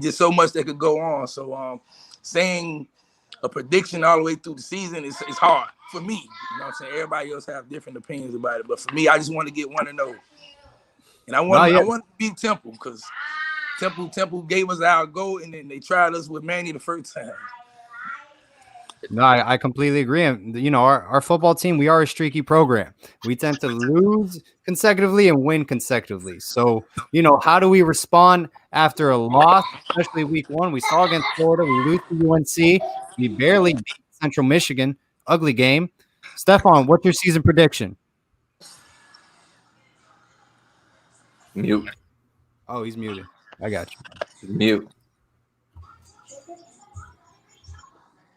just so much that could go on. So saying a prediction all the way through the season is hard for me. You know what I'm saying? Everybody else have different opinions about it, but for me, I just want to get 1-0, and I want to beat Temple because Temple gave us our goal, and then they tried us with Manny the first time. No, I completely agree. And, you know, our football team, we are a streaky program. We tend to lose consecutively and win consecutively. So, you know, how do we respond after a loss, especially week 1? We saw against Florida, we lose to UNC. We barely beat Central Michigan. Ugly game. Stephon, what's your season prediction? Mute. Oh, he's muted. I got you. Mute.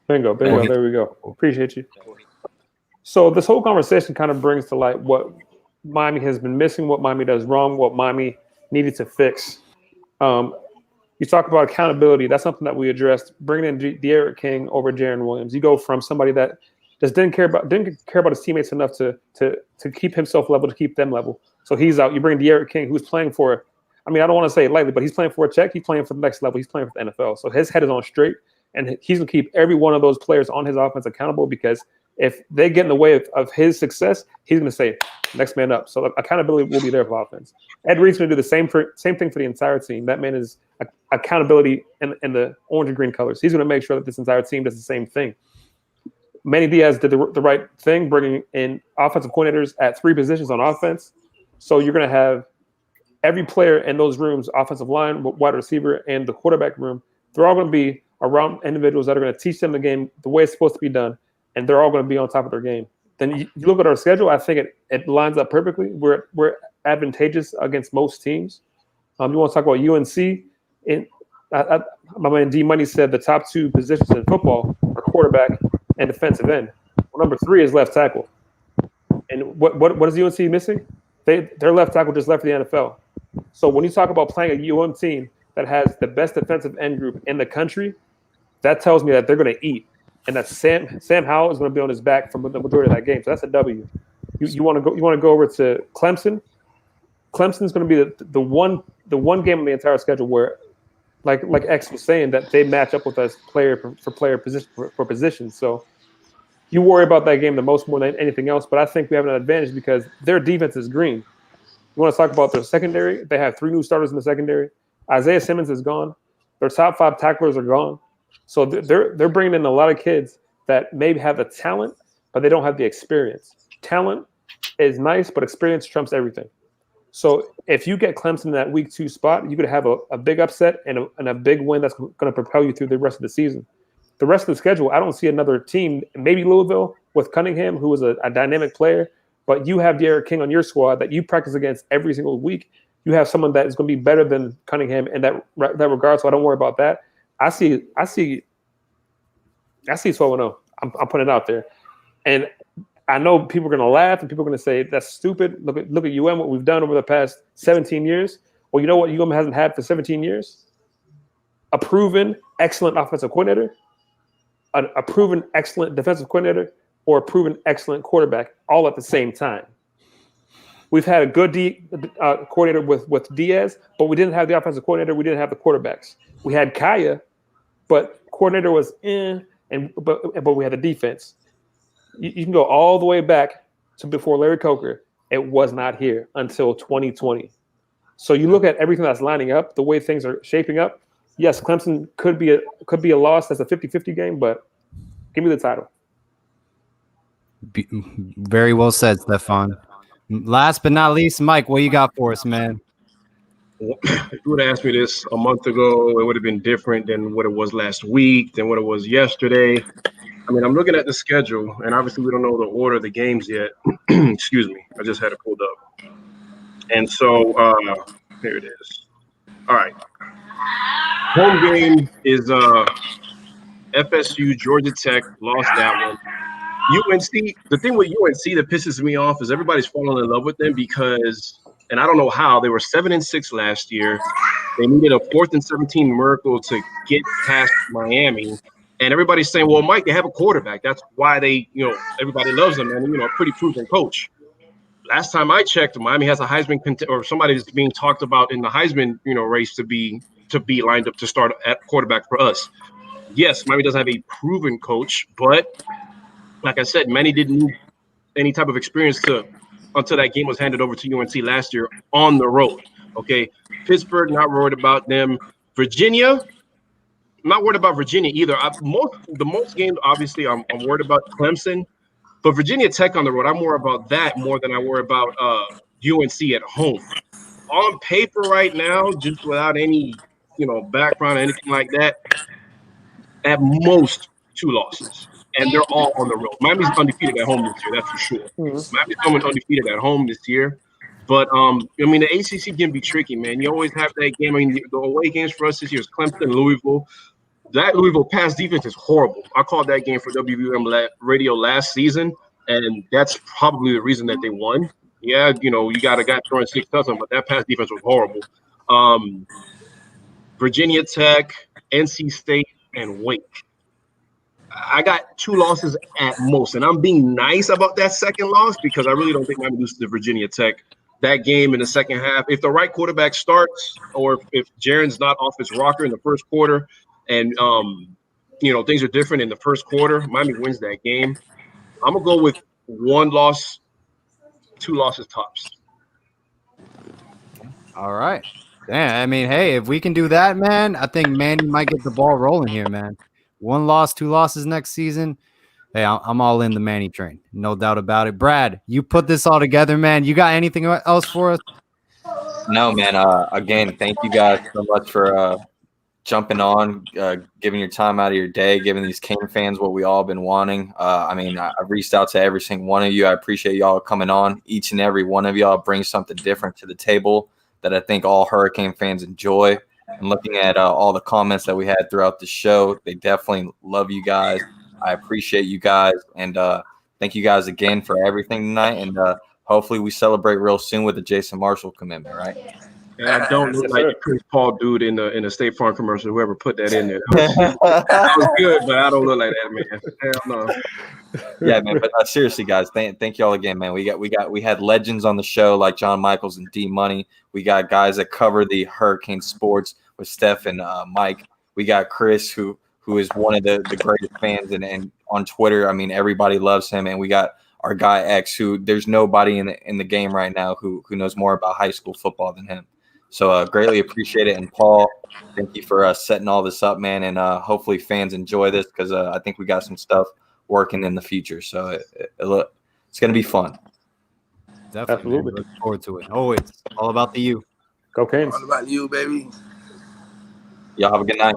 Bingo. There we go. Appreciate you. So this whole conversation kind of brings to light what Miami has been missing, what Miami does wrong, what Miami needed to fix. You talk about accountability. That's something that we addressed. Bringing in De'Aaron King over Jaron Williams. You go from somebody that just didn't care about his teammates enough to keep himself level, to keep them level. So he's out. You bring De'Aaron King, who's playing for, I mean, I don't want to say it lightly, but he's playing for a check. He's playing for the next level. He's playing for the NFL. So his head is on straight, and he's going to keep every one of those players on his offense accountable, because if they get in the way of his success, he's going to say, next man up. So accountability will be there for offense. Ed Reed's going to do the same thing for the entire team. That man is accountability in the orange and green colors. He's going to make sure that this entire team does the same thing. Manny Diaz did the right thing, bringing in offensive coordinators at 3 positions on offense. So you're going to have every player in those rooms, offensive line, wide receiver, and the quarterback room, they're all going to be around individuals that are going to teach them the game the way it's supposed to be done, and they're all going to be on top of their game. Then you look at our schedule, I think it lines up perfectly. We're advantageous against most teams. You want to talk about UNC? My man D Money said the top 2 positions in football are quarterback and defensive end. Well, number 3 is left tackle. And what is UNC missing? Their left tackle just left for the NFL. So when you talk about playing a UM team that has the best defensive end group in the country, that tells me that they're going to eat, and that Sam Howell is going to be on his back for the majority of that game. So that's a W. You want to go over to Clemson. Clemson's going to be the one game on the entire schedule where, like X was saying, that they match up with us player for player, position for position. So you worry about that game the most more than anything else. But I think we have an advantage because their defense is green. You want to talk about their secondary? They have 3 new starters in the secondary. Isaiah Simmons is gone. Their top 5 tacklers are gone. So they're bringing in a lot of kids that maybe have the talent, but they don't have the experience. Talent is nice, but experience trumps everything. So if you get Clemson in that week 2 spot, you could have a big upset and a big win that's going to propel you through the rest of the season. The rest of the schedule, I don't see another team, maybe Louisville with Cunningham, who is a dynamic player, but you have De'Aaron King on your squad that you practice against every single week. You have someone that is going to be better than Cunningham in that regard, so I don't worry about that. I see I see 12-0. I'm putting it out there, and I know people are going to laugh and people are going to say that's stupid. Look at what we've done over the past 17 years. Well, you know what UM hasn't had for 17 years? A proven excellent offensive coordinator, a proven excellent defensive coordinator, or a proven excellent quarterback all at the same time. We've had a good coordinator with Diaz, but we didn't have the offensive coordinator. We didn't have the quarterbacks. We had Kaya, but coordinator was but we had the defense. You can go all the way back to before Larry Coker. It was not here until 2020. So you look at everything that's lining up, the way things are shaping up. Yes, Clemson could be a loss. That's a 50-50 game, but give me the title. Very well said, Stefan. Last but not least, Mike, what you got for us, man? If you would have asked me this a month ago, it would have been different than what it was last week, than what it was yesterday. I mean, I'm looking at the schedule, and obviously we don't know the order of the games yet. Excuse me. I just had it pulled up. And so here it is. All right. Home game is FSU, Georgia Tech, lost that one. UNC, the thing with UNC that pisses me off is everybody's falling in love with them because, and I don't know how, they were 7-6 last year. They needed a 4th and 17 miracle to get past Miami. And everybody's saying, well, Mike, they have a quarterback. That's why everybody loves them, and, a pretty proven coach. Last time I checked, Miami has a Heisman or somebody is being talked about in the Heisman, race to be lined up to start at quarterback for us. Yes, Miami doesn't have a proven coach, but like I said, Manny didn't need any type of experience until that game was handed over to UNC last year on the road. Okay, Pittsburgh, not worried about them. Virginia, I'm not worried about Virginia either. The most games, obviously, I'm worried about Clemson. But Virginia Tech on the road, I'm worried about that more than I worry about UNC at home. On paper right now, just without any, background or anything like that, at most 2 losses. And they're all on the road. Miami's undefeated at home this year, that's for sure. Mm-hmm. Miami's coming undefeated at home this year. But, the ACC can be tricky, man. You always have that game. I mean, the away games for us this year is Clemson, Louisville. That Louisville pass defense is horrible. I called that game for WVM radio last season, and that's probably the reason that they won. Yeah, you got a guy throwing 6 touchdowns, but that pass defense was horrible. Virginia Tech, NC State, and Wake. I got 2 losses at most, and I'm being nice about that second loss because I really don't think Miami loses to Virginia Tech. That game in the second half, if the right quarterback starts or if Jaren's not off his rocker in the first quarter and, things are different in the first quarter, Miami wins that game. I'm going to go with 1 loss, 2 losses tops. All right. Yeah, I mean, hey, if we can do that, man, I think Manny might get the ball rolling here, man. 1 loss, 2 losses next season. Hey, I'm all in the Manny train. No doubt about it. Brad, you put this all together, man. You got anything else for us? No, man. Again, thank you guys so much for jumping on, giving your time out of your day, giving these King fans what we all been wanting. I've reached out to every single one of you. I appreciate y'all coming on. Each and every one of y'all brings something different to the table that I think all Hurricane fans enjoy. And looking at all the comments that we had throughout the show, they definitely love you guys. I appreciate you guys. And thank you guys again for everything tonight. And hopefully we celebrate real soon with the Jason Marshall commitment, right? And I don't look like the Chris Paul dude in the State Farm commercial, whoever put that in there. That was good, but I don't look like that, man. Hell no. Yeah, man. But seriously, guys, thank y'all again, man. We had legends on the show like John Michaels and D Money. We got guys that cover the Hurricane sports with Steph and Mike. We got Chris, who is one of the greatest fans, and on Twitter, I mean, everybody loves him. And we got our guy X, who there's nobody in the game right now who knows more about high school football than him. So greatly appreciate it. And Paul, thank you for setting all this up, man. And hopefully fans enjoy this because I think we got some stuff working in the future. So it's going to be fun. Definitely. Absolutely. Look forward to it. Oh, it's all about the U. Go Canes. All about you, baby. Y'all have a good night.